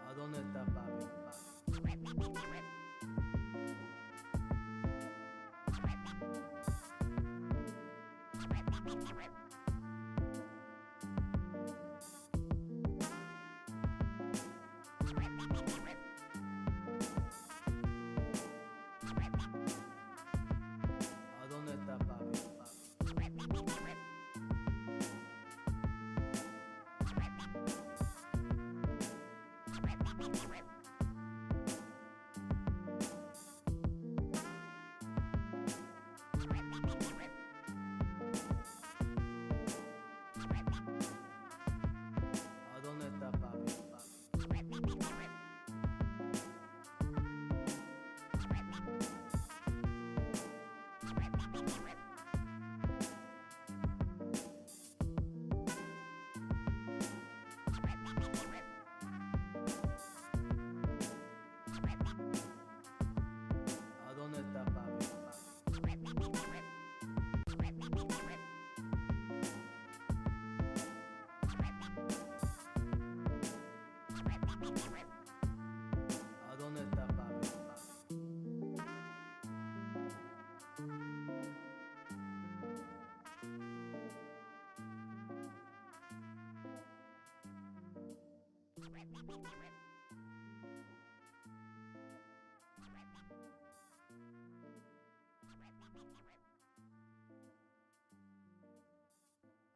¿A dónde está papi? ¿A dónde está papi? ¿A dónde está papi? ¿A dónde está papi? ¿A dónde está papi?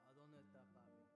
¿A dónde está papi?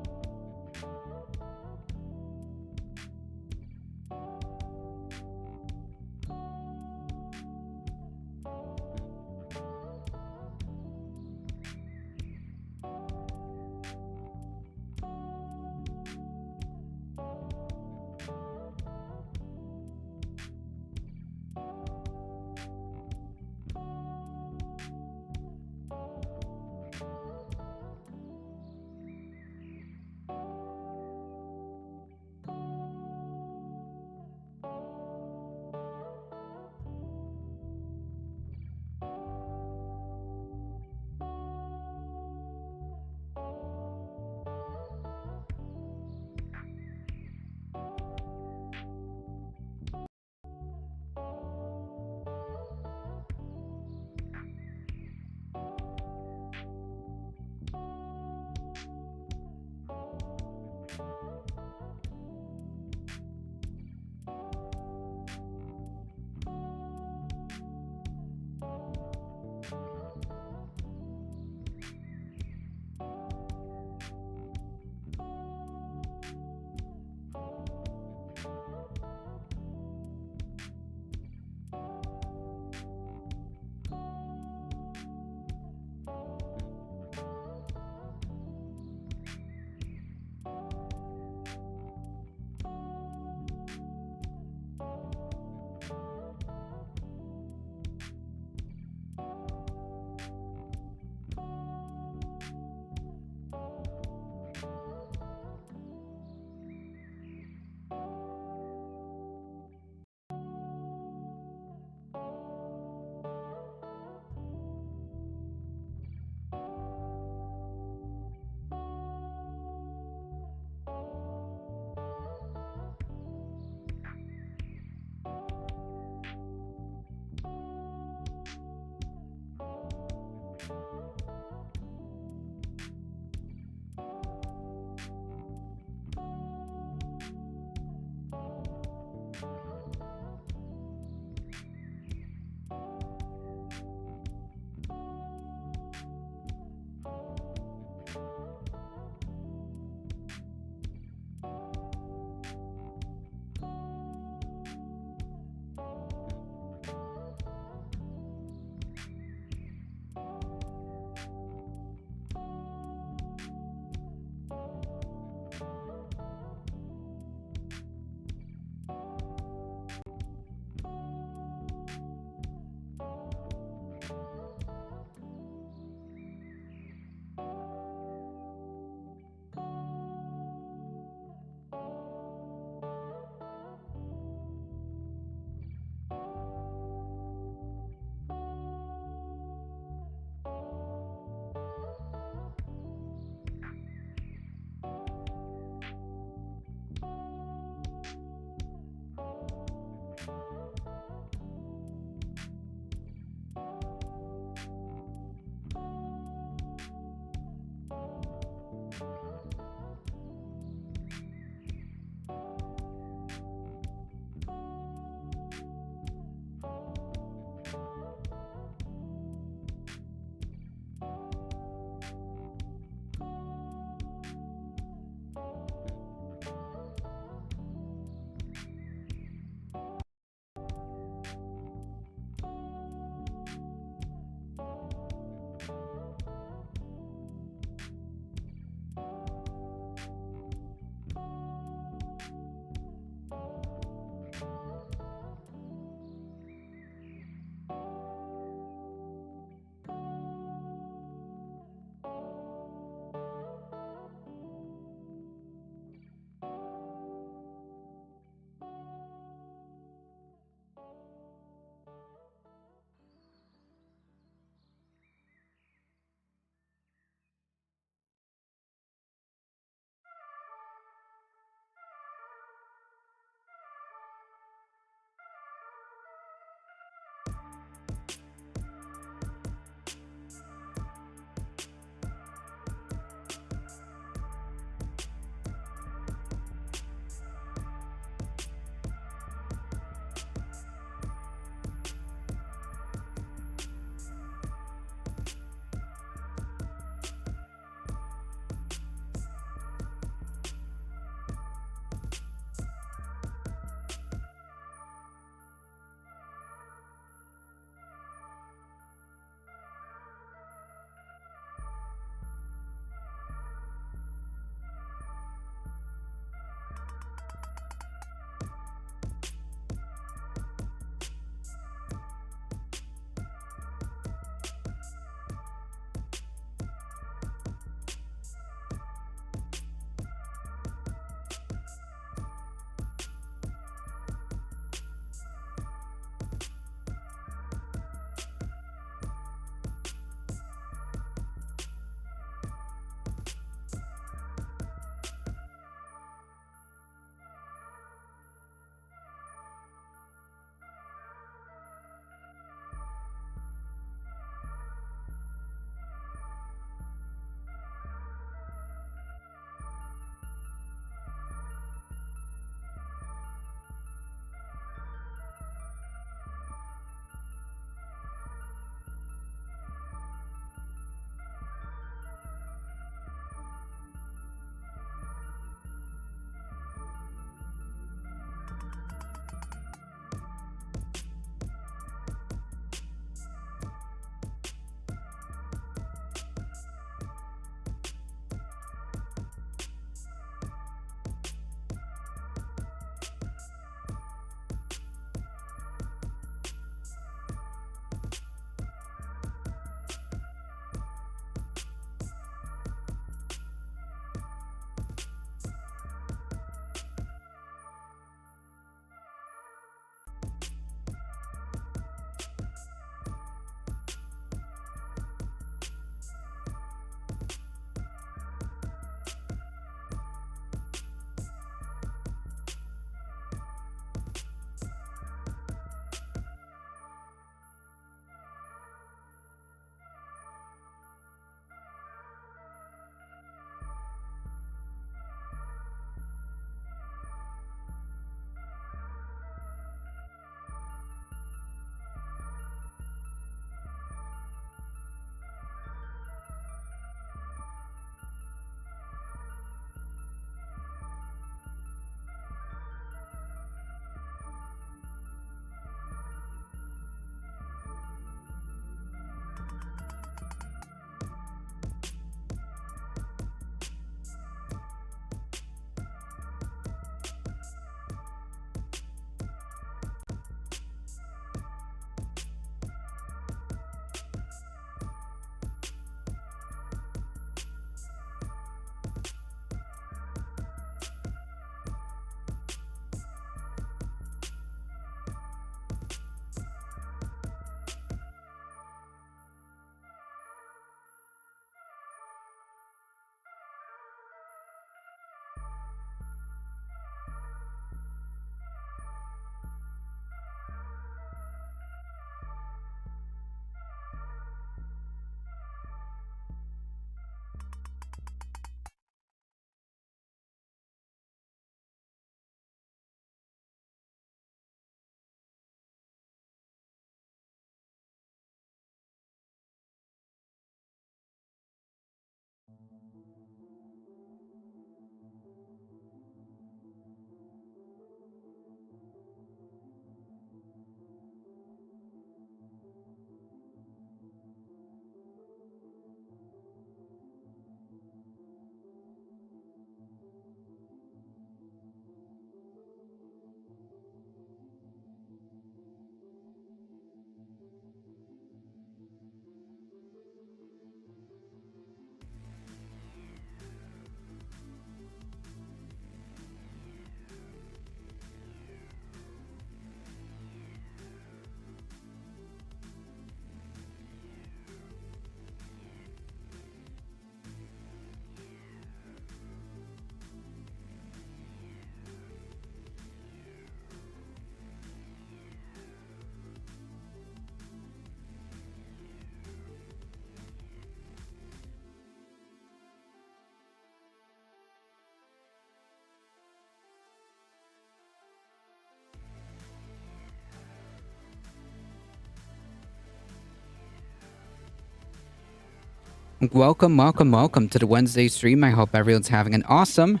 Welcome, welcome, welcome to the Wednesday stream. I hope everyone's having an awesome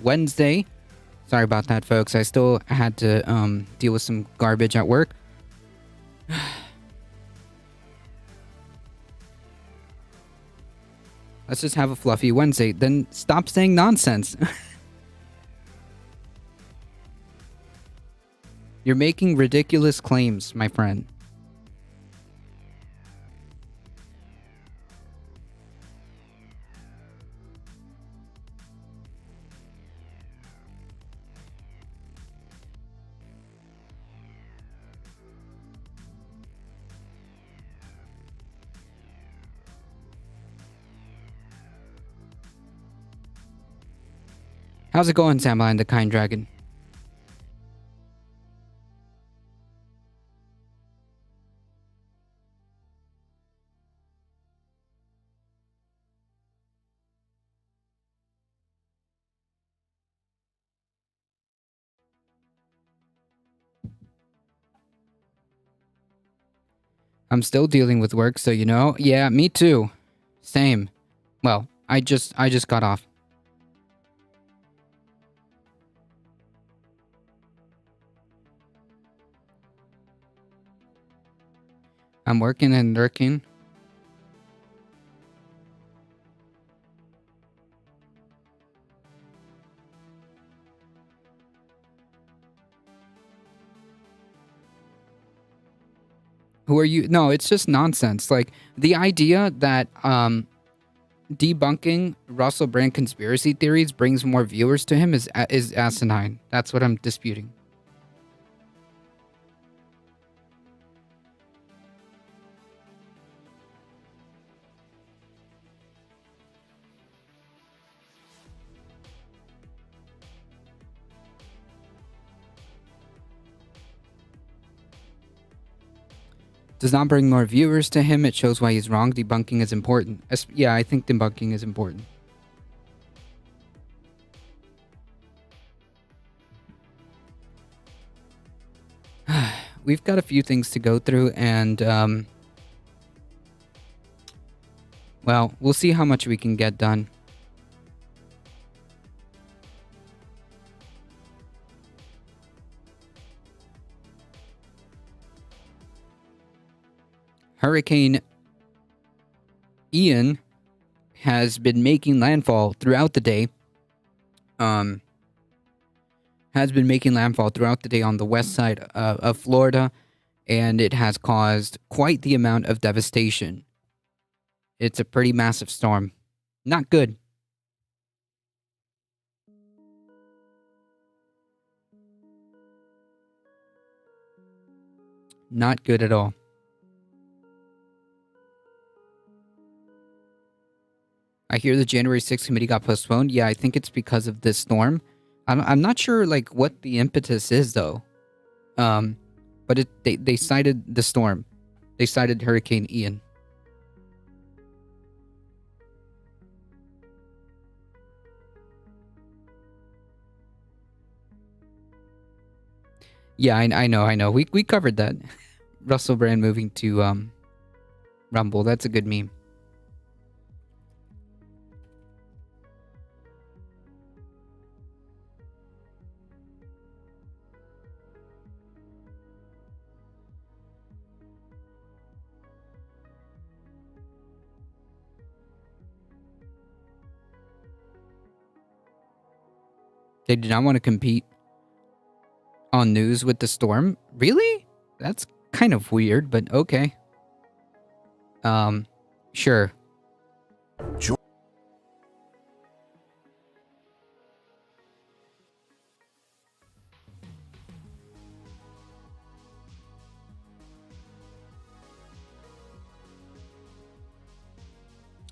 Wednesday. Sorry about that, folks. I still had to deal with some garbage at work. Let's just have a fluffy Wednesday. Then stop saying nonsense. You're making ridiculous claims, my friend. How's it going, Samline the Kind Dragon? I'm still dealing with work, so you know. Yeah, me too. Same. Well, I just got off. I'm working and lurking. Who are you? No, it's just nonsense. Like the idea that debunking Russell Brand conspiracy theories brings more viewers to him is asinine. That's what I'm disputing. Does not bring more viewers to him. It shows why he's wrong. Debunking is important. Yeah, I think debunking is important. We've got a few things to go through, and well, we'll see how much we can get done. Hurricane Ian has been making landfall throughout the day. Has been making landfall throughout the day on the west side of Florida, and it has caused quite the amount of devastation. It's a pretty massive storm. Not good. Not good at all. I hear the January 6th committee got postponed. Yeah, I think it's because of this storm. I'm not sure like what the impetus is though. But they cited the storm. They cited Hurricane Ian. Yeah, I know. We covered that. Russell Brand moving to Rumble. That's a good meme. They did not want to compete on news with the storm. Really? That's kind of weird, but okay. Sure.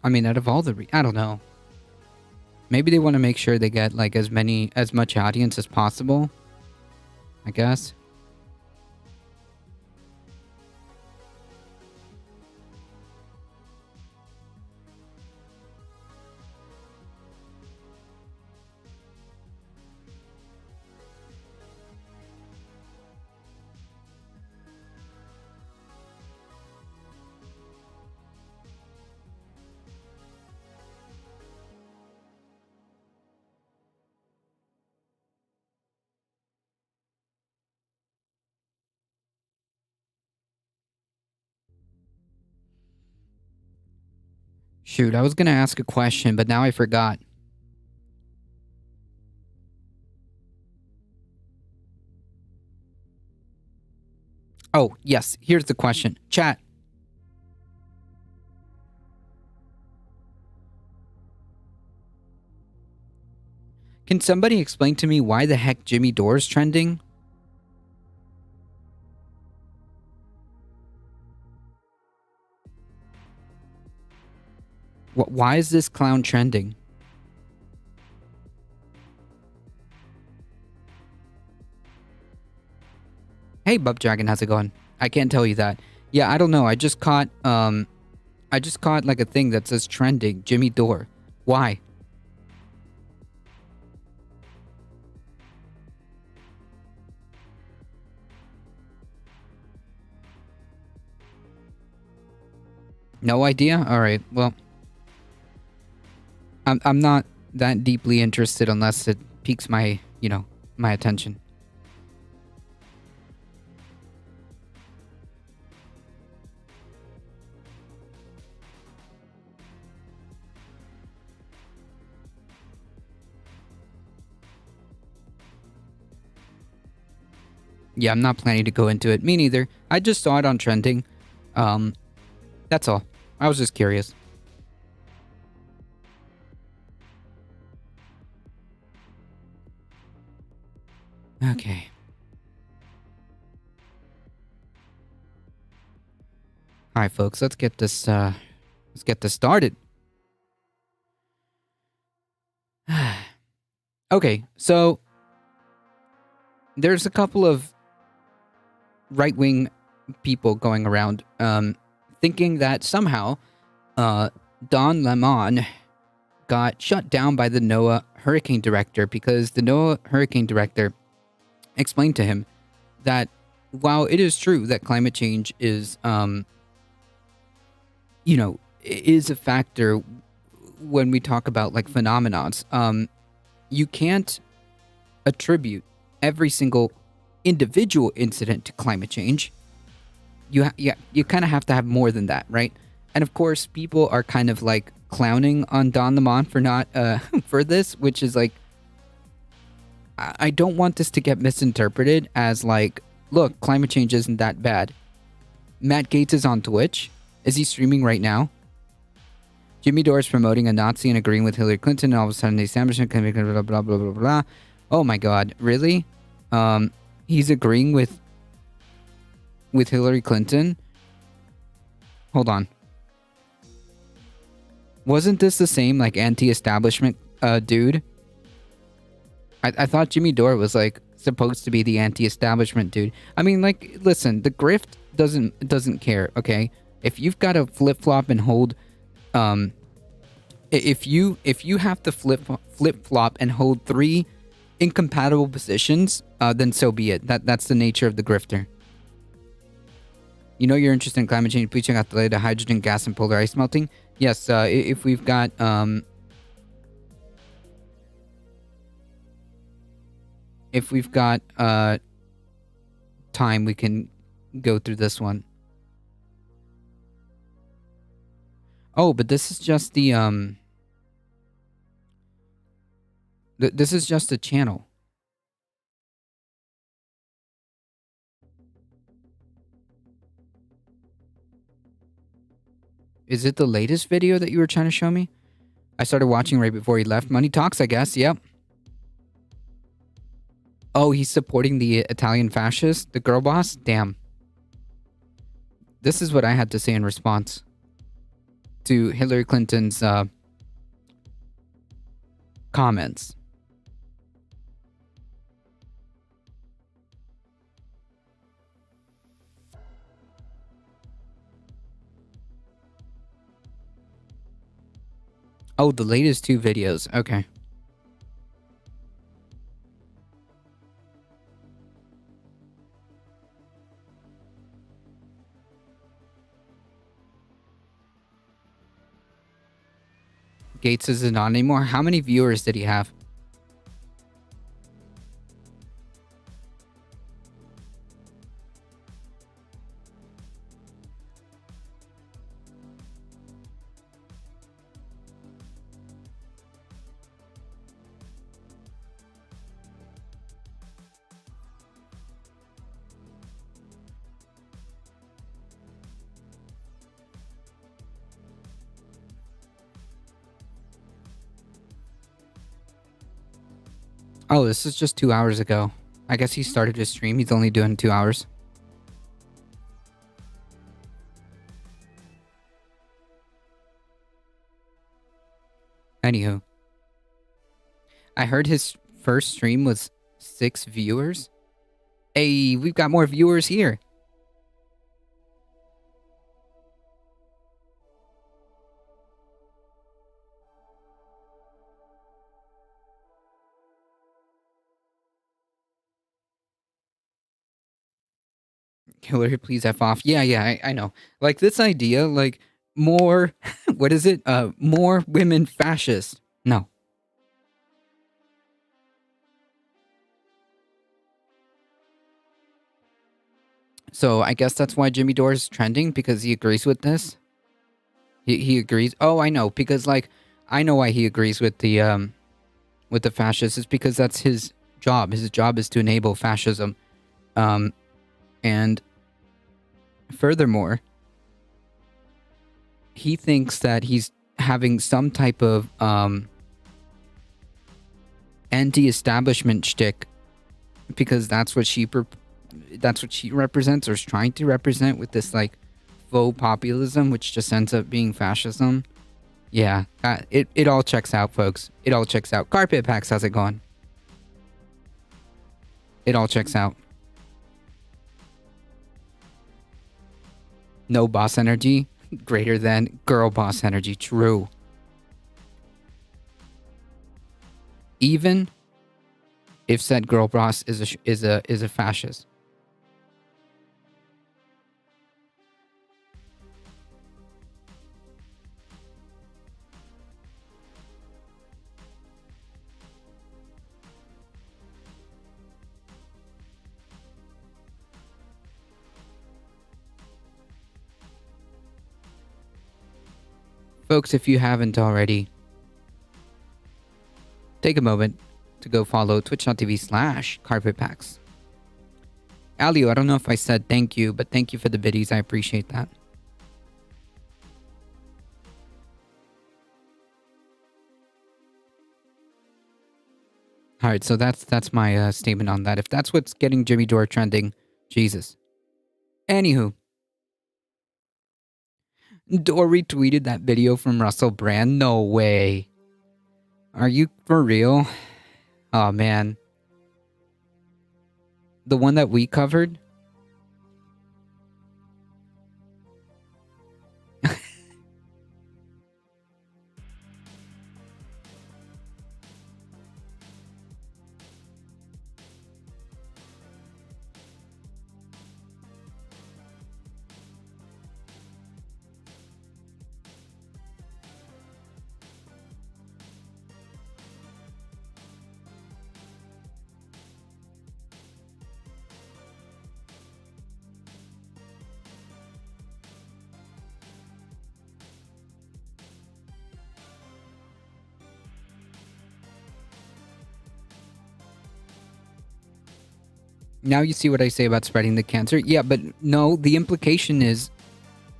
I mean, out of all the I don't know. Maybe they want to make sure they get like as much audience as possible. I guess. Shoot, I was gonna ask a question, but now I forgot. Oh, yes, here's the question. Chat. Can somebody explain to me why the heck Jimmy Dore's trending? Why is this clown trending? Hey, Bub Dragon, how's it going? I can't tell you that. Yeah, I don't know. I just caught like a thing that says trending Jimmy Dore. Why? No idea? All right. Well, I'm not that deeply interested unless it piques my, my attention. Yeah, I'm not planning to go into it. Me neither. I just saw it on trending. That's all. I was just curious. Okay. All right, folks. Let's get this started. Okay, so there's a couple of right-wing people going around thinking that somehow Don Lemon got shut down by the NOAA hurricane director because the NOAA hurricane director explained to him that while it is true that climate change is is a factor when we talk about like phenomenons, you can't attribute every single individual incident to climate change. You kind of have to have more than that, right? And of course, people are kind of like clowning on Don Lemon for not for this, which is like, I don't want this to get misinterpreted as like, look, climate change isn't that bad. Matt Gaetz is on Twitch. Is he streaming right now? Jimmy Dore is promoting a Nazi and agreeing with Hillary Clinton, and all of a sudden the establishment can make blah blah blah blah blah. Oh my God, really? He's agreeing with Hillary Clinton? Hold on. Wasn't this the same like anti-establishment dude? I thought Jimmy Dore was like supposed to be the anti-establishment dude. I mean, like, listen, the grift doesn't care, okay? If you've got to flip-flop and hold if you have to flip-flop and hold three incompatible positions, then so be it. That's the nature of the grifter. You know you're interested in climate change, please check out the latest hydrogen gas and polar ice melting. Yes, if we've got time, we can go through this one. Oh, but this is just the this is just a channel. Is it the latest video that you were trying to show me? I started watching right before he left. Money Talks, I guess. Yep. Oh, he's supporting the Italian fascist, the girl boss? Damn. This is what I had to say in response to Hillary Clinton's comments. Oh, the latest two videos. Okay. Gaetz isn't on anymore. How many viewers did he have? Oh, this is just 2 hours ago. I guess he started his stream. He's only doing 2 hours. Anywho, I heard his first stream was 6 viewers. Hey, we've got more viewers here. Hillary, please F off. Yeah, I know. Like this idea, like more, what is it? More women fascist. No. So I guess that's why Jimmy Dore is trending, because he agrees with this. He agrees. Oh, I know, because like I know why he agrees with the fascists. It's because that's his job. His job is to enable fascism. And furthermore, he thinks that he's having some type of anti-establishment shtick, because that's what she represents, or is trying to represent, with this like faux populism, which just ends up being fascism. Yeah, it all checks out, folks. It all checks out. Carpet Packs, how's it going? It all checks out. No boss energy greater than girl boss energy. True. Even if said girl boss is a fascist. Folks, if you haven't already, take a moment to go follow twitch.tv/carpetpacks. Alio, I don't know if I said thank you, but thank you for the biddies. I appreciate that. All right, so that's my statement on that. If that's what's getting Jimmy Dore trending, Jesus. Anywho, Dore retweeted that video from Russell Brand. No way. Are you for real? Oh man. The one that we covered? Now you see what I say about spreading the cancer? Yeah, but no, the implication is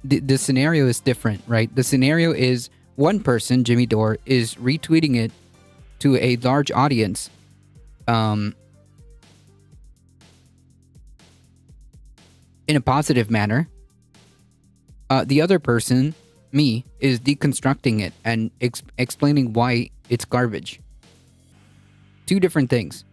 the scenario is different, right? The scenario is one person, Jimmy Dore, is retweeting it to a large audience. In a positive manner. The other person, me, is deconstructing it and explaining why it's garbage. Two different things.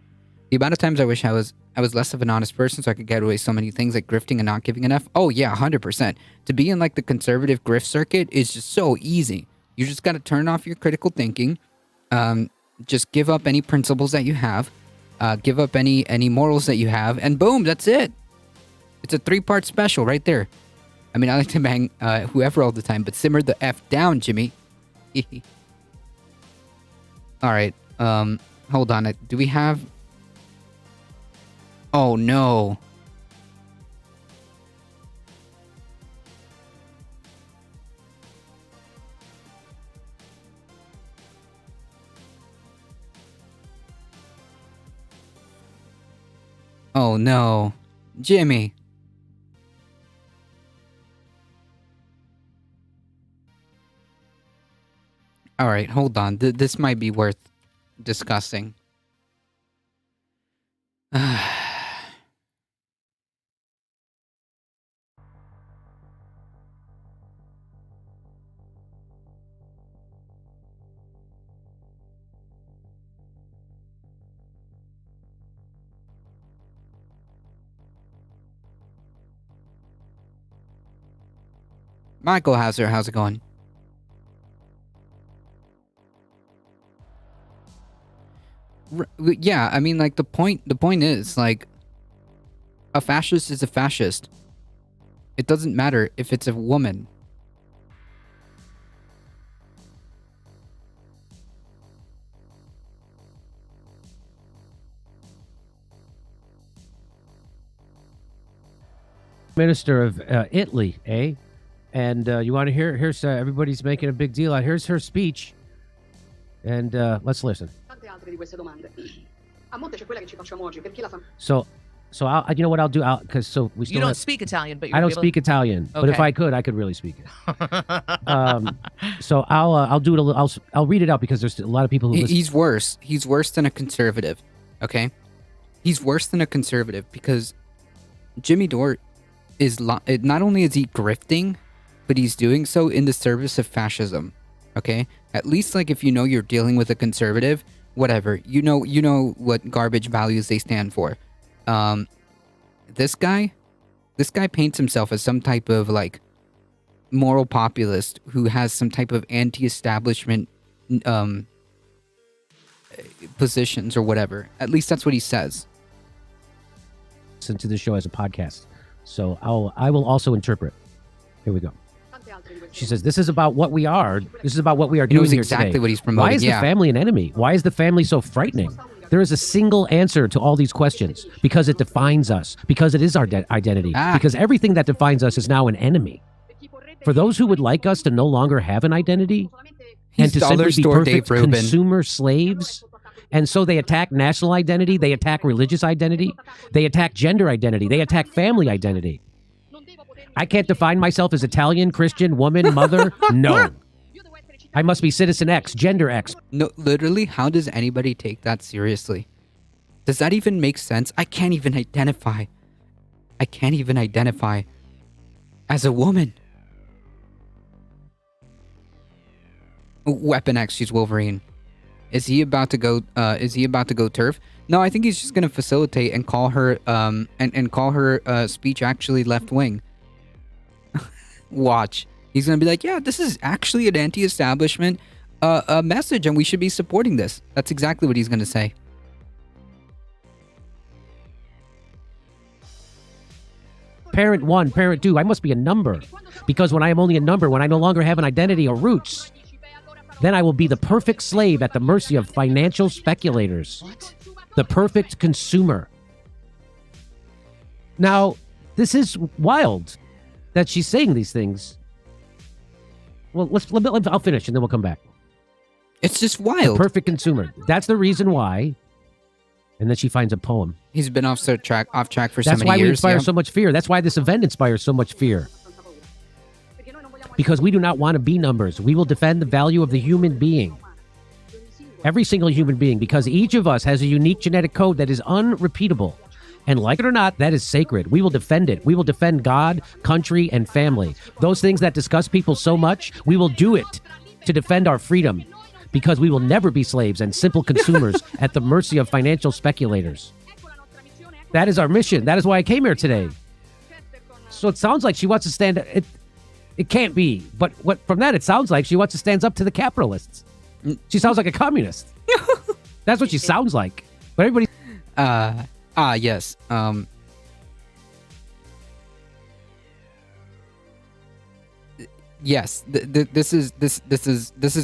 The amount of times I wish I was less of an honest person so I could get away so many things like grifting and not giving enough. Oh yeah, 100%. To be in like the conservative grift circuit is just so easy. You just got to turn off your critical thinking. Just give up any principles that you have. Give up any morals that you have, and boom, that's it. It's a 3-part special right there. I mean, I like to bang whoever all the time, but simmer the F down, Jimmy. All right. Hold on. Do we have... Oh, no. Oh, no. Jimmy. All right, hold on. This might be worth discussing. Michael Hauser, how's it going? Yeah, I mean, like, the point is, like, a fascist is a fascist. It doesn't matter if it's a woman. Minister of Italy, eh? And you want to hear? Here's everybody's making a big deal out. Here's her speech, and let's listen. So, you know what I'll do? Because we still You don't speak Italian, but you're I don't able speak Italian, but if Okay. I could really speak it. So I'll do it a little. I'll read it out because there's a lot of people who listen. He's worse. He's worse than a conservative. Okay, he's worse than a conservative because Jimmy Dore is not only is he grifting, but he's doing so in the service of fascism. Okay, at least like if you know you're dealing with a conservative, whatever, you know what garbage values they stand for. This guy paints himself as some type of like moral populist who has some type of anti-establishment positions or whatever. At least that's what he says. Listen to the show as a podcast, so I will also interpret. Here we go. She says, "This is about what we are. This is about what we are He doing knows here exactly today. what he's promoting. Why is the family an enemy? Why is the family so frightening? There is a single answer to all these questions because it defines us, because it is our identity, because everything that defines us is now an enemy. For those who would like us to no longer have an identity and to simply be perfect consumer slaves, and so they attack national identity, they attack religious identity, they attack gender identity, they attack family identity. I can't define myself as Italian, Christian, woman, mother. No. I must be citizen X, gender X. No, literally, how does anybody take that seriously? Does that even make sense? I can't even identify as a woman. Weapon X, she's Wolverine. Is he about to go turf? No, I think he's just gonna facilitate and call her and call her speech actually left wing. Watch. He's gonna be like, yeah, this is actually an anti-establishment message, and we should be supporting this. That's exactly what he's gonna say. Parent 1, parent 2, I must be a number. Because when I am only a number, when I no longer have an identity or roots, then I will be the perfect slave at the mercy of financial speculators. The perfect consumer. Now, this is wild that she's saying these things. Well, I'll finish and then we'll come back. It's just wild. The perfect consumer. That's the reason why. And then she finds a poem. He's been off track for so many years. That's why we inspire so much fear. That's why this event inspires so much fear. Because we do not want to be numbers. We will defend the value of the human being. Every single human being, because each of us has a unique genetic code that is unrepeatable. And like it or not, that is sacred. We will defend it. We will defend God, country, and family. Those things that disgust people so much, we will do it to defend our freedom. Because we will never be slaves and simple consumers at the mercy of financial speculators. That is our mission. That is why I came here today. So it sounds like she wants to stand... It can't be. But from that, it sounds like she wants to stand up to the capitalists. She sounds like a communist. That's what she sounds like. But everybody... Yes. Yes. This is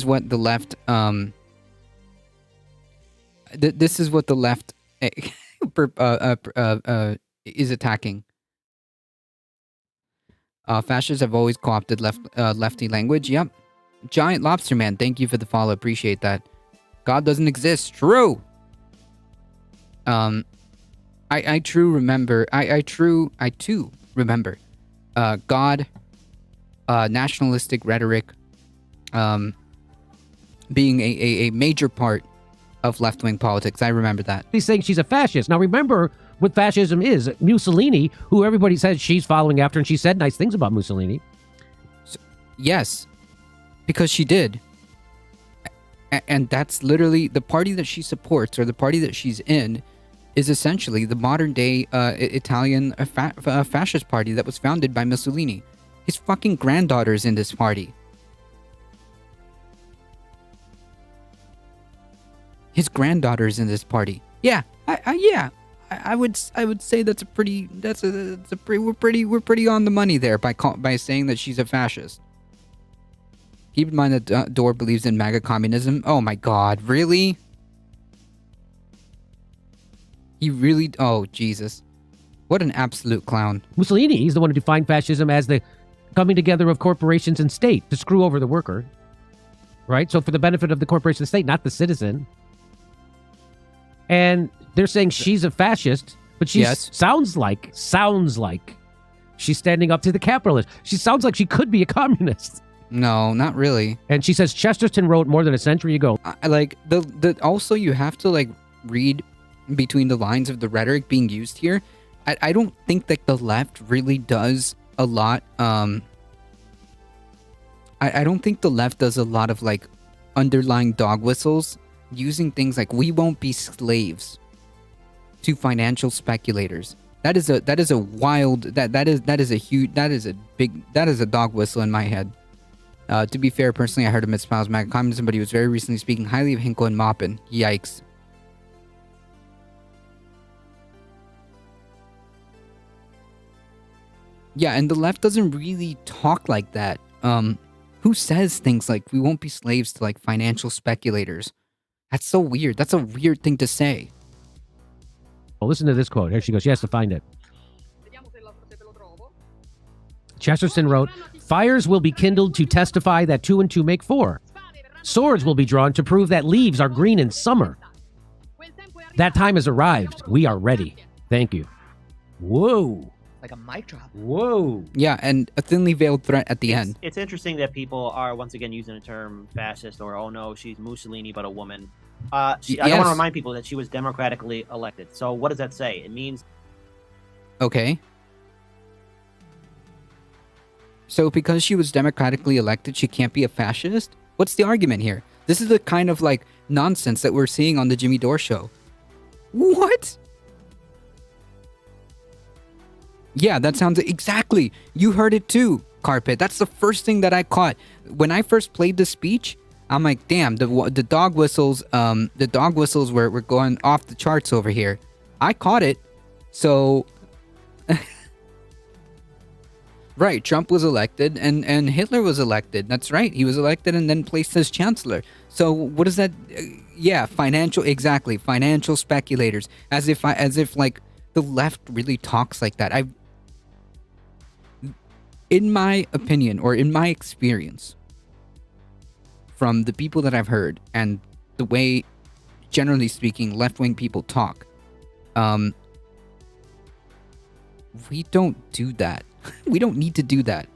what the left this is what the left is attacking. Fascists have always co-opted lefty language. Yep. Giant Lobster Man, thank you for the follow. Appreciate that. God doesn't exist. True. I too remember God, nationalistic rhetoric, being a major part of left-wing politics. I remember that. He's saying she's a fascist. Now remember what fascism is. Mussolini, who everybody says she's following after, and she said nice things about Mussolini. Yes, because she did. And that's literally the party that she supports, or the party that she's in, is essentially the modern day Italian fascist party that was founded by Mussolini. His fucking granddaughter's in this party. His granddaughter's in this party. Yeah, I would say that's a pretty we're pretty on the money there by saying that she's a fascist. Keep in mind that Dor believes in MAGA communism. Oh my god, really? He really... Oh, Jesus. What an absolute clown. Mussolini, he's the one who defined fascism as the coming together of corporations and state to screw over the worker. Right? So for the benefit of the corporation and state, not the citizen. And they're saying she's a fascist, but she sounds like she's standing up to the capitalists. She sounds like she could be a communist. No, not really. And she says Chesterton wrote more than a century ago. Also you have to read between the lines of the rhetoric being used here. I don't think that the left really does a lot. I don't think the left does a lot of underlying dog whistles, using things like "we won't be slaves" to financial speculators. That is a dog whistle in my head. To be fair, personally, I heard him espouse MAGA communism, but he was very recently speaking highly of Hinkle and Maupin. Yikes. Yeah, and the left doesn't really talk like that. Who says things like, we won't be slaves to financial speculators? That's so weird. That's a weird thing to say. Well, listen to this quote. Here she goes. She has to find it. Chesterton wrote, "Fires will be kindled to testify that 2 and 2 make 4. Swords will be drawn to prove that leaves are green in summer. That time has arrived. We are ready. Thank you." Whoa. Like a mic drop. Whoa. Yeah, and a thinly veiled threat at the end. It's interesting that people are once again using the term fascist, or, oh no, she's Mussolini but a woman. I want to remind people that she was democratically elected. So what does that say? It means... Okay. So because she was democratically elected, she can't be a fascist? What's the argument here? This is the kind of nonsense that we're seeing on the Jimmy Dore show. What? Yeah, that sounds... Exactly. You heard it too, Carpet. That's the first thing that I caught. When I first played the speech, I'm like, damn, the dog whistles, were going off the charts over here. I caught it. So... Right, Trump was elected and Hitler was elected. That's right. He was elected and then placed as chancellor. So what is that? Financial speculators. As if the left really talks like that. In my opinion, or in my experience, from the people that I've heard and the way, generally speaking, left-wing people talk, we don't do that. We don't need to do that.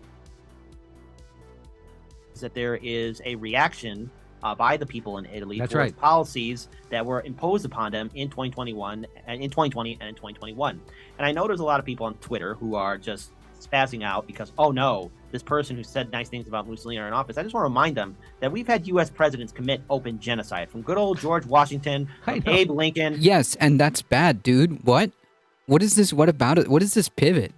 That there is a reaction by the people in Italy towards policies that were imposed upon them in 2021 and in 2020 and in 2021. And I know there's a lot of people on Twitter who are just spazzing out because, oh no, this person who said nice things about Mussolini are in office. I just want to remind them that we've had U.S. presidents commit open genocide, from good old George Washington, Abe Lincoln. Yes, and that's bad, dude. What? What is this? What about it? What is this pivot?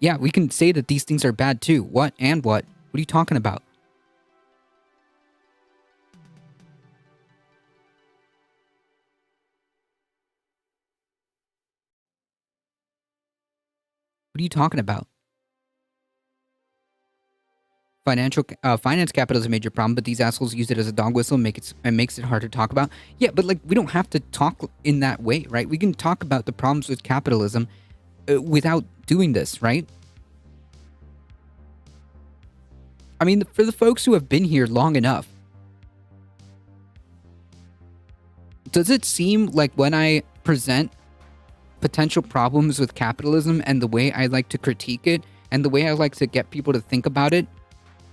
Yeah, we can say that these things are bad too. What and what? What are you talking about? What are you talking about? Finance capital is a major problem, but these assholes use it as a dog whistle and makes it hard to talk about. Yeah, but we don't have to talk in that way, right? We can talk about the problems with capitalism without doing this, right? I mean, for the folks who have been here long enough, does it seem like when I present potential problems with capitalism and the way I like to critique it and the way I like to get people to think about it,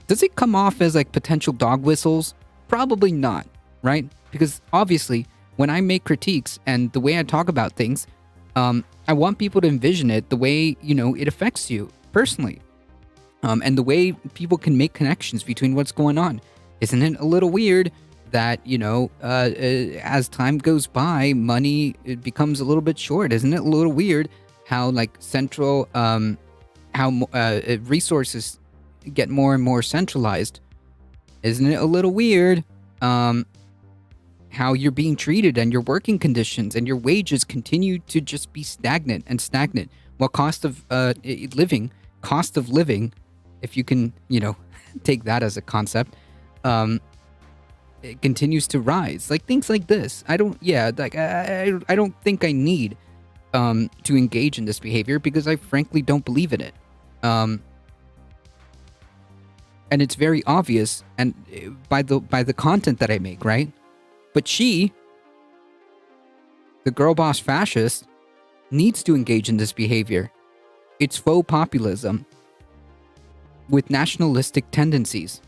does it come off as potential dog whistles? Probably not, right? Because obviously when I make critiques and the way I talk about things, I want people to envision it the way, it affects you personally. And the way people can make connections between what's going on. Isn't it a little weird that, as time goes by, money it becomes a little bit short? Isn't it a little weird how, like, central, resources get more and more centralized? Isn't it a little weird how you're being treated and your working conditions and your wages continue to just be stagnant, while cost of living, if you can, take that as a concept, it continues to rise. Like, things like this. I don't think I need to engage in this behavior because I frankly don't believe in it. And it's very obvious, and by the content that I make, right? But she, the girl boss fascist, needs to engage in this behavior. It's faux populism with nationalistic tendencies.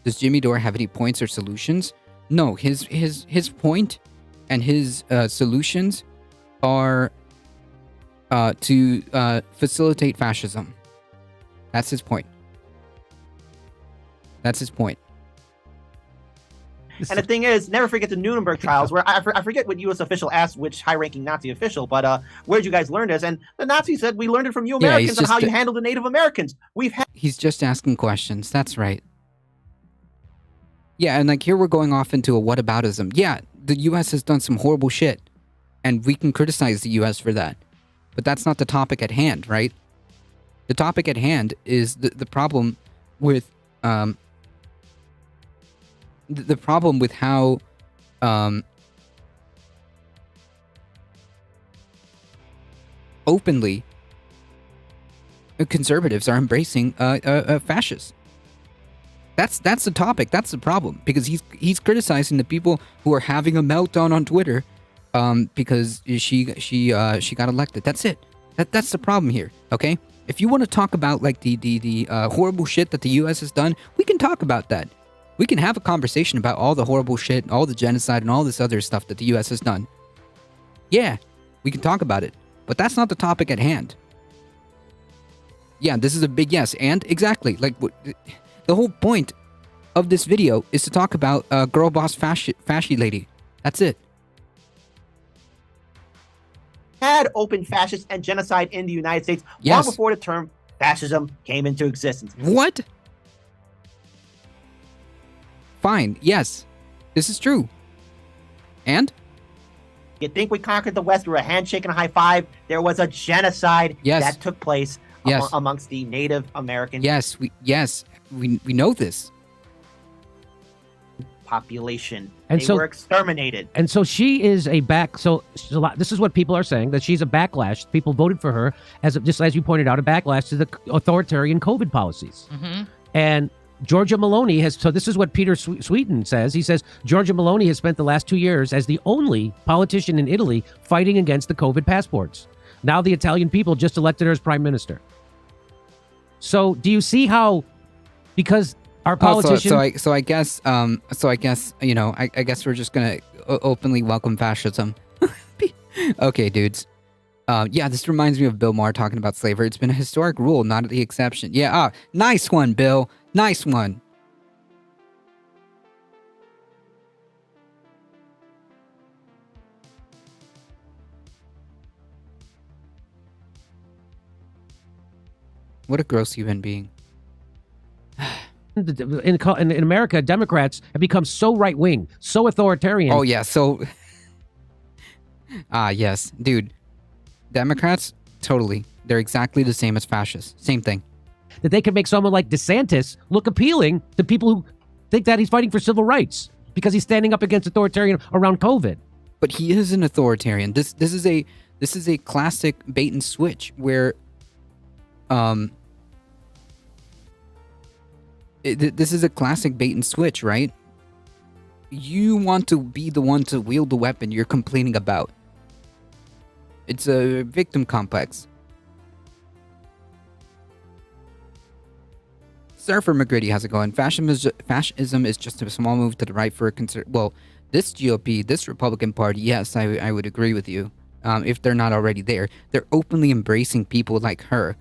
Does Jimmy Dore have any points or solutions? No, his point and his solutions are to facilitate fascism. That's his point. And the thing is, never forget the Nuremberg trials, where I forget what U.S. official asked which high-ranking Nazi official, but where did you guys learn this? And the Nazi said, we learned it from you Americans on how you handle the Native Americans. He's just asking questions. That's right. Yeah, and like here we're going off into a whataboutism. Yeah, the U.S. has done some horrible shit, and we can criticize the U.S. for that. But that's not the topic at hand, right? The topic at hand is the problem with the problem with how openly conservatives are embracing fascists. That's the topic. That's the problem, because he's criticizing the people who are having a meltdown on Twitter because she got elected. That's it. That's the problem here. Okay, if you want to talk about like the horrible shit that the U.S. has done, we can talk about that. We can have a conversation about all the horrible shit, all the genocide, and all this other stuff that the U.S. has done. Yeah, we can talk about it. But that's not the topic at hand. Yeah, this is a big yes. And exactly, like, the whole point of this video is to talk about girl boss fasci lady. That's it. Had open fascist and genocide in the United States Yes. long before the term fascism came into existence. What? Fine, yes. This is true. And? You think we conquered the West through a handshake and a high five? There was a genocide Yes. that took place Yes. amongst the Native American We know this. population. And they so- were exterminated. And so she is a back. So she's a lot, this is what people are saying, that she's a backlash. People voted for her just as you pointed out, a backlash to the authoritarian COVID policies. And Giorgia Meloni has. So this is what Peter Sweeten says. He says Giorgia Meloni has spent the last 2 years as the only politician in Italy fighting against the COVID passports. Now the Italian people just elected her as prime minister. So do you see how? Because our politicians. I guess I guess we're just gonna openly welcome fascism. Okay, dudes. Yeah, this reminds me of Bill Maher talking about slavery. It's been a historic rule, not the exception. Yeah, nice one, Bill. Nice one. What a gross human being. In America, Democrats have become so right-wing, so authoritarian. Oh, yeah, so... yes. Dude, Democrats, totally. They're exactly the same as fascists. Same thing. That they can make someone like DeSantis look appealing to people who think that he's fighting for civil rights because he's standing up against authoritarian around COVID. But he is an authoritarian. This is a classic bait and switch where this is a classic bait and switch, right? You want to be the one to wield the weapon you're complaining about. It's a victim complex. Surfer McGritty, how's it going? Fascism is just a small move to the right for a well, This GOP, this Republican Party, yes, I would agree with you. If they're not already there, they're openly embracing people like her,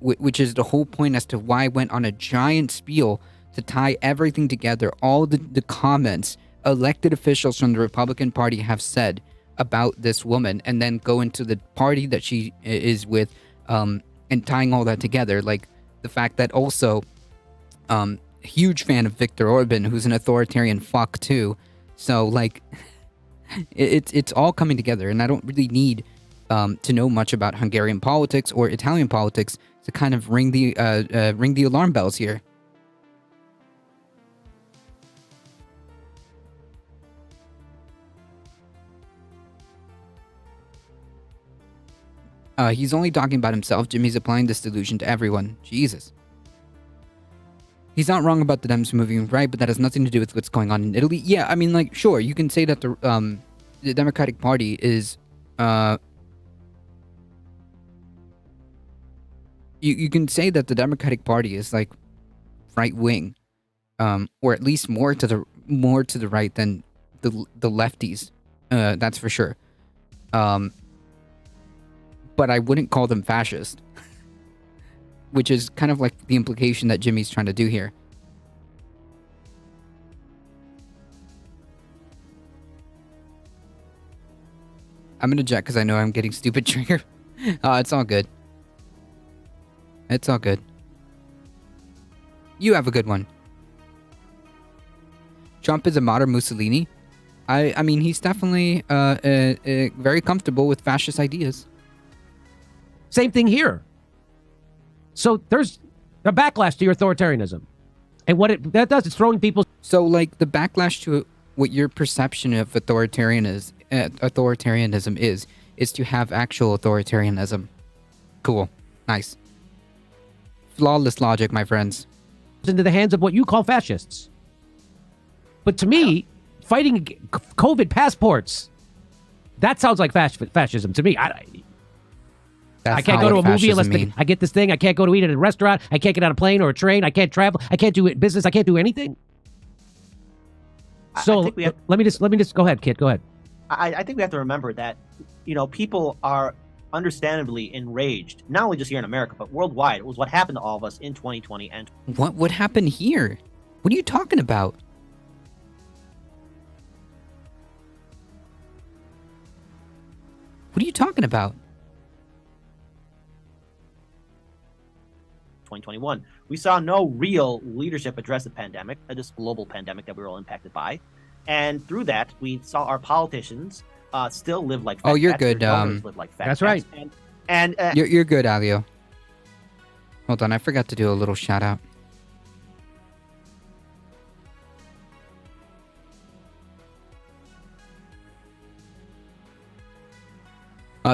which is the whole point as to why I went on a giant spiel to tie everything together. All the comments elected officials from the Republican Party have said about this woman, and then go into the party that she is with, and tying all that together. Like the fact that also, huge fan of Viktor Orban, who's an authoritarian fuck too. So like, it's all coming together, and I don't really need to know much about Hungarian politics or Italian politics to kind of ring the alarm bells here. He's only talking about himself. Jimmy's applying this delusion to everyone. Jesus. He's not wrong about the Dems moving right, but that has nothing to do with what's going on in Italy. Yeah, I mean, like, sure, you can say that the Democratic Party is you can say that the Democratic Party is like right wing, or at least more to the right than the lefties. That's for sure. But I wouldn't call them fascist, which is kind of like the implication that Jimmy's trying to do here. I'm gonna jet because I know I'm getting stupid trigger. It's all good. It's all good. You have a good one. Trump is a modern Mussolini. I mean, he's definitely very comfortable with fascist ideas. Same thing here. So there's a backlash to your authoritarianism. And what that does is throwing people... So, like, the backlash to what your perception of authoritarianism is to have actual authoritarianism. Cool. Nice. Flawless logic, my friends. ...into the hands of what you call fascists. But to me, fighting COVID passports, that sounds like fascism to me. I can't go to a movie unless I get this thing. I can't go to eat at a restaurant. I can't get on a plane or a train. I can't travel. I can't do business. I can't do anything. So let me just go ahead, Kit. Go ahead. I think we have to remember that, people are understandably enraged, not only just here in America, but worldwide. It was what happened to all of us in 2020. And what happened here? What are you talking about? What are you talking about? 2021. We saw no real leadership address the pandemic, this global pandemic that we were all impacted by. And through that, we saw our politicians still live like fat you're cats. good. Live like fat that's cats. right. And you're good, Alio. Hold on, I forgot to do a little shout out.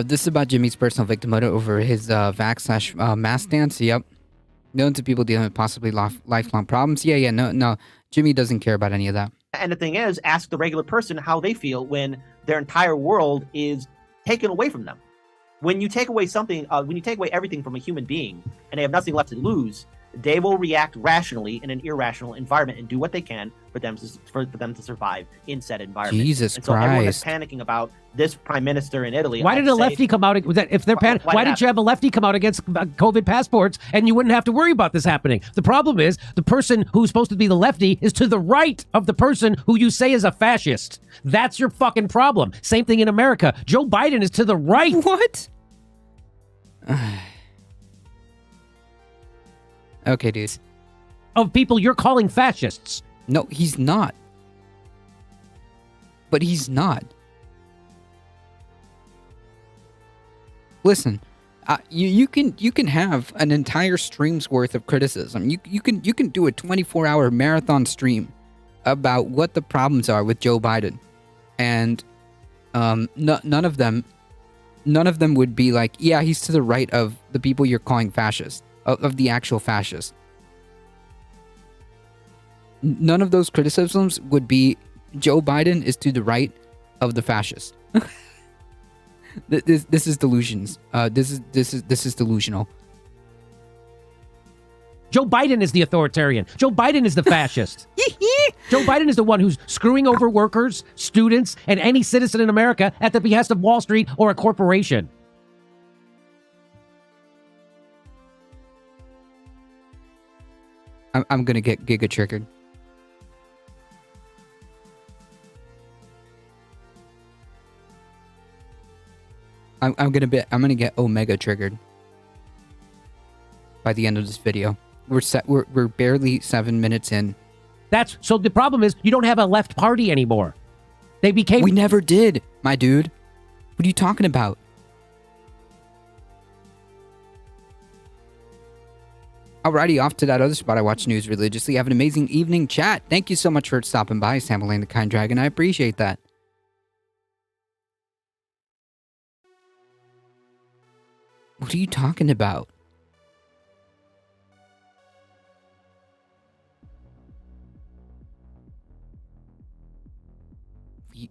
This is about Jimmy's personal victimhood over his vax/mask stance. Yep. Known to people dealing with possibly lifelong problems. Yeah, no. Jimmy doesn't care about any of that. And the thing is, ask the regular person how they feel when their entire world is taken away from them. When you take away something, when you take away everything from a human being and they have nothing left to lose, they will react rationally in an irrational environment and do what they can for them to survive in said environment. Jesus and so everyone is Christ. panicking about this prime minister in Italy. Why did a lefty come out? If they're why didn't you have a lefty come out against COVID passports and you wouldn't have to worry about this happening? The problem is the person who's supposed to be the lefty is to the right of the person who you say is a fascist. That's your fucking problem. Same thing in America. Joe Biden is to the right. What? Okay, dude. Of people you're calling fascists. No, he's not. But he's not. Listen, you can have an entire stream's worth of criticism. You can do a 24-hour marathon stream about what the problems are with Joe Biden, and none of them would be like, yeah, he's to the right of the people you're calling fascist, of the actual fascist. None of those criticisms would be Joe Biden is to the right of the fascist. This is delusions. This is delusional. Joe Biden is the authoritarian. Joe Biden is the fascist. Joe Biden is the one who's screwing over workers, students, and any citizen in America at the behest of Wall Street or a corporation. I'm gonna get Giga triggered. I'm gonna get Omega triggered by the end of this video. We're barely 7 minutes in. So the problem is you don't have a left party anymore. They became. We never did, my dude. What are you talking about? Alrighty, off to that other spot. I watch news religiously. Have an amazing evening, chat. Thank you so much for stopping by, Samuel the Kind Dragon. I appreciate that. What are you talking about?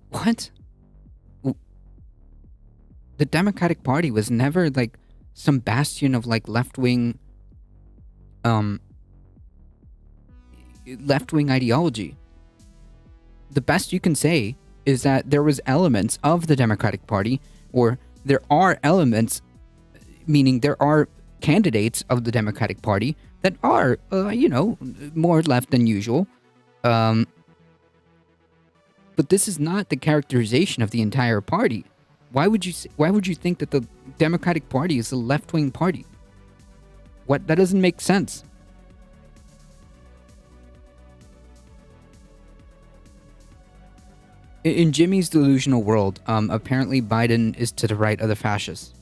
What? The Democratic Party was never like some bastion of like left-wing ideology. The best you can say is that there was elements of the Democratic Party, or there are elements, meaning there are candidates of the Democratic Party that are, more left than usual. But this is not the characterization of the entire party. Why would you think that the Democratic Party is a left-wing party? That doesn't make sense. In Jimmy's delusional world, apparently Biden is to the right of the fascists.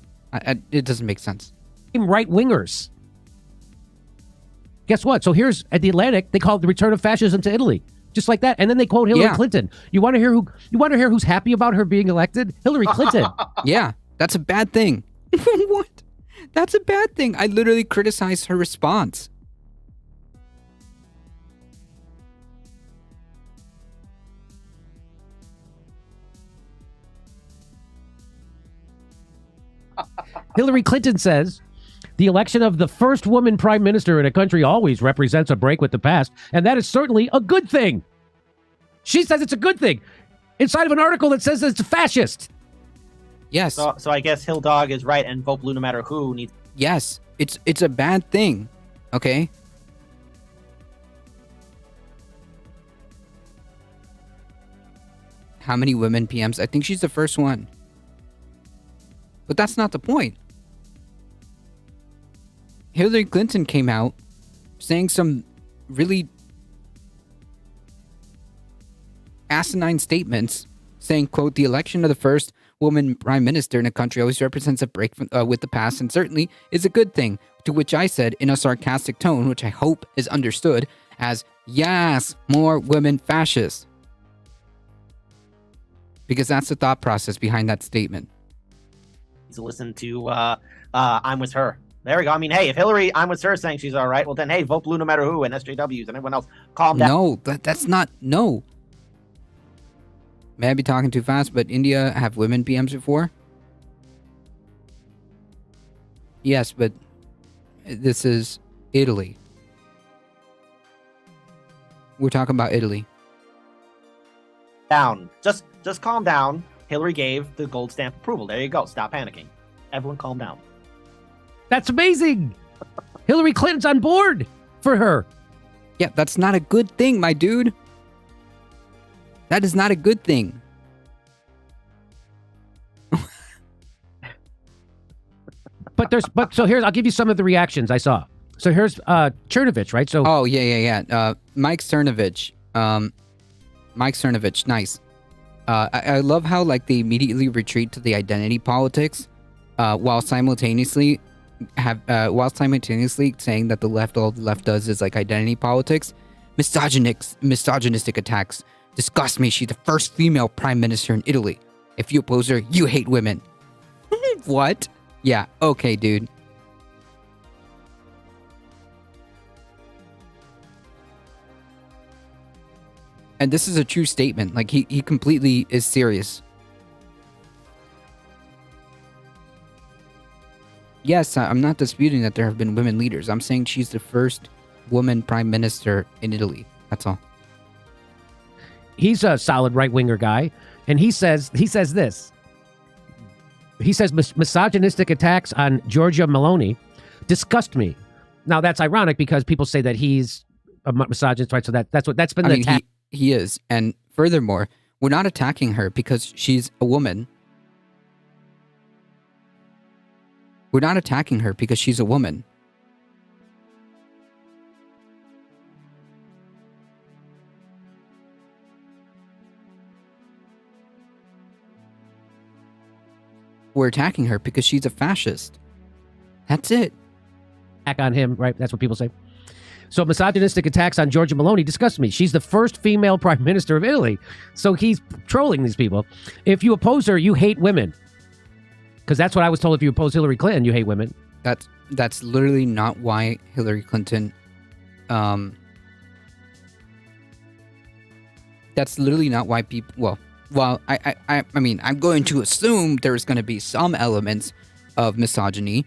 It doesn't make sense. Right-wingers. Guess what? So here's at the Atlantic, they call it the return of fascism to Italy. Just like that. And then they quote Hillary Clinton. You want to hear who's happy about her being elected? Hillary Clinton. Yeah, that's a bad thing. What? That's a bad thing. I literally criticized her response. Hillary Clinton says, the election of the first woman prime minister in a country always represents a break with the past, and that is certainly a good thing. She says it's a good thing inside of an article that says it's a fascist. Yes. So I guess Hill Dog is right, and vote blue no matter who needs. Yes, it's a bad thing. Okay. How many women PMs? I think she's the first one. But that's not the point. Hillary Clinton came out saying some really asinine statements, saying, quote, the election of the first woman prime minister in a country always represents a break with the past and certainly is a good thing, to which I said in a sarcastic tone, which I hope is understood as, yes, more women fascists. Because that's the thought process behind that statement. To listen to I'm With Her. There we go. I mean, hey, if Hillary, I'm With Her, saying she's all right, well then, hey, vote blue no matter who, and SJWs and everyone else, calm down. No, that's not, no. May I be talking too fast, but India have women PMs before? Yes, but this is Italy. We're talking about Italy. Down. Just calm down. Hillary gave the gold stamp approval. There you go. Stop panicking. Everyone calm down. That's amazing. Hillary Clinton's on board for her. Yeah, that's not a good thing, my dude. That is not a good thing. So here's, I'll give you some of the reactions I saw. So here's Chernovich, right? So Mike Cernovich. Mike Cernovich, nice. I love how like they immediately retreat to the identity politics, while simultaneously saying that all the left does is like identity politics. Misogynistic attacks disgust me. She's the first female prime minister in Italy. If you oppose her, you hate women. What? Yeah, okay, dude. And this is a true statement. Like, he completely is serious. Yes, I'm not disputing that there have been women leaders. I'm saying she's the first woman prime minister in Italy. That's all. he's a solid right-winger guy, and he says this. He says misogynistic attacks on Giorgia Meloni disgust me. Now that's ironic because people say that he's a misogynist, right? So that's been the attack. He is, and furthermore, we're not attacking her because she's a woman. We're not attacking her because she's a woman. We're attacking her because she's a fascist. That's it. Attack on him, right? That's what people say. So misogynistic attacks on Giorgia Meloni disgust me. She's the first female prime minister of Italy. So he's trolling these people. If you oppose her, you hate women. Because that's what I was told. If you oppose Hillary Clinton, you hate women. That's literally not why Hillary Clinton. That's literally not why people. Well, I mean, I'm going to assume there's going to be some elements of misogyny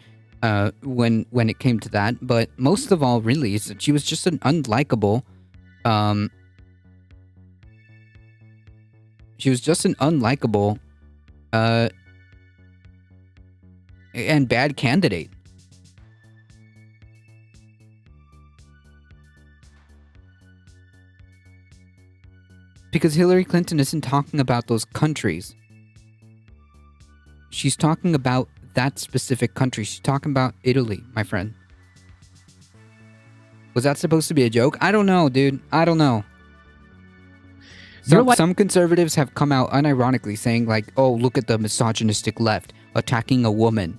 when it came to that, but most of all, really, is that she was just an unlikable. She was just an unlikable and bad candidate. Because Hillary Clinton isn't talking about those countries. She's talking about that specific country. She's talking about Italy, my friend. Was that supposed to be a joke? I don't know, dude. I don't know. Some conservatives have come out unironically saying like, oh, look at the misogynistic left attacking a woman.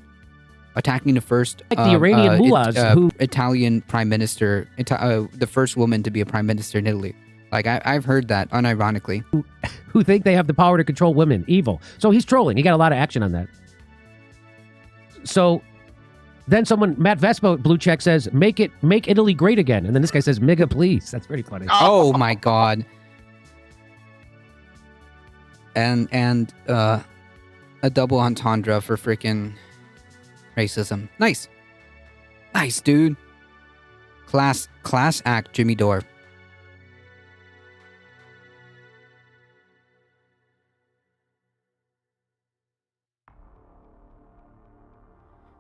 Attacking the first like the Iranian mullahs who Italian prime minister, the first woman to be a prime minister in Italy. Like, I've heard that unironically. Who think they have the power to control women. Evil. So he's trolling. He got a lot of action on that. So then Matt Vespo, blue check, says, make Italy great again. And then this guy says, Mega, please. That's pretty funny. Oh, my God. And a double entendre for freaking racism. Nice. Nice, dude. Class act, Jimmy Dore.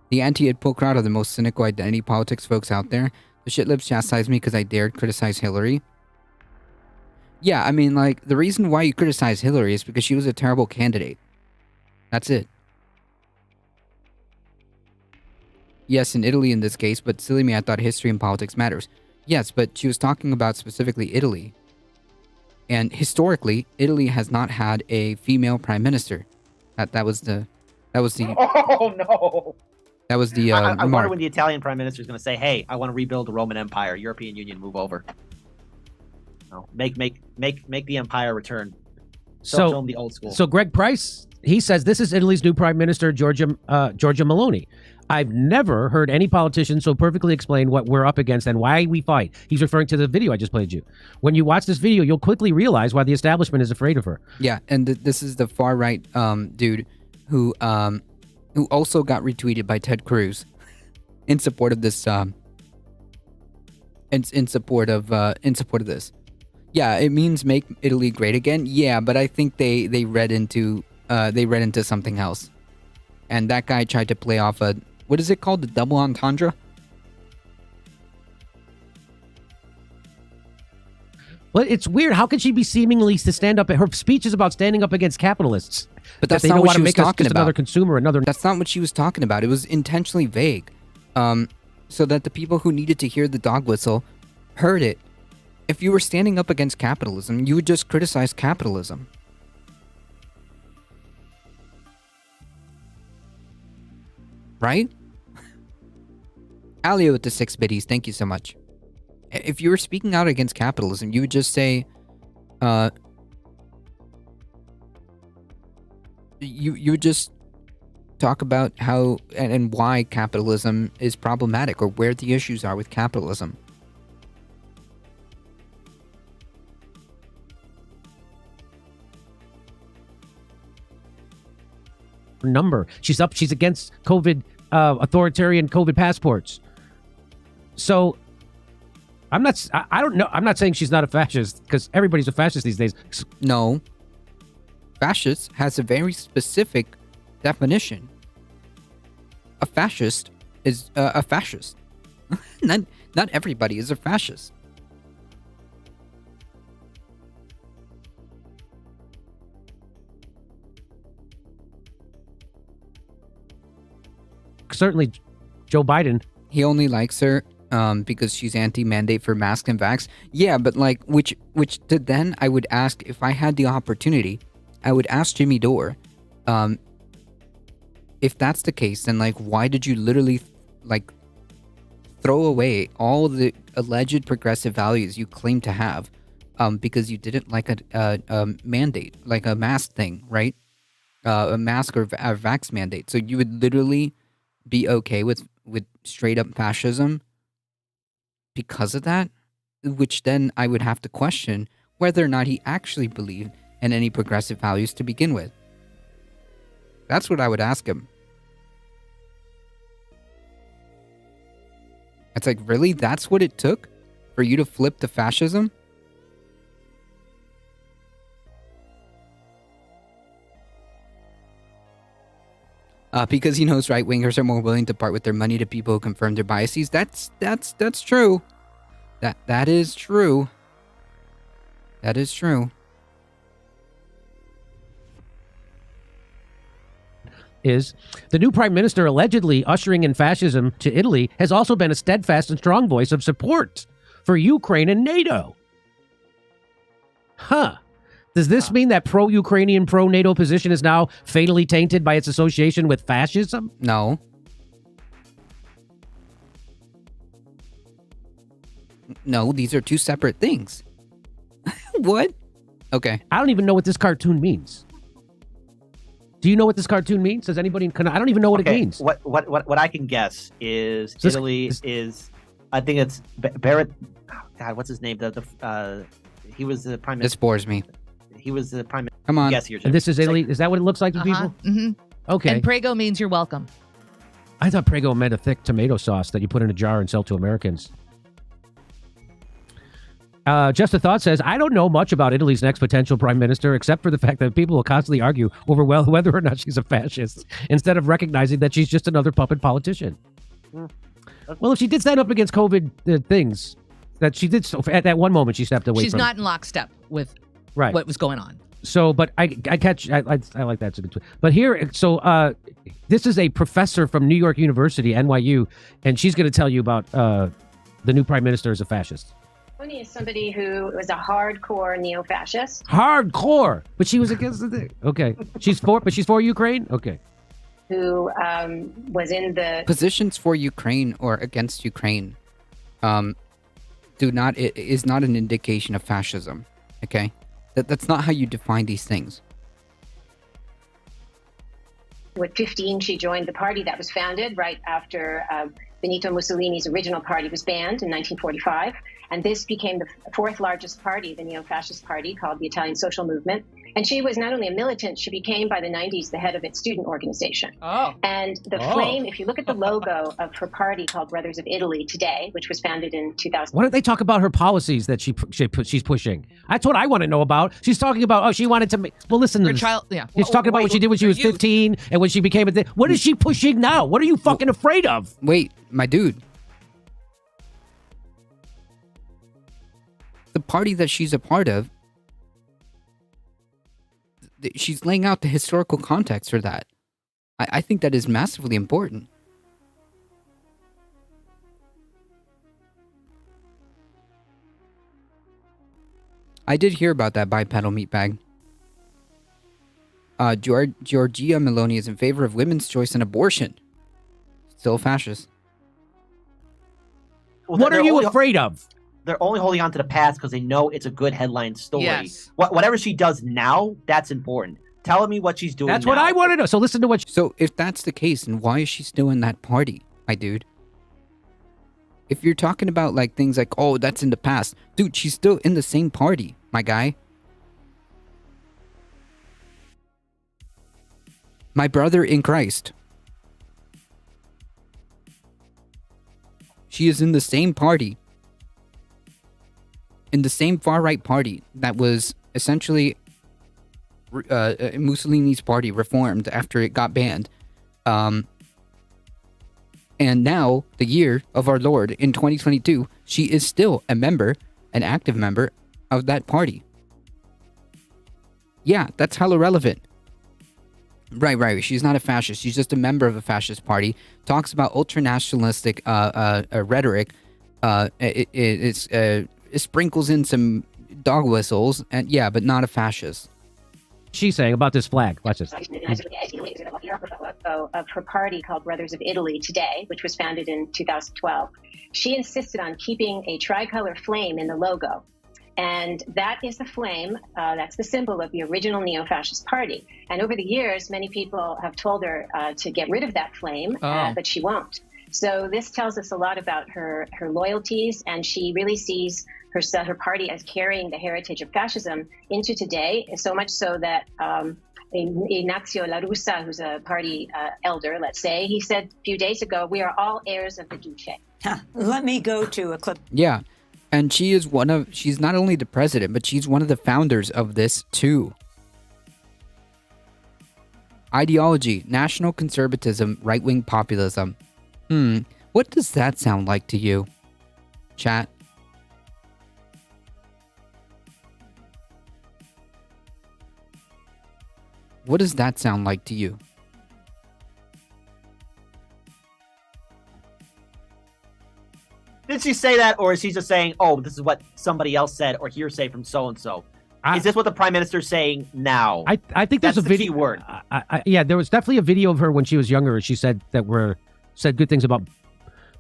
The anti-id poll crowd are the most cynical identity politics folks out there. The shitlibs chastised me because I dared criticize Hillary. Yeah, I mean, like, the reason why you criticize Hillary is because she was a terrible candidate. That's it. Yes, in Italy in this case, but silly me, I thought history and politics matters. Yes, but she was talking about specifically Italy. And historically, Italy has not had a female prime minister. That was the Oh no! That was the I wonder remark. when the Italian prime minister is going to say, "Hey, I want to rebuild the Roman Empire. European Union, move over. No, make the empire return. Show them the old school." So Greg Price, he says this is Italy's new prime minister, Giorgia Meloni. I've never heard any politician so perfectly explain what we're up against and why we fight. He's referring to the video I just played you. When you watch this video, you'll quickly realize why the establishment is afraid of her. Yeah, and this is the far right dude who also got retweeted by Ted Cruz in support of this in support of this. Yeah, it means make Italy great again. Yeah, but I think they read into something else. And that guy tried to play off what is it called? The double entendre? Well, it's weird. How can she be seemingly to stand up? Her speech is about standing up against capitalists. But that's they not don't what want she to was make us talking just about. Another consumer, another. That's not what she was talking about. It was intentionally vague, so that the people who needed to hear the dog whistle heard it. If you were standing up against capitalism, you would just criticize capitalism. Right? Alio with the 6 biddies, thank you so much. If you were speaking out against capitalism, you would just say, you would just talk about how and why capitalism is problematic or where the issues are with capitalism. Number. She's against COVID, authoritarian COVID passports. So I don't know. I'm not saying she's not a fascist because everybody's a fascist these days. No. Fascist has a very specific definition. A fascist is a fascist. Not everybody is a fascist. Certainly, Joe Biden. He only likes her because she's anti-mandate for mask and vax. Yeah, but like, which then I would ask, if I had the opportunity, I would ask Jimmy Dore, if that's the case, then like, why did you literally like throw away all the alleged progressive values you claim to have, because you didn't like a mandate, like a mask thing, right? A mask or a vax mandate. So you would literally be okay with straight up fascism because of that, which then I would have to question whether or not he actually believed in any progressive values to begin with. That's what I would ask him. It's like, really? That's what it took for you to flip to fascism? Because he knows right-wingers are more willing to part with their money to people who confirm their biases. That's true. That is true. That is true. Is the new prime minister allegedly ushering in fascism to Italy has also been a steadfast and strong voice of support for Ukraine and NATO. Huh. Does this mean that pro-Ukrainian, pro-NATO position is now fatally tainted by its association with fascism? No. No, these are two separate things. What? Okay. I don't even know what this cartoon means. Do you know what this cartoon means? Does anybody? I don't even know what it means. What I can guess is Italy is. I think it's Barrett. Oh, God, what's his name? He was the prime minister. This bores me. He was the prime minister. Come on. Yes, here. And this is Italy. Is that what it looks like to people? Mm-hmm. Okay. And Prego means you're welcome. I thought Prego meant a thick tomato sauce that you put in a jar and sell to Americans. Just a Thought says, I don't know much about Italy's next potential prime minister, except for the fact that people will constantly argue over whether or not she's a fascist, instead of recognizing that she's just another puppet politician. Well, if she did stand up against COVID things, that she did so at that one moment, she stepped away. She's not in lockstep with what was going on. So, but I like that. It's a good tweet. But here, so this is a professor from New York University, NYU, and she's going to tell you about the new prime minister is a fascist. Tony is somebody who was a hardcore neo-fascist. Hardcore, but she was against the thing. Okay, she's for Ukraine. Okay, who was in the positions for Ukraine or against Ukraine. Is not an indication of fascism. Okay, that's not how you define these things. With 15, she joined the party that was founded right after Benito Mussolini's original party was banned in 1945. And this became the fourth largest party, the neo-fascist party called the Italian Social Movement. And she was not only a militant, she became by the 90s the head of its student organization. Oh. And the flame, if you look at the logo of her party called Brothers of Italy today, which was founded in 2000. Why don't they talk about her policies that she's pushing? That's what I want to know about. She's talking about, she wanted to make, well, listen to this. She's talking about what she did when she was 15 and when she became a, what is she pushing now? What are you fucking afraid of? Wait, my dude. The party that she's a part of, she's laying out the historical context for that. I think that is massively important. I did hear about that bipedal meatbag. Giorgia Meloni is in favor of women's choice in abortion. Still a fascist. Well, what are you afraid of? They're only holding on to the past because they know it's a good headline story. Yes. Whatever she does now, that's important. Telling me what she's doing That's what I want to know. So listen to what... So if that's the case, then why is she still in that party, my dude? If you're talking about like things like, oh, that's in the past. Dude, she's still in the same party, my guy. My brother in Christ. She is in the same party. in the same far-right party that was essentially Mussolini's party reformed after it got banned. And now, the year of our Lord, in 2022, she is still a member, an active member of that party. Yeah, that's hella relevant. Right. She's not a fascist. She's just a member of a fascist party. Talks about ultra-nationalistic rhetoric. It sprinkles in some dog whistles, and yeah, but not a fascist. She's saying about this flag. Watch this. Of her party called Brothers of Italy today, which was founded in 2012. She insisted on keeping a tricolor flame in the logo. And that is the flame, that's the symbol of the original neo-fascist party. And over the years, many people have told her to get rid of that flame, but she won't. So this tells us a lot about her loyalties, and she really sees her party as carrying the heritage of fascism into today, so much so that Ignazio La Russa, who's a party elder, let's say, he said a few days ago, we are all heirs of the Duce. Let me go to a clip. Yeah. And she's not only the president, but she's one of the founders of this too. Ideology, national conservatism, right-wing populism. What does that sound like to you? Chat. What does that sound like to you? Did she say that, or is she just saying, "Oh, this is what somebody else said," or hearsay from so and so? Is this what the prime minister's saying now? I think there's That's a the video. key word. Yeah, there was definitely a video of her when she was younger. She said said good things about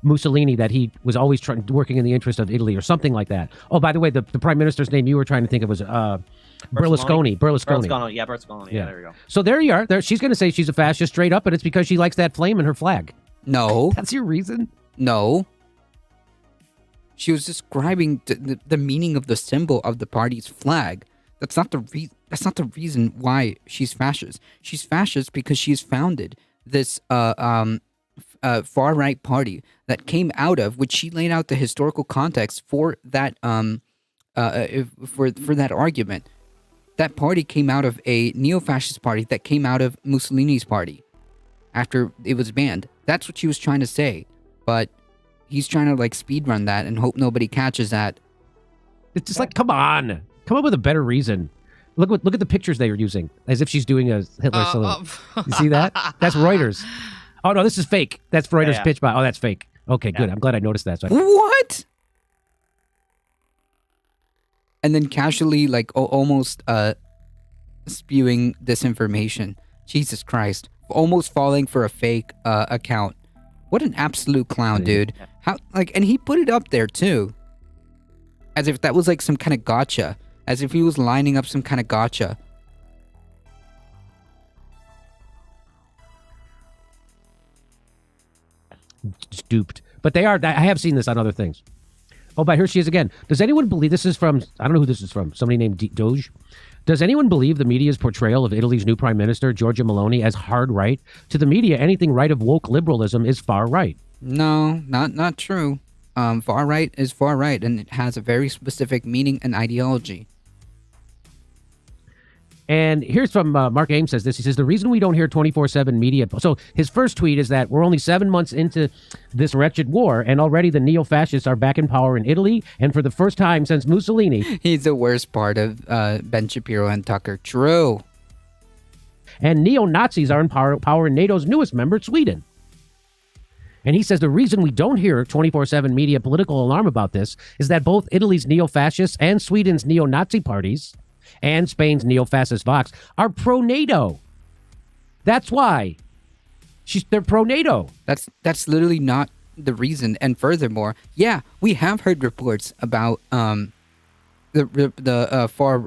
Mussolini, that he was always working in the interest of Italy or something like that. Oh, by the way, the prime minister's name you were trying to think of was Berlusconi. Yeah, Berlusconi. Yeah, there you go. So there you are. There, she's going to say she's a fascist straight up, and it's because she likes that flame in her flag. No. That's your reason? No. She was describing the meaning of the symbol of the party's flag. That's not the reason why she's fascist. She's fascist because she's founded this far right party that came out of, which she laid out the historical context for that for that argument. That party came out of a neo-fascist party that came out of Mussolini's party after it was banned. That's what she was trying to say, but he's trying to like speedrun that and hope nobody catches that. It's just like, come on, come up with a better reason. Look at the pictures they were using, as if she's doing a Hitler salute. You see that? That's Reuters. Oh no, this is fake. That's Reuters pitch by. Oh, that's fake. Okay, good. I'm glad I noticed that. So What? And then casually, like almost spewing disinformation. Jesus Christ! Almost falling for a fake account. What an absolute clown, dude. How and he put it up there too. As if that was like some kind of gotcha. As if he was lining up some kind of gotcha. Duped. But they are. I have seen this on other things. Oh, but here she is again. Does anyone believe this is from? I don't know who this is from. Somebody named Doge. Does anyone believe the media's portrayal of Italy's new prime minister, Giorgia Meloni, as hard right? To the media, anything right of woke liberalism is far right. No, not true. Far right is far right, and it has a very specific meaning and ideology. And here's from Mark Ames says this. He says, the reason we don't hear 24/7 media. So his first tweet is that we're only 7 months into this wretched war, and already the neo-fascists are back in power in Italy. And for the first time since Mussolini. He's the worst part of Ben Shapiro and Tucker. True. And neo-Nazis are in power in NATO's newest member, Sweden. And he says the reason we don't hear 24/7 media political alarm about this is that both Italy's neo-fascists and Sweden's neo-Nazi parties and Spain's neo-fascist Vox are pro-NATO. That's why. They're pro-NATO. That's literally not the reason. And furthermore, yeah, we have heard reports about the far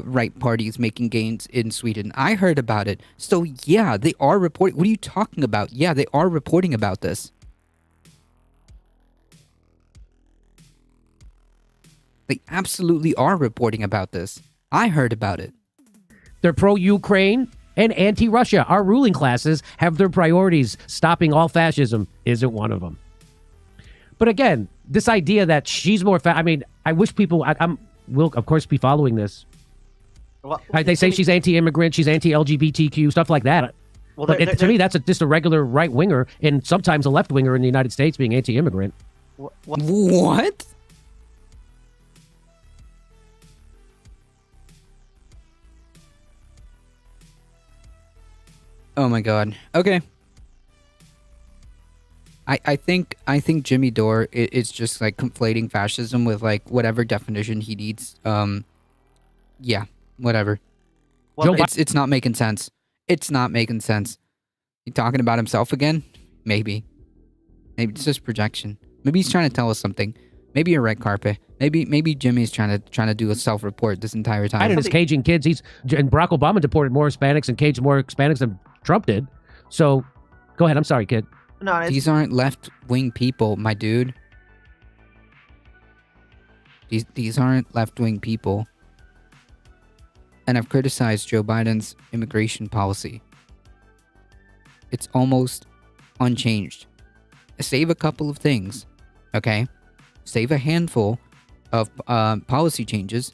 right parties making gains in Sweden. I heard about it. So yeah, they are reporting. What are you talking about? Yeah, they are reporting about this. They absolutely are reporting about this. I heard about it. They're pro-Ukraine and anti-Russia. Our ruling classes have their priorities. Stopping all fascism isn't one of them. But again, this idea that she's more I mean, I wish people... will, of course, be following this. Well, They say she's anti-immigrant, she's anti-LGBTQ, stuff like that. Well, But to me, that's just a regular right-winger and sometimes a left-winger in the United States being anti-immigrant. What? Oh my god. Okay. I think Jimmy Dore is just like conflating fascism with like whatever definition he needs. Yeah, whatever. Well, It's not making sense. It's not making sense. You talking about himself again? Maybe it's just projection. Maybe he's trying to tell us something. Maybe you're right, Carpe. Maybe Jimmy's trying to do a self-report this entire time. Biden is caging kids. And Barack Obama deported more Hispanics and caged more Hispanics than Trump did. So, go ahead. I'm sorry, kid. No, These aren't left-wing people, my dude. These aren't left-wing people. And I've criticized Joe Biden's immigration policy. It's almost unchanged. Save a couple of things, okay? Save a handful of policy changes.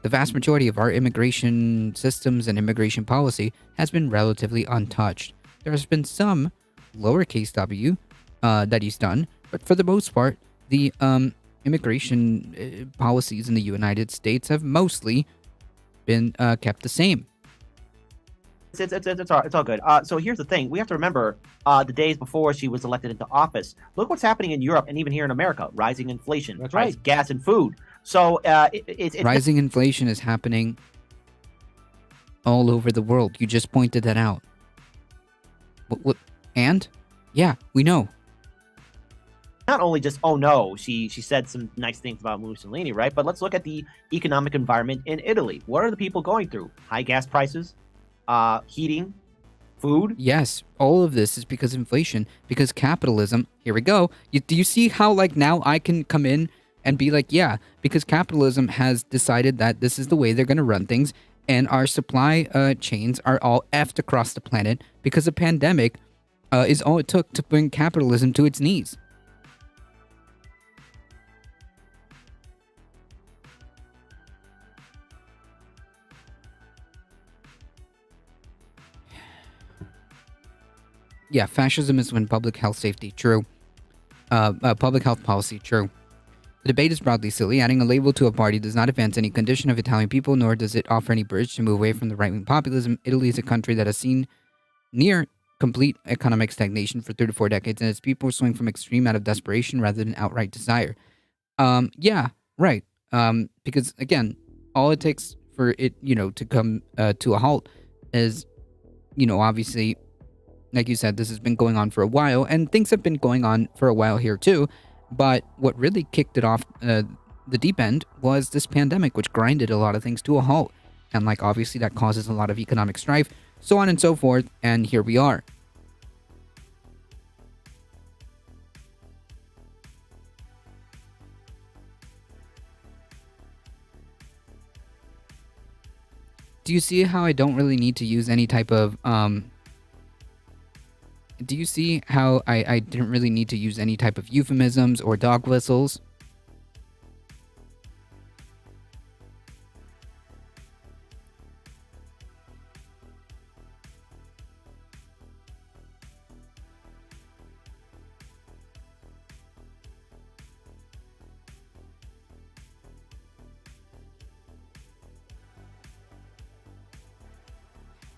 The vast majority of our immigration systems and immigration policy has been relatively untouched. There has been some lowercase w that he's done, but for the most part, the immigration policies in the United States have mostly been kept the same. It's all good. So here's the thing: we have to remember the days before she was elected into office. Look what's happening in Europe and even here in America: rising inflation, That's right. gas and food. So it's Rising inflation is happening all over the world. You just pointed that out. What? And yeah, we know. not only just, oh no, she said some nice things about Mussolini, right? But let's look at the economic environment in Italy. What are the people going through? High gas prices, heating, food. Yes, all of this is because of inflation, because capitalism. Here we go. Do you see how like now I can come in and be like, yeah, because capitalism has decided that this is the way they're going to run things, and our supply chains are all effed across the planet because a pandemic is all it took to bring capitalism to its knees. Yeah, fascism is when public health safety, true. Public health policy, true. The debate is broadly silly. Adding a label to a party does not advance any condition of Italian people, nor does it offer any bridge to move away from the right-wing populism. Italy is a country that has seen near complete economic stagnation for 34 decades, and its people swing from extreme out of desperation rather than outright desire. Yeah, right. Because, again, all it takes for it, to come to a halt is, obviously, like you said, this has been going on for a while, and things have been going on for a while here too. But what really kicked it off the deep end was this pandemic, which grinded a lot of things to a halt. And obviously that causes a lot of economic strife, so on and so forth, and here we are. Do you see how I don't really need to use any type of, do you see how I didn't really need to use any type of euphemisms or dog whistles?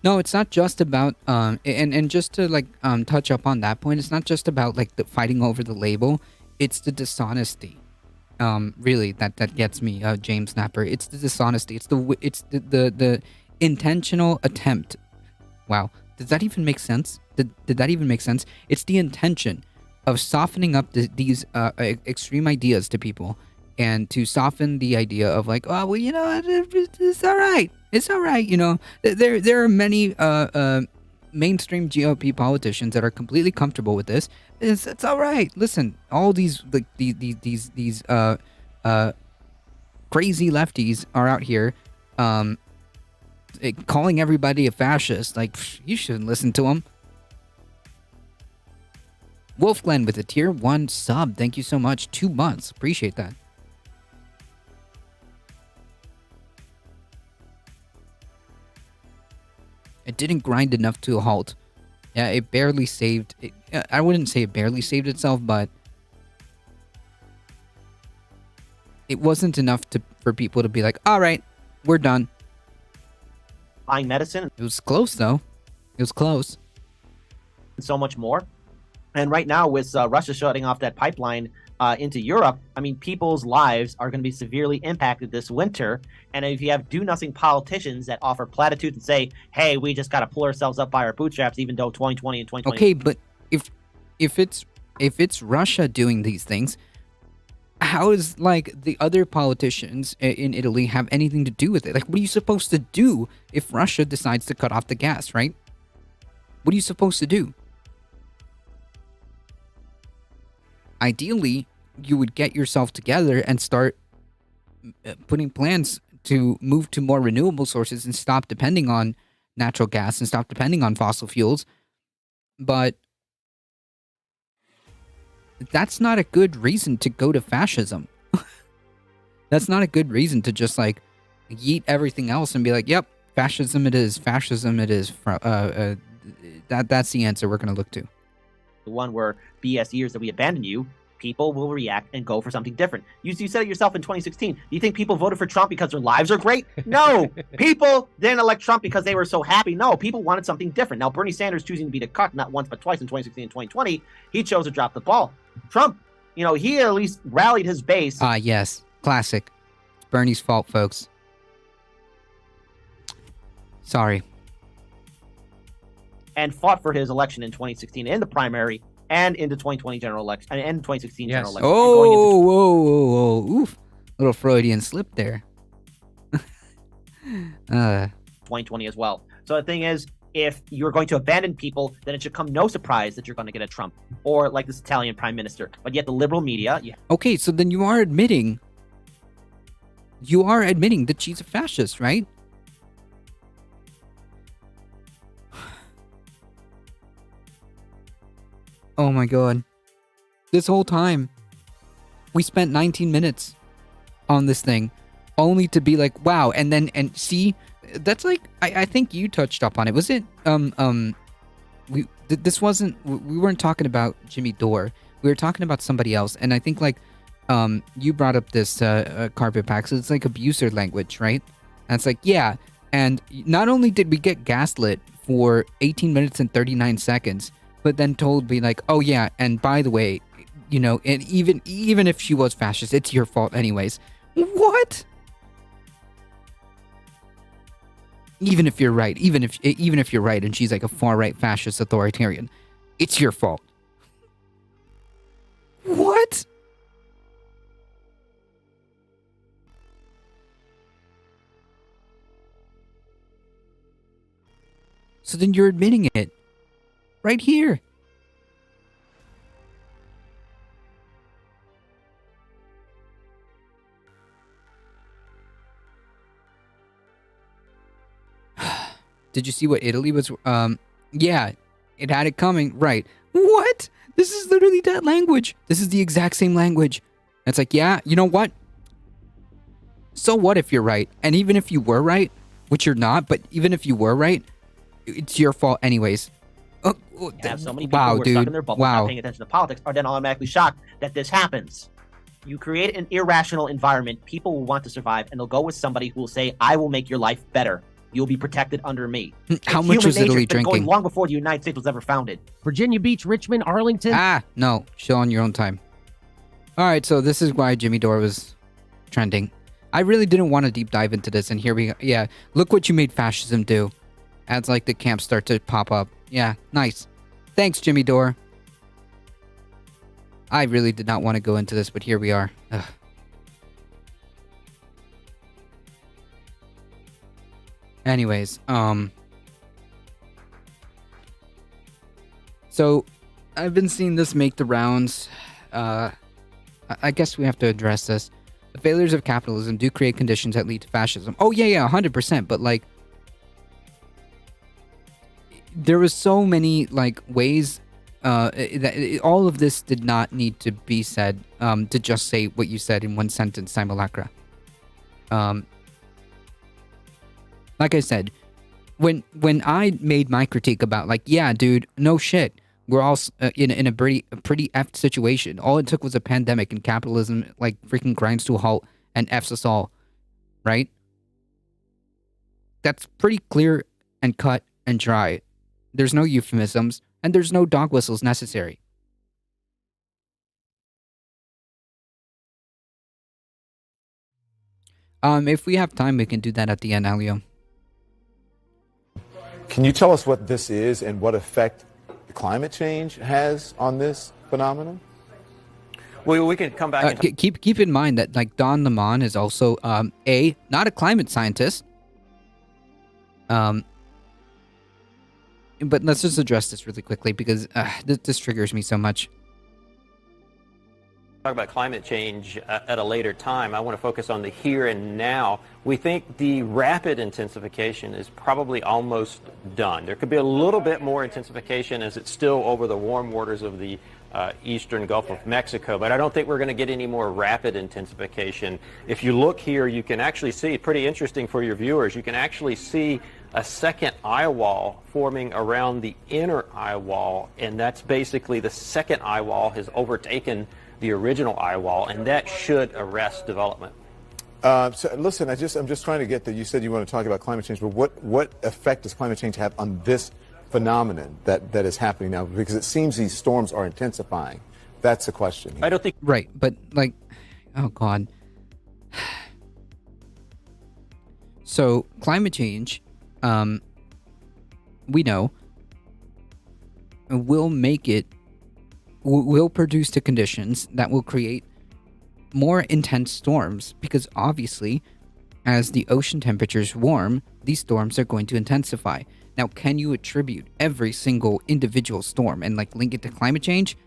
No, it's not just about and just to touch up on that point, it's not just about the fighting over the label. It's the dishonesty. Really that gets me, James Snapper. It's the dishonesty. It's the intentional attempt. Wow, does that even make sense? Did that even make sense? It's the intention of softening up these extreme ideas to people, and to soften the idea of it's all right. It's all right. There are many mainstream GOP politicians that are completely comfortable with this. It's all right. Listen, all these these crazy lefties are out here calling everybody a fascist. You shouldn't listen to them. Wolf Glenn with a tier 1 sub. Thank you so much. 2 months. Appreciate that. but didn't grind enough to a halt. Yeah, it barely saved. I wouldn't say it barely saved itself, but it wasn't enough for people to be like, all right, we're done. Buying medicine. It was close, though. It was close. And so much more. And right now, with Russia shutting off that pipeline into Europe, I mean, people's lives are going to be severely impacted this winter. And if you have do-nothing politicians that offer platitudes and say, hey, we just got to pull ourselves up by our bootstraps, even though 2020 and 2020... Okay, but if it's Russia doing these things, how is, like, the other politicians in Italy have anything to do with it? Like, what are you supposed to do if Russia decides to cut off the gas, right? What are you supposed to do? Ideally, you would get yourself together and start putting plans to move to more renewable sources and stop depending on natural gas and stop depending on fossil fuels. But that's not a good reason to go to fascism. That's not a good reason to just, like, yeet everything else and be like, yep, fascism it is. Fascism it is. That's the answer we're going to look to. The one where BS years that we abandon you, people will react and go for something different. You said it yourself in 2016. Do you think people voted for Trump because their lives are great? No. People didn't elect Trump because they were so happy. No, people wanted something different. Now, Bernie Sanders choosing to be the cut, not once but twice in 2016 and 2020, he chose to drop the ball. Trump, he at least rallied his base. Yes. Classic. It's Bernie's fault, folks. Sorry. And fought for his election in 2016 in the primary and in the 2020 general election and 2016 general election. Whoa. Oof. Little Freudian slip there. 2020 as well. So the thing is, if you're going to abandon people, then it should come no surprise that you're going to get a Trump or like this Italian prime minister. But yet the liberal media... Yeah. Okay, so then you are admitting that she's a fascist, right? Oh my god. This whole time, we spent 19 minutes on this thing, only to be like, wow, and see, that's like, I think you touched up on it. Was it, we weren't talking about Jimmy Dore. We were talking about somebody else, and I think, like, you brought up this, carpet pack, so it's like abuser language, right? And it's like, yeah, and not only did we get gaslit for 18 minutes and 39 seconds, but then told me like, oh yeah, and by the way, and even if she was fascist, it's your fault anyways. What? Even if you're right, even if you're right, and she's like a far right fascist authoritarian, it's your fault. What? So then you're admitting it. Right here. Did you see what Italy was? Yeah, it had it coming. Right. What? This is literally that language. This is the exact same language. It's like, yeah, you know what? So what if you're right? And even if you were right, which you're not, but even if you were right, it's your fault anyways. Have so many people who are stuck in their bubble, not paying attention to politics, are then automatically shocked that this happens. You create an irrational environment, people will want to survive, and they'll go with somebody who will say, I will make your life better. You'll be protected under me. How much was Italy drinking? Going long before the United States was ever founded. Virginia Beach, Richmond, Arlington. No. Show on your own time. All right, so this is why Jimmy Dore was trending. I really didn't want to deep dive into this, and here we go. Yeah, look what you made fascism do. As like the camps start to pop up. Yeah, nice. Thanks, Jimmy Dore. I really did not want to go into this, but here we are. Ugh. Anyways, so I've been seeing this make the rounds. I guess we have to address this. The failures of capitalism do create conditions that lead to fascism. Oh yeah, 100%. But like, there was so many like ways that all of this did not need to be said to just say what you said in one sentence, simulacra. Like I said, when I made my critique about like, yeah, dude, no shit, we're all in a pretty effed situation. All it took was a pandemic and capitalism like freaking grinds to a halt and f's us all, right? That's pretty clear and cut and dry. There's no euphemisms and there's no dog whistles necessary. If we have time, we can do that at the end, Alio. Can you tell us what this is and what effect climate change has on this phenomenon? Well, we can come back. And keep in mind that like Don Lemon is also not a climate scientist. But let's just address this really quickly because this triggers me so much. Talk about climate change at a later time. I want to focus on the here and now. We think the rapid intensification is probably almost done. There could be a little bit more intensification as it's still over the warm waters of the eastern Gulf of Mexico, but I don't think we're going to get any more rapid intensification. If you look here, you can actually see, pretty interesting for your viewers, you can actually see a second eye wall forming around the inner eye wall, and that's basically the second eye wall has overtaken the original eye wall, and that should arrest development. So listen, I'm just trying to get that. You said you want to talk about climate change, but what effect does climate change have on this phenomenon that is happening now? Because it seems these storms are intensifying. That's the question. I don't think right, but like, oh god. So climate change, we know, will produce the conditions that will create more intense storms because obviously as the ocean temperatures warm, these storms are going to intensify. Now, can you attribute every single individual storm and like link it to climate change?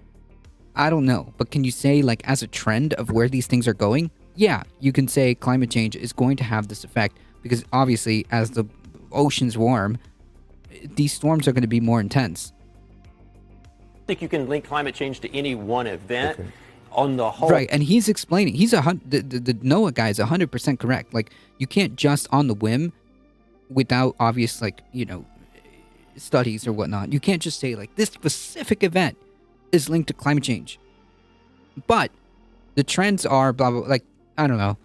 I don't know, but can you say like as a trend of where these things are going? Yeah, you can say climate change is going to have this effect because obviously as the oceans warm, these storms are going to be more intense. I think you can link climate change to any one event. Okay. On the whole, right? And he's explaining. He's the NOAA guy is 100% correct. Like you can't just on the whim, without obvious studies or whatnot. You can't just say like this specific event is linked to climate change. But the trends are blah blah. Like I don't know.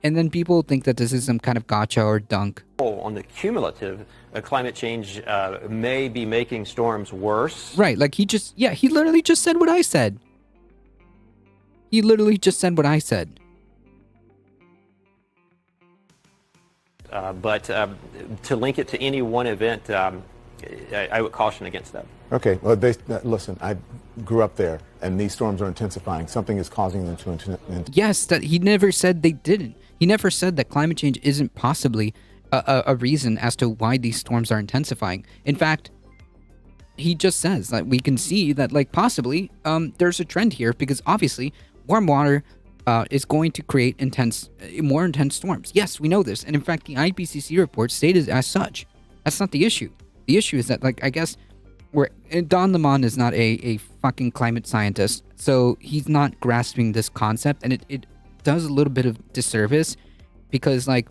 And then people think that this is some kind of gotcha or dunk. On the cumulative, climate change may be making storms worse. Right, like he literally just said what I said. He literally just said what I said. But to link it to any one event, I would caution against that. Okay, well, listen, I grew up there, and these storms are intensifying. Something is causing them to intensify. Yes, that he never said they didn't. He never said that climate change isn't possibly a reason as to why these storms are intensifying. In fact, he just says that we can see that, like, possibly there's a trend here because obviously warm water is going to create more intense storms. Yes, we know this. And in fact, the IPCC report stated as such. That's not the issue. The issue is that, like, I guess Don Lemon is not a fucking climate scientist, so he's not grasping this concept, and it does a little bit of disservice because, like,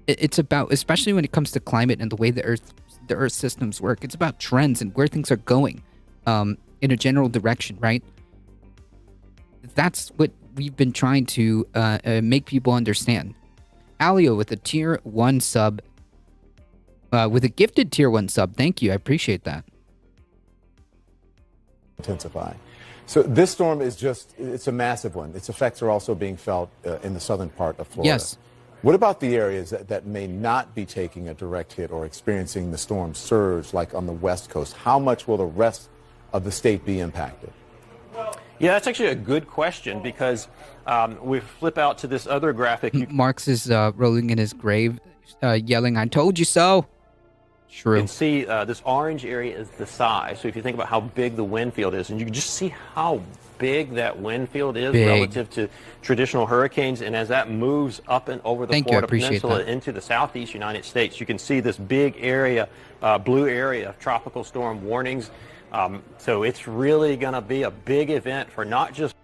it's about, especially when it comes to climate and the way the earth systems work, it's about trends and where things are going in a general direction, right? That's what we've been trying to make people understand. Alio with a tier 1 sub, with a gifted tier 1 sub. Thank you. I appreciate that. Intensify. So this storm is it's a massive one. Its effects are also being felt in the southern part of Florida. Yes. What about the areas that may not be taking a direct hit or experiencing the storm surge like on the West Coast? How much will the rest of the state be impacted? Yeah, that's actually a good question because we flip out to this other graphic. Marx is rolling in his grave, yelling, "I told you so." True. You can see this orange area is the size. So if you think about how big the wind field is, and you can just see how big that wind field is relative to traditional hurricanes. And as that moves up and over the Florida Peninsula into the southeast United States, you can see this big area, blue area of tropical storm warnings. So it's really going to be a big event for not just...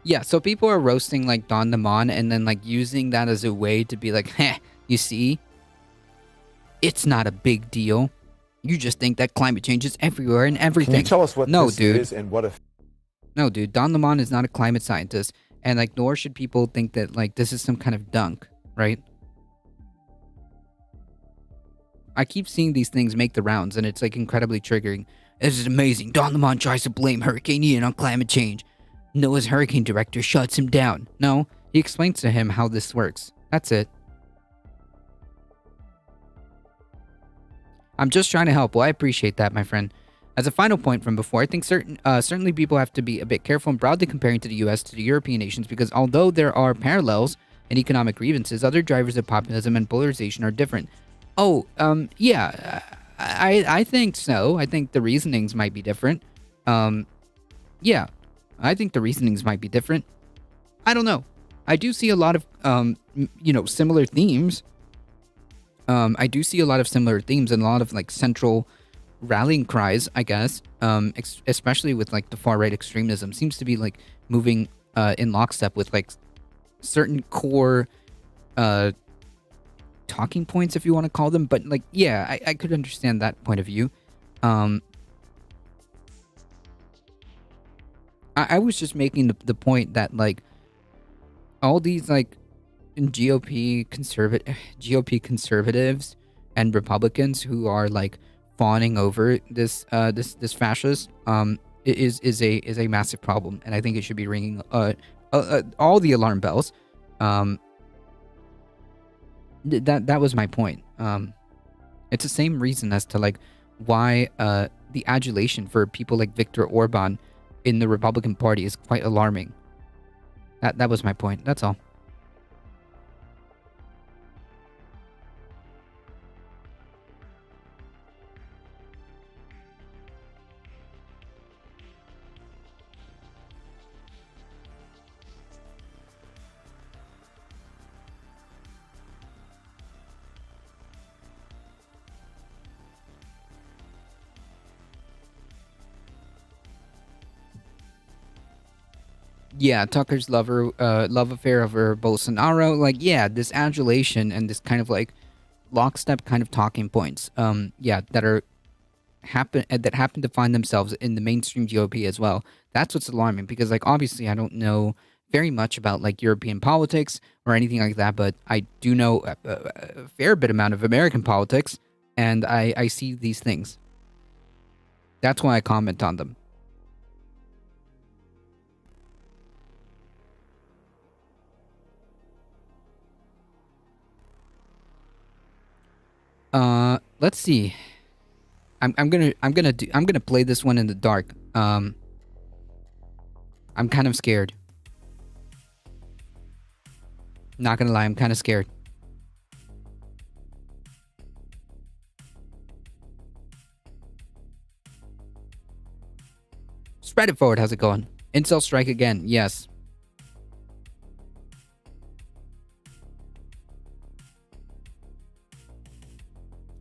Yeah, so people are roasting like Don Lemon and then like using that as a way to be like, heh, you see, it's not a big deal. You just think that climate change is everywhere and everything. Can you tell us what no, this dude. is and what if? No, dude. Don Lemon is not a climate scientist, and like, nor should people think that like this is some kind of dunk, right? I keep seeing these things make the rounds, and it's like incredibly triggering. This is amazing. Don Lemon tries to blame Hurricane Ian on climate change. Noah's hurricane director shuts him down. No, he explains to him how this works. That's it. I'm just trying to help. Well, I appreciate that, my friend. As a final point from before, I think certainly people have to be a bit careful in broadly comparing to the US to the European nations, because although there are parallels in economic grievances, other drivers of populism and polarization are different. Oh, yeah, I think so. I think the reasonings might be different. Yeah, I think the reasonings might be different. I don't know. I do see a lot of, similar themes. I do see a lot of similar themes and a lot of like central rallying cries, I guess, especially with like the far right extremism seems to be like moving in lockstep with like certain core talking points, if you want to call them. But like, yeah, I could understand that point of view. I was just making the point that like all these like GOP conservatives and Republicans who are like fawning over this fascist is a massive problem, and I think it should be ringing all the alarm bells. That was my point. It's the same reason as to like why the adulation for people like Viktor Orban in the Republican Party is quite alarming. That was my point. That's all. Yeah, Tucker's love affair over Bolsonaro. Like, yeah, this adulation and this kind of like lockstep kind of talking points. That happen to find themselves in the mainstream GOP as well. That's what's alarming, because like obviously I don't know very much about like European politics or anything like that, but I do know a fair bit amount of American politics, and I see these things. That's why I comment on them. Let's see. I'm gonna play this one in the dark. I'm kind of scared. Not gonna lie, I'm kind of scared. Spread it forward. How's it going? Incel strike again. Yes.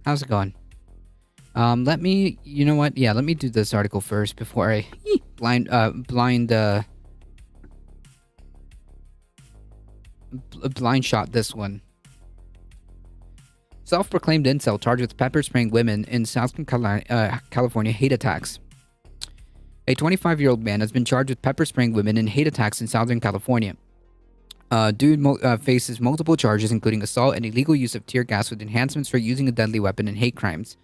How's it going? Let me, you know what? Yeah, let me do this article first before I blind shot this one. Self-proclaimed incel charged with pepper spraying women in Southern California hate attacks. A 25-year-old man has been charged with pepper spraying women in hate attacks in Southern California. Dude faces multiple charges, including assault and illegal use of tear gas with enhancements for using a deadly weapon and hate crimes.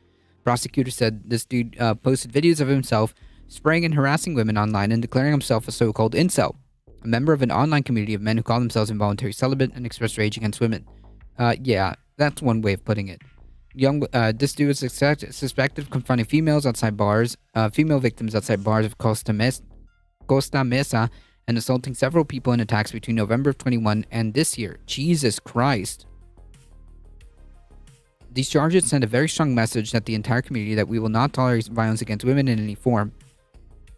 Prosecutors said this dude posted videos of himself spraying and harassing women online and declaring himself a so-called incel, a member of an online community of men who call themselves involuntary celibate and express rage against women. Yeah, that's one way of putting it. This dude was suspected of confronting females outside bars, female victims outside bars of Costa Mesa, and assaulting several people in attacks between November of 21 and this year. Jesus Christ. These charges send a very strong message that the entire community that we will not tolerate violence against women in any form.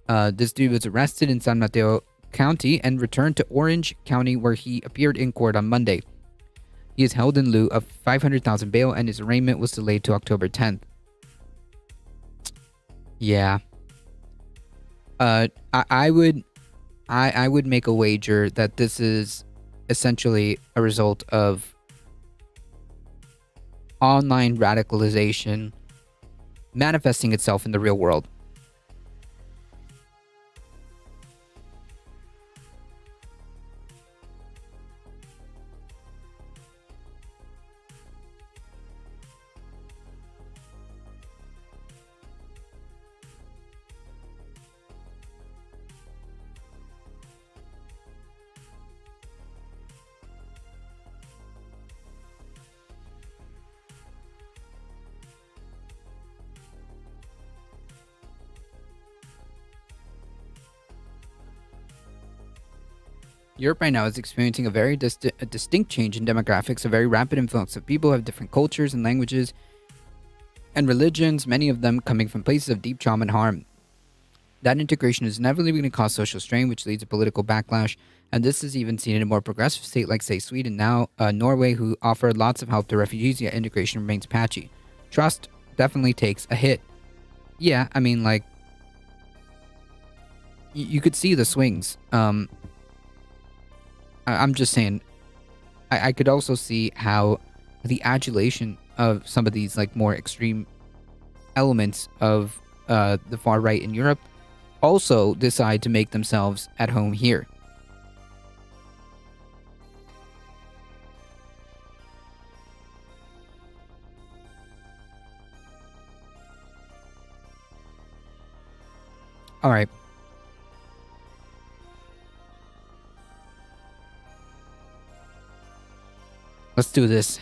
This dude was arrested in San Mateo County and returned to Orange County, where he appeared in court on Monday. He is held in lieu of $500,000 bail, and his arraignment was delayed to October 10th. Yeah. I would I would make a wager that this is essentially a result of online radicalization manifesting itself in the real world. Europe right now is experiencing a very distinct change in demographics, a very rapid influx of people who have different cultures and languages and religions, many of them coming from places of deep trauma and harm. That integration is inevitably going to cause social strain, which leads to political backlash, and this is even seen in a more progressive state like, say, Sweden, now Norway, who offer lots of help to refugees, yet integration remains patchy. Trust definitely takes a hit. Yeah, I mean, like, you could see the swings. I'm just saying, I could also see how the adulation of some of these like more extreme elements of the far right in Europe also decide to make themselves at home here. All right. Let's do this.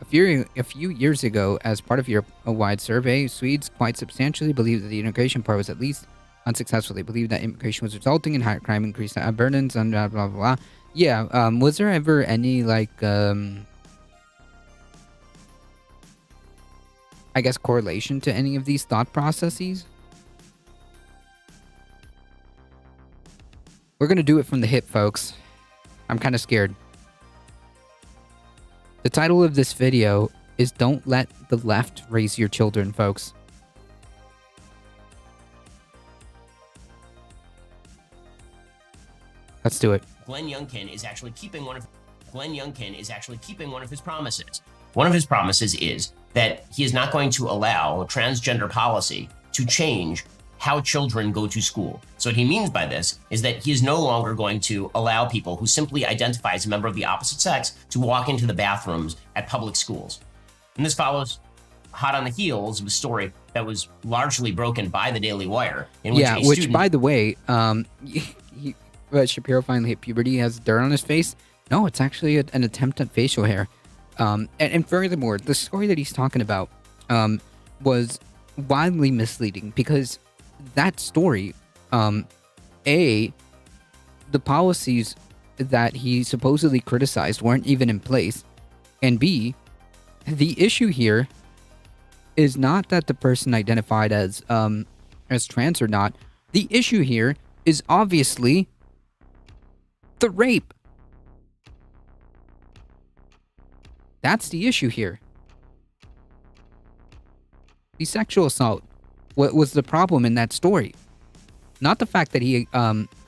A few years ago, as part of a wide survey, Swedes quite substantially believed that the integration part was at least unsuccessful. They believed that immigration was resulting in higher crime, increased burdens, and blah, blah, blah. Yeah, was there ever any, like, I guess, correlation to any of these thought processes? We're going to do it from the hip, folks. I'm kind of scared. The title of this video is Don't Let the Left Raise Your Children, folks. Let's do it. Glenn Youngkin is actually keeping one of his promises. One of his promises is that he is not going to allow transgender policy to change how children go to school. So what he means by this is that he is no longer going to allow people who simply identify as a member of the opposite sex to walk into the bathrooms at public schools. And this follows hot on the heels of a story that was largely broken by the Daily Wire. Which, by the way, Shapiro finally hit puberty. He has dirt on his face. No, it's actually an attempt at facial hair. And furthermore, the story that he's talking about was wildly misleading because that story, the policies that he supposedly criticized weren't even in place, and B, the issue here is not that the person identified as trans or not. The issue here is obviously the rape. That's the issue here. The sexual assault. What was the problem in that story? Not the fact that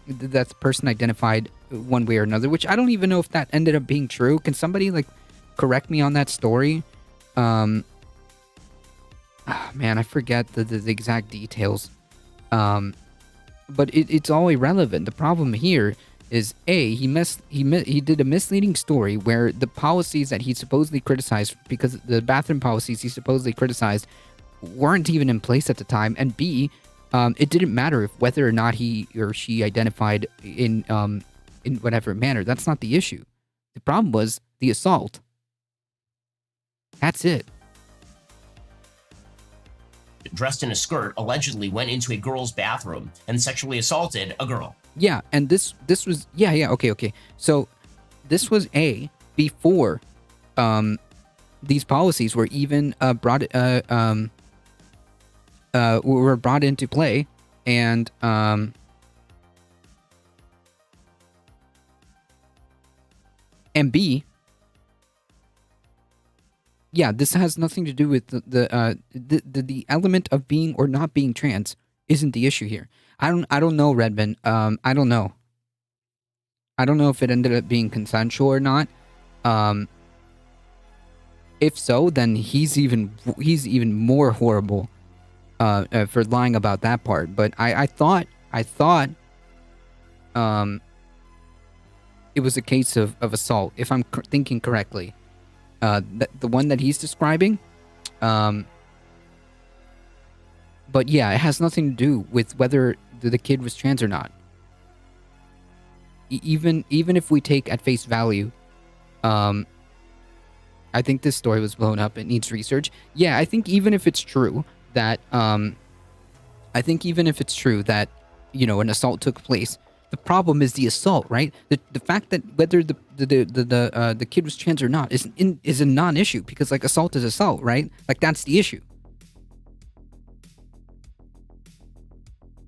that the person identified one way or another, which I don't even know if that ended up being true. Can somebody like correct me on that story? Man, I forget the exact details. But it's all irrelevant. The problem here is he did a misleading story where the policies that he supposedly criticized, because the bathroom policies he supposedly criticized weren't even in place at the time, and B, it didn't matter if whether or not he or she identified in whatever manner. That's not the issue. The problem was the assault. That's it. Dressed in a skirt, allegedly went into a girl's bathroom and sexually assaulted a girl. Yeah, and this was okay. So this was before these policies were even brought into play, and B, yeah, this has nothing to do with the element of being or not being trans isn't the issue here. I don't know, Redmond. I don't know. I don't know if it ended up being consensual or not. If so, then he's even more horrible for lying about that part. But I thought it was a case of assault, if I'm thinking correctly. The one that he's describing. But yeah, it has nothing to do with whether the kid was trans or not. Even if we take at face value, I think this story was blown up. It needs research. Yeah, I think even if it's true that, an assault took place, the problem is the assault, right? The fact that whether the kid was trans or not is a non-issue, because like assault is assault, right? Like that's the issue.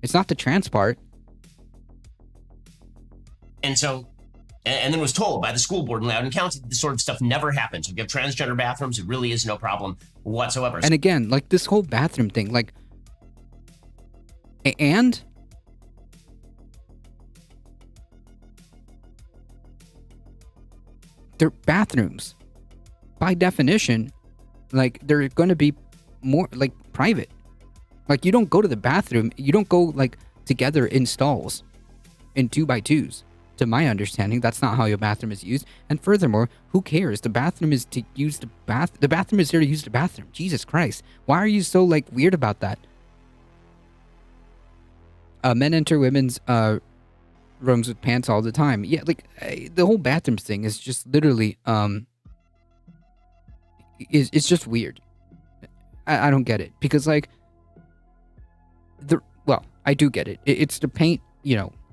It's not the trans part. And so, and then was told by the school board in Loudoun County that this sort of stuff never happens. If you have transgender bathrooms, it really is no problem whatsoever. And again, like this whole bathroom thing, like, and they're bathrooms. By definition, like they're going to be more like private. Like you don't go to the bathroom, you don't go like together in stalls in 2x2s. To my understanding, that's not how your bathroom is used. And furthermore, who cares? The bathroom is to use the bathroom is there to use the bathroom. Jesus Christ. Why are you so like weird about that? Men enter women's rooms with pants all the time. Yeah, like the whole bathroom thing is just literally it's just weird. I don't get it, because like I do get it. It's to paint,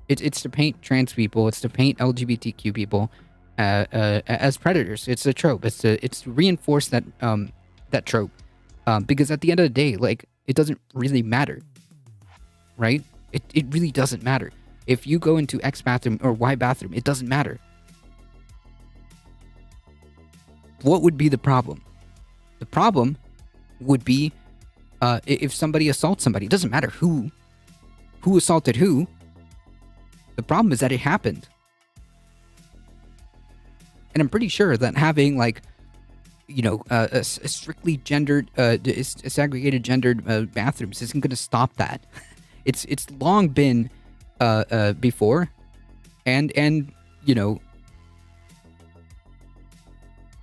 it's to paint trans people, it's to paint LGBTQ people as predators. It's a trope. It's to reinforce that trope, because at the end of the day, like it doesn't really matter, right? It really doesn't matter. If you go into X bathroom or Y bathroom, it doesn't matter. What would be the problem? The problem would be if somebody assaults somebody. It doesn't matter who assaulted who. The problem is that it happened. And I'm pretty sure that having like, a strictly gendered, segregated gendered bathrooms isn't going to stop that. It's long been before, and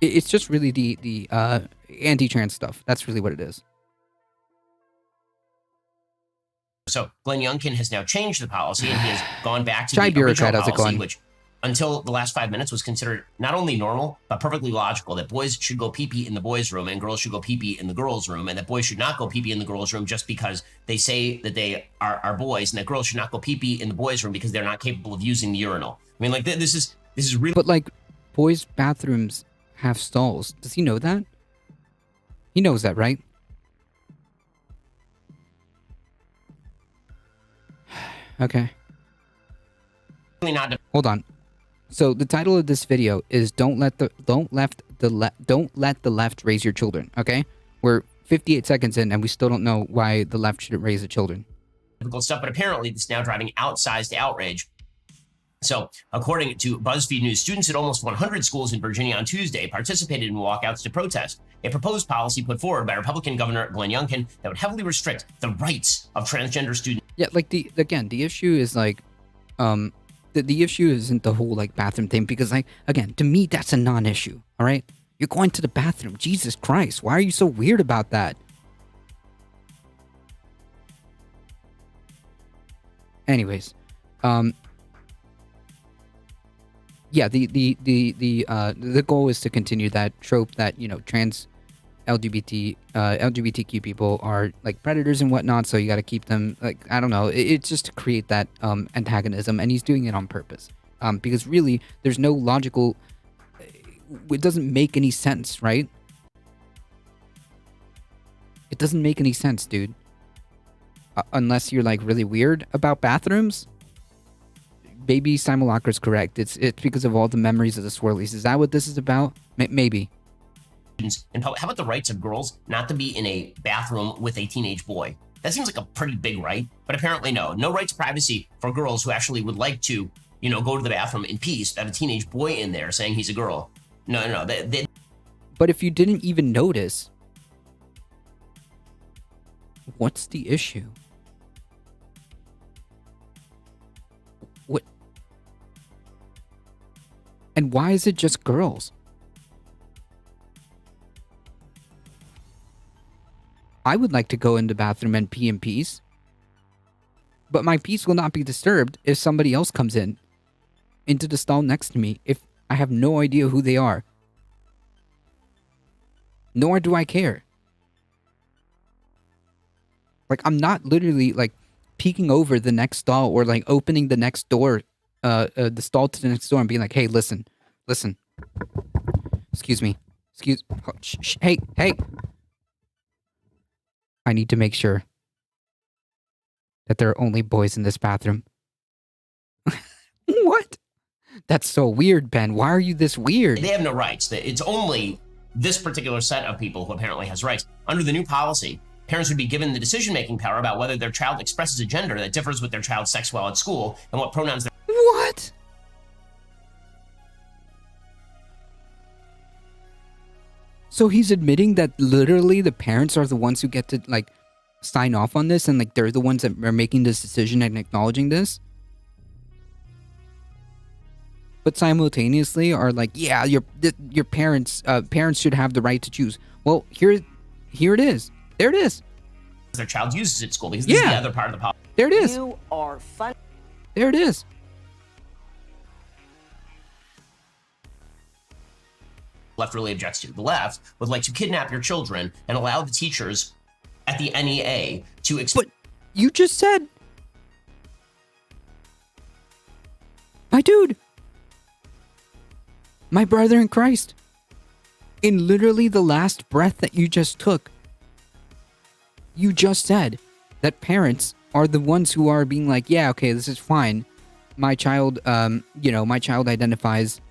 it's just really the anti-trans stuff. That's really what it is. So Glenn Youngkin has now changed the policy, and he has gone back to Shy the original bureaucrat, how's it policy, going? which until the last 5 minutes was considered not only normal, but perfectly logical, that boys should go pee-pee in the boys' room and girls should go pee-pee in the girls' room, and that boys should not go pee-pee in the girls' room just because they say that they are boys, and that girls should not go pee-pee in the boys' room because they're not capable of using the urinal. I mean, like, this is really... But, like, boys' bathrooms have stalls. Does he know that? He knows that, right? Okay. Hold on. So the title of this video is "Don't let the left raise your children." Okay, we're 58 seconds in, and we still don't know why the left shouldn't raise the children. Difficult stuff, but apparently it's now driving outsized outrage. So, according to BuzzFeed News, students at almost 100 schools in Virginia on Tuesday participated in walkouts to protest a proposed policy put forward by Republican Governor Glenn Youngkin that would heavily restrict the rights of transgender students. Yeah, like the issue is like, the issue isn't the whole like bathroom thing, because like, again, to me that's a non-issue. All right, you're going to the bathroom. Jesus Christ, why are you so weird about that? Anyways, yeah, the goal is to continue that trope that, trans LGBTQ people are like predators and whatnot, so you got to keep them, like, I don't know, it's just to create that antagonism, and he's doing it on purpose, because really there's no logical, it doesn't make any sense, right? It doesn't make any sense, dude, unless you're like really weird about bathrooms. Baby Simulacra is correct. It's because of all the memories of the swirlies. Is that what this is about? Maybe. And how about the rights of girls not to be in a bathroom with a teenage boy? That seems like a pretty big right, but apparently no right to privacy for girls who actually would like to, go to the bathroom in peace, have a teenage boy in there saying he's a girl. No. But if you didn't even notice, what's the issue? What? And why is it just girls? I would like to go in the bathroom and pee in peace, but my peace will not be disturbed if somebody else comes into the stall next to me if I have no idea who they are. Nor do I care. Like, I'm not literally, like, peeking over the next stall or, like, opening the next door, the stall to the next door and being like, hey, listen. Excuse me. Hey. I need to make sure that there are only boys in this bathroom. What? That's so weird, Ben. Why are you this weird? They have no rights. It's only this particular set of people who apparently has rights. Under the new policy, parents would be given the decision-making power about whether their child expresses a gender that differs with their child's sex while at school and what pronouns they're... What? So he's admitting that literally the parents are the ones who get to, like, sign off on this and, like, they're the ones that are making this decision and acknowledging this? But simultaneously are like, yeah, your parents should have the right to choose. Well, here it is. There it is. Their child uses at school because this is the other part of the policy. There it is. You are fun. There it is. Left really objects to. The left would like to kidnap your children and allow the teachers at the NEA to... But you just said... My dude. My brother in Christ. In literally the last breath that you just took, you just said that parents are the ones who are being like, yeah, okay, this is fine. My child, my child identifies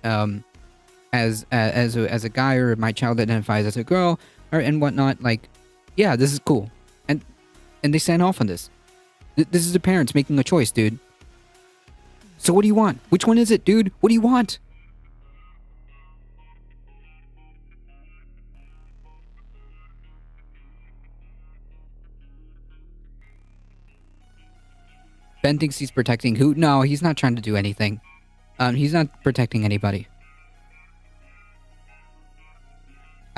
as a guy, or my child identifies as a girl, or and whatnot. Like, yeah, this is cool, and they sign off on this. This is the parents making a choice, dude. So what do you want? Which one is it, dude? What do you want? Ben thinks he's protecting who? No, he's not trying to do anything. He's not protecting anybody.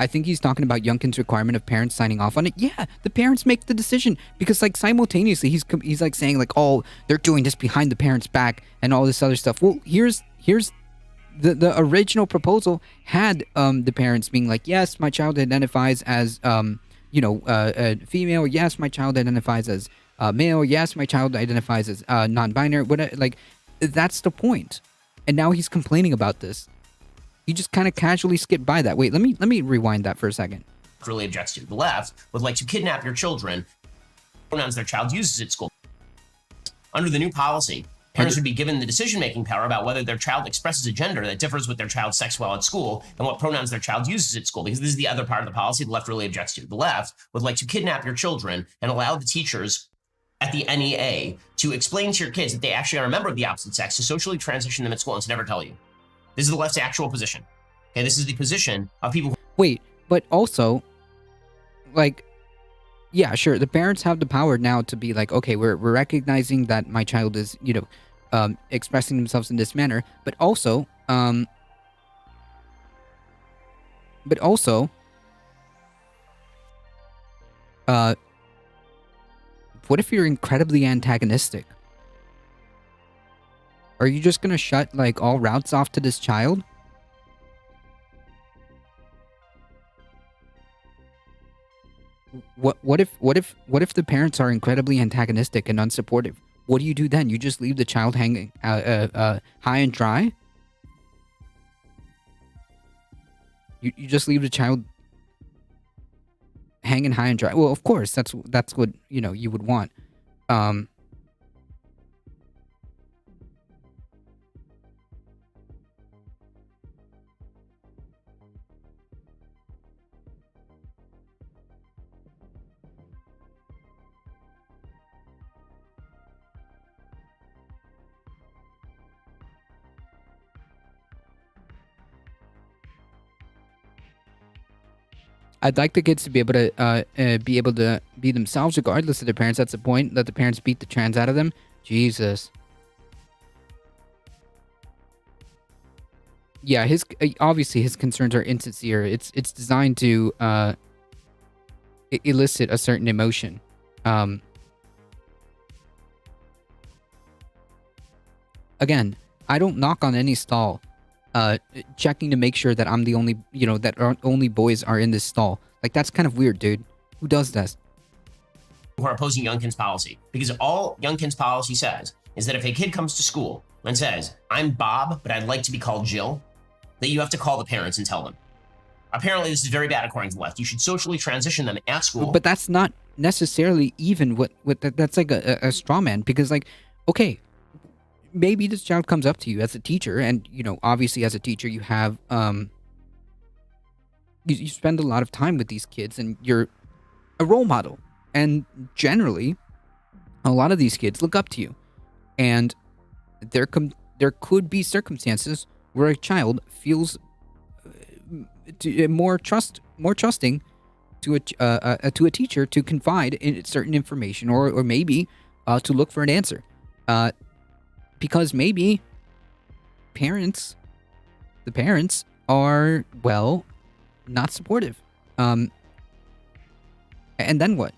I think he's talking about Youngkin's requirement of parents signing off on it. Yeah, the parents make the decision because, like, simultaneously he's like saying, like, oh, they're doing this behind the parents' back and all this other stuff. Well, here's the original proposal had the parents being like, yes, my child identifies as female. Yes, my child identifies as male. Yes, my child identifies as non-binary. What, like, that's the point. And now he's complaining about this. You just kind of casually skip by that. Wait, let me rewind that for a second. Really objects to. The left would like to kidnap your children, pronouns their child uses at school. Under the new policy, parents would be given the decision-making power about whether their child expresses a gender that differs with their child's sex while at school and what pronouns their child uses at school, because this is the other part of the policy the left really objects to. The left would like to kidnap your children and allow the teachers at the NEA to explain to your kids that they actually are a member of the opposite sex, to socially transition them at school and to never tell you. This is the left's actual position. Okay, this is the position of people who... Wait, but also, like, yeah, sure, the parents have the power now to be like, okay, we're recognizing that my child is, expressing themselves in this manner, but also, what if you're incredibly antagonistic? Are you just gonna shut, like, all routes off to this child? What if the parents are incredibly antagonistic and unsupportive? What do you do then? You just leave the child hanging high and dry? You just leave the child hanging high and dry. Well, of course, that's what, you would want. I'd like the kids to be able to be themselves regardless of their parents. That's the point. Let the parents beat the trans out of them. Jesus. Yeah, obviously his concerns are insincere. It's designed to elicit a certain emotion. Again, I don't knock on any stall. Checking to make sure that I'm the only, only boys are in this stall. Like, that's kind of weird, dude. Who does that? Who are opposing Youngkin's policy. Because all Youngkin's policy says is that if a kid comes to school and says, I'm Bob, but I'd like to be called Jill, that you have to call the parents and tell them. Apparently, this is very bad according to the left. You should socially transition them at school. But that's not necessarily even that's like a straw man. Because, like, okay, maybe this child comes up to you as a teacher, and, obviously as a teacher, you have, you spend a lot of time with these kids, and you're a role model. And generally, a lot of these kids look up to you. And there could be circumstances where a child feels more trusting to a teacher to confide in certain information, or maybe to look for an answer. Because maybe the parents are, well, not supportive. And then what?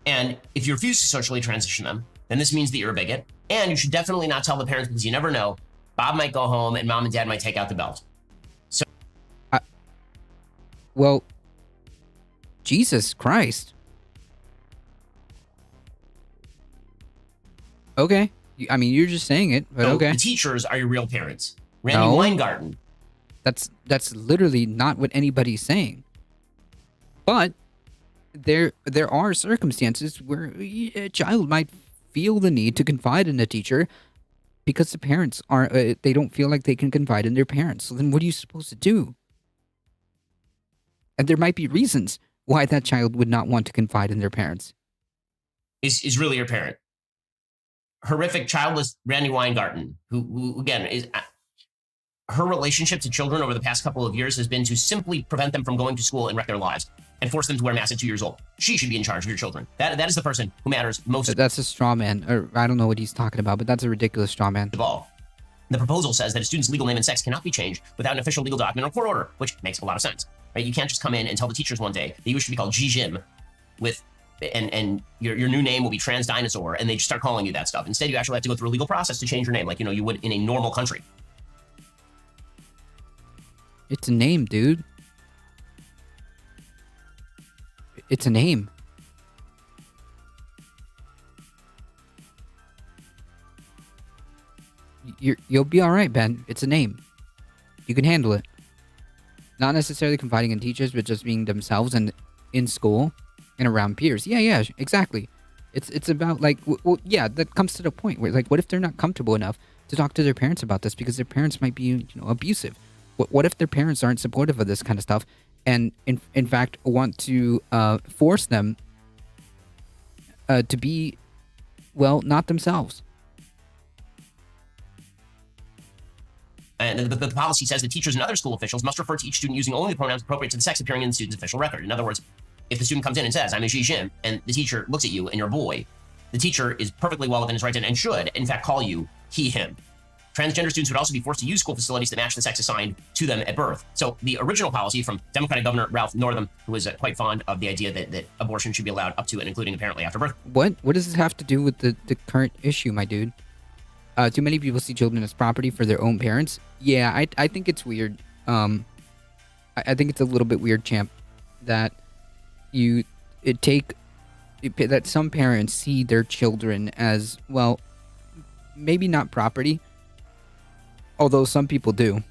And if you refuse to socially transition them, then this means that you're a bigot. And you should definitely not tell the parents, because you never know. Bob might go home and mom and dad might take out the belt. So, well, Jesus Christ. Okay. I mean, you're just saying it, but okay. The teachers are your real parents. Randy Weingarten. That's literally not what anybody's saying. But there are circumstances where a child might feel the need to confide in a teacher because the parents they don't feel like they can confide in their parents. So then what are you supposed to do? And there might be reasons why that child would not want to confide in their parents. Is really your parent. Horrific, childless Randy Weingarten, who again is. Her relationship to children over the past couple of years has been to simply prevent them from going to school and wreck their lives and force them to wear masks at 2 years old. She should be in charge of your children. That is the person who matters most. That's a straw man. Or I don't know what he's talking about, but that's a ridiculous straw man. Of all. The proposal says that a student's legal name and sex cannot be changed without an official legal document or court order, which makes a lot of sense. Right? You can't just come in and tell the teachers one day that you wish to be called Jim and your new name will be Trans Dinosaur, and they just start calling you that stuff. Instead, you actually have to go through a legal process to change your name, like you would in a normal country. It's a name, dude. It's a name. You'll be all right, Ben. It's a name. You can handle it. Not necessarily confiding in teachers, but just being themselves and in school and around peers. Yeah, exactly. It's about, like, well, yeah, that comes to the point where, like, what if they're not comfortable enough to talk to their parents about this because their parents might be, abusive? What if their parents aren't supportive of this kind of stuff and, in fact, want to force them to be, well, not themselves? And the policy says that teachers and other school officials must refer to each student using only the pronouns appropriate to the sex appearing in the student's official record. In other words, if the student comes in and says, I'm a Jim, and the teacher looks at you and you're a boy, the teacher is perfectly well within his right and should, in fact, call you he, him. Transgender students would also be forced to use school facilities that match the sex assigned to them at birth. So the original policy from Democratic Governor Ralph Northam, who was quite fond of the idea that abortion should be allowed up to and including apparently after birth. What does this have to do with the current issue, my dude? Too many people see children as property for their own parents. Yeah, I think it's weird. I think it's a little bit weird, champ, that that some parents see their children as, well, maybe not property, although some people do.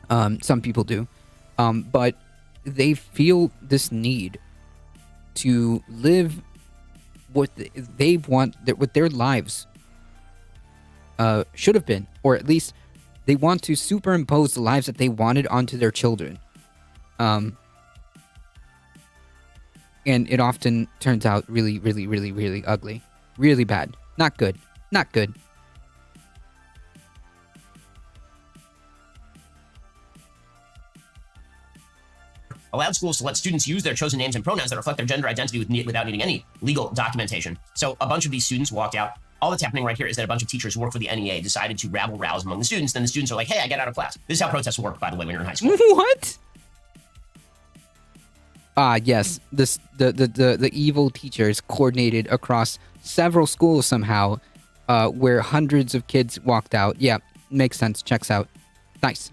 But they feel this need to live what they want, what their lives should have been, or at least they want to superimpose the lives that they wanted onto their children. And it often turns out really, really, really, really ugly. Really bad. Not good. Not good. Allowed schools to let students use their chosen names and pronouns that reflect their gender identity without needing any legal documentation. So a bunch of these students walked out. All that's happening right here is that a bunch of teachers who work for the NEA decided to rabble-rouse among the students. Then the students are like, hey, I get out of class. This is how protests work, by the way, when you're in high school. What? Yes. The evil teachers coordinated across several schools somehow, where hundreds of kids walked out. Yeah, makes sense. Checks out. Nice.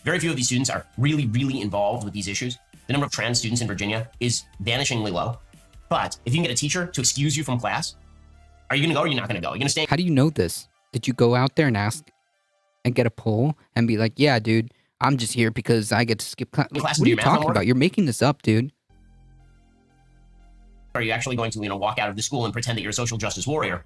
Very few of these students are really, really involved with these issues. The number of trans students in Virginia is vanishingly low. But if you can get a teacher to excuse you from class, are you going to go or are you not going to go? Are you going to stay? How do you know this? Did you go out there and ask and get a poll and be like, yeah, dude, I'm just here because I get to skip class? What are you talking about? You're making this up, dude. Are you actually going to, walk out of the school and pretend that you're a social justice warrior?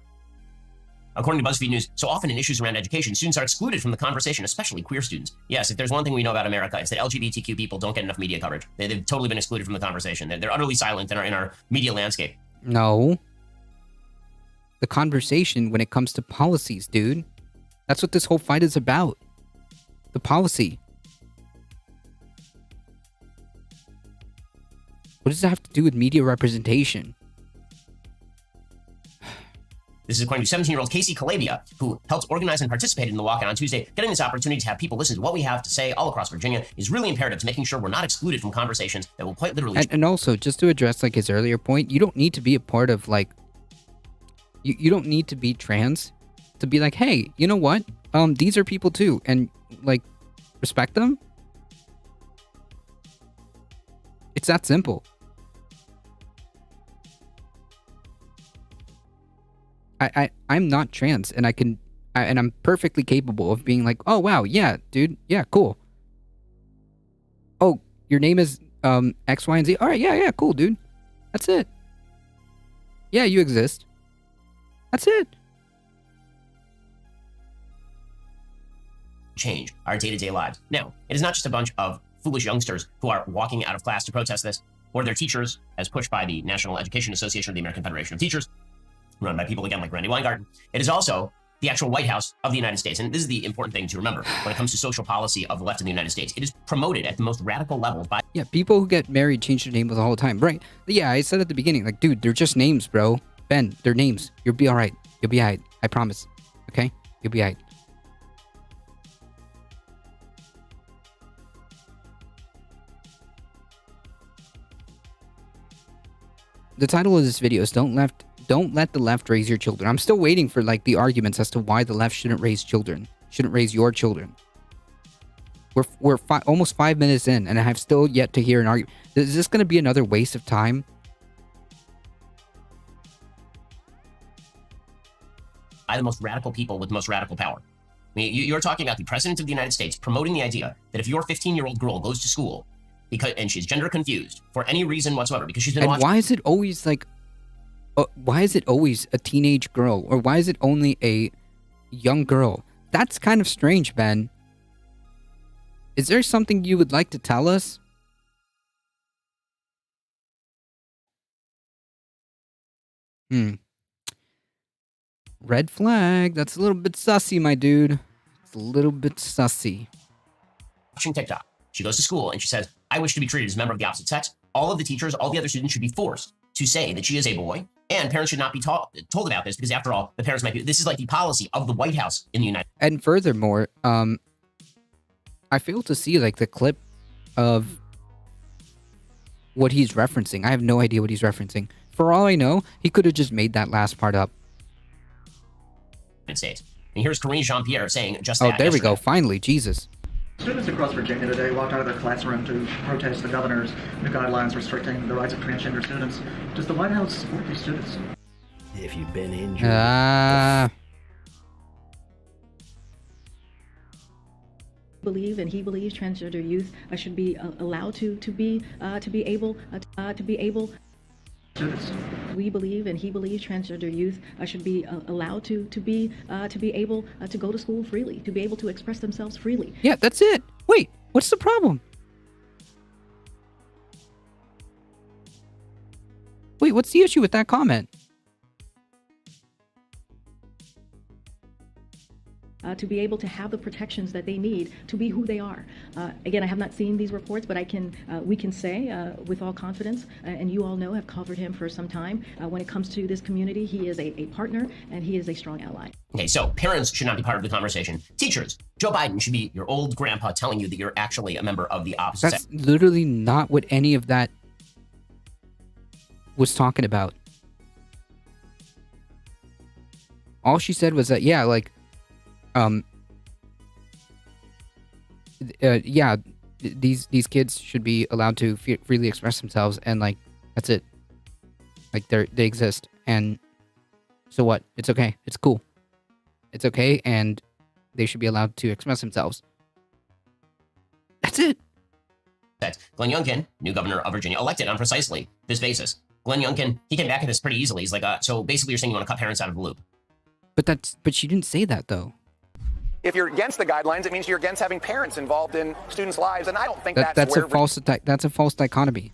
According to BuzzFeed News, so often in issues around education, students are excluded from the conversation, especially queer students. Yes, if there's one thing we know about America, it's that LGBTQ people don't get enough media coverage. They've totally been excluded from the conversation. They're utterly silent in our media landscape. No. The conversation when it comes to policies, dude. That's what this whole fight is about. The policy. What does that have to do with media representation? This is according to 17-year-old Casey Calabia, who helped organize and participated in the walkout on Tuesday. Getting this opportunity to have people listen to what we have to say all across Virginia is really imperative to making sure we're not excluded from conversations that will quite literally... And also, just to address like his earlier point, you don't need to be a part of like... You don't need to be trans to be like, hey, you know what? These are people too, and like, respect them. It's that simple. I'm not trans, and I'm perfectly capable of being like, oh wow, yeah, dude, yeah, cool. Oh, your name is X, Y, and Z. All right, yeah, cool, dude. That's it. Yeah, you exist. That's it. Change our day-to-day lives. Now, it is not just a bunch of foolish youngsters who are walking out of class to protest this, or their teachers, as pushed by the National Education Association of the American Federation of Teachers, run by people again like Randy Weingarten. It is also the actual White House of the United States. And this is the important thing to remember when it comes to social policy of the left in the United States. It is promoted at the most radical levels by... Yeah, people who get married change their name the whole time. Right. Yeah, I said at the beginning, like, dude, they're just names, bro. Ben, they're names. You'll be all right. You'll be all right. I promise. Okay? You'll be all right. The title of this video is Don't let the left raise your children. I'm still waiting for like the arguments as to why the left shouldn't raise children. Shouldn't raise your children. We're almost 5 minutes in, and I have still yet to hear an argument. Is this going to be another waste of time? By the most radical people with the most radical power. I mean, you're talking about the President of the United States promoting the idea that if your 15-year-old girl goes to school and she's gender confused for any reason whatsoever, because she's been watching... why is it always like... why is it always a teenage girl? Or why is it only a young girl? That's kind of strange, Ben. Is there something you would like to tell us? Red flag. That's a little bit sussy, my dude. It's a little bit sussy. Watching TikTok. She goes to school and she says, I wish to be treated as a member of the opposite sex. All of the teachers, all the other students should be forced to say that she is a boy, and parents should not be told about this because, after all, the parents might be... This is like the policy of the White House in the United States. And furthermore, I fail to see like the clip of what he's referencing. I have no idea what he's referencing. For all I know, he could have just made that last part up. States. And here's Karine Jean-Pierre saying just that. Oh, there we go. Finally, Jesus. Students across Virginia today walked out of their classroom to protest the governor's new guidelines restricting the rights of transgender students. Does the White House support these students? If you've been injured... believe and he believes transgender youth should be allowed to be able. Students. We believe and he believes transgender youth should be allowed to be able to go to school freely, to be able to express themselves freely. Yeah, that's it. Wait, what's the problem? Wait, what's the issue with that comment? to be able to have the protections that they need to be who they are. Again, I have not seen these reports, but we can say with all confidence, and you all know, have covered him for some time. When it comes to this community, he is a partner and he is a strong ally. Okay, so parents should not be part of the conversation. Teachers, Joe Biden should be your old grandpa telling you that you're actually a member of the opposite That's literally not what any of that was talking about. All she said was that, these kids should be allowed to freely express themselves, and like that's it. Like they exist, and so what? It's okay. It's cool. It's okay, and they should be allowed to express themselves. That's it. Glenn Youngkin, new governor of Virginia, elected on precisely this basis. Glenn Youngkin, he came back at this pretty easily. He's like, so basically you're saying you want to cut parents out of the loop. But she didn't say that though. If you're against the guidelines, it means you're against having parents involved in students' lives, and I don't think That's a false dichotomy.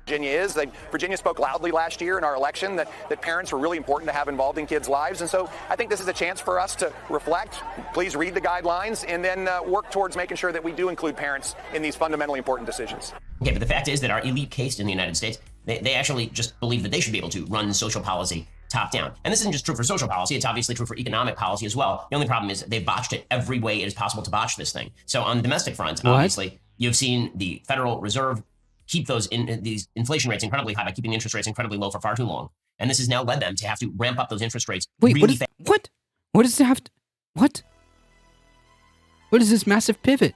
Virginia is. Virginia spoke loudly last year in our election that parents were really important to have involved in kids' lives, and so I think this is a chance for us to reflect, please read the guidelines, and then work towards making sure that we do include parents in these fundamentally important decisions. Okay, but the fact is that our elite caste in the United States, they actually just believe that they should be able to run social policy top down. And this isn't just true for social policy, it's obviously true for economic policy as well. The only problem is they've botched it every way it is possible to botch this thing. So on the domestic front, obviously, you've seen the Federal Reserve keep these inflation rates incredibly high by keeping interest rates incredibly low for far too long. And this has now led them to have to ramp up those interest rates really fast. What? What does it have to... What? What is this massive pivot?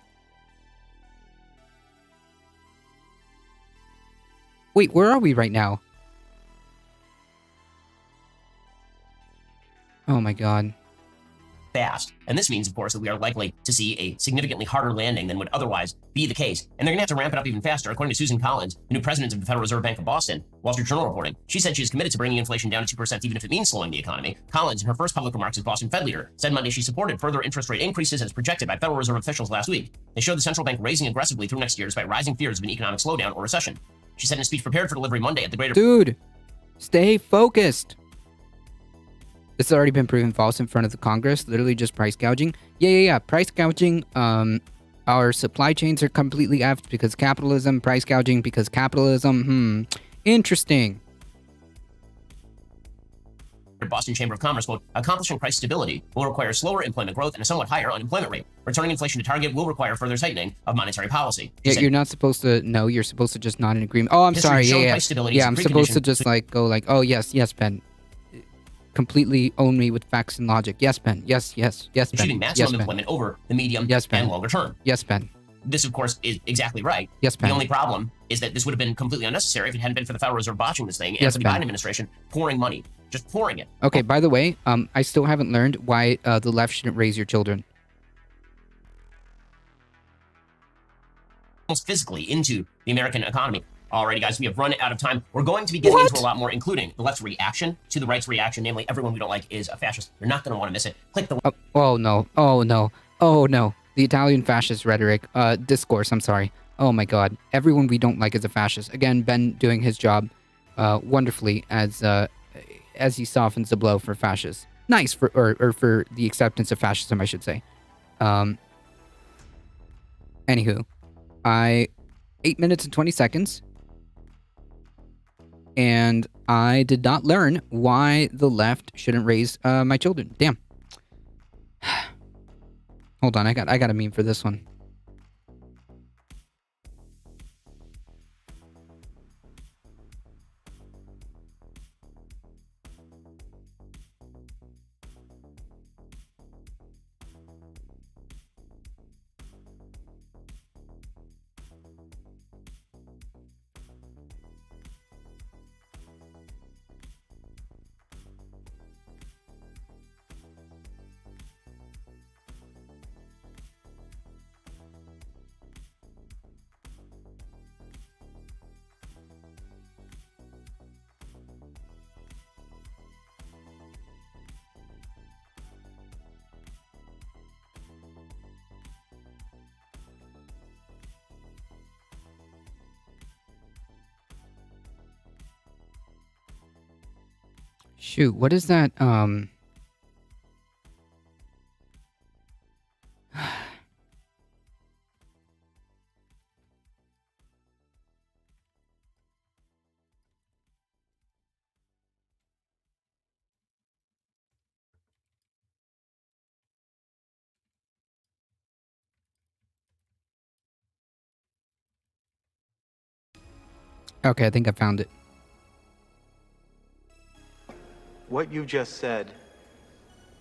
Wait, where are we right now? Oh my god. Fast. And this means, of course, that we are likely to see a significantly harder landing than would otherwise be the case. And they're going to have to ramp it up even faster. According to Susan Collins, the new president of the Federal Reserve Bank of Boston, Wall Street Journal reporting, she said she is committed to bringing inflation down to 2%, even if it means slowing the economy. Collins, in her first public remarks as Boston Fed leader, said Monday she supported further interest rate increases as projected by Federal Reserve officials last week. They showed the central bank raising aggressively through next year despite rising fears of an economic slowdown or recession. She said in a speech prepared for delivery Monday at the Greater... Dude, stay focused. This has already been proven false in front of the Congress. Literally just price gouging. Yeah. Price gouging. Our supply chains are completely effed because capitalism. Price gouging because capitalism. Interesting. Boston Chamber of Commerce, quote, accomplishing price stability will require slower employment growth and a somewhat higher unemployment rate. Returning inflation to target will require further tightening of monetary policy. Yeah, you're not supposed to... No, you're supposed to just not in agreement. Oh, I'm sorry. Yeah. I'm supposed to just like go like, oh, yes, Ben. Completely own me with facts and logic. Yes, Ben. Yes, Ben. Achieving maximum employment over the medium and longer term. Yes, Ben. This, of course, is exactly right. Yes, Ben. The only problem is that this would have been completely unnecessary if it hadn't been for the Federal Reserve botching this thing and for the Biden administration pouring money. Just pouring it. Okay, by the way, I still haven't learned why the left shouldn't raise your children. Almost physically into the American economy. Alrighty, guys, we have run out of time. We're going to be getting into a lot more, including the left's reaction to the right's reaction, namely everyone we don't like is a fascist. You're not going to want to miss it. Click the... Oh, no. The Italian fascist rhetoric. Discourse, I'm sorry. Oh, my God. Everyone we don't like is a fascist. Again, Ben doing his job wonderfully as he softens the blow for fascists. Nice, for the acceptance of fascism, I should say. Anywho, 8 minutes and 20 seconds. And I did not learn why the left shouldn't raise my children. Damn. Hold on, I got a meme for this one. Shoot, what is that, Okay, I think I found it. What you just said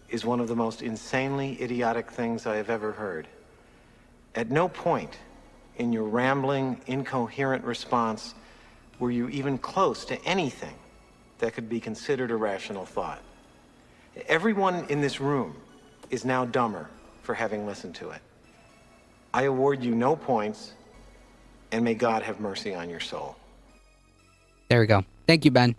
is one of the most insanely idiotic things I have ever heard. At no point in your rambling, incoherent response were you even close to anything that could be considered a rational thought. Everyone in this room is now dumber for having listened to it. I award you no points, and may God have mercy on your soul. There we go. Thank you, Ben.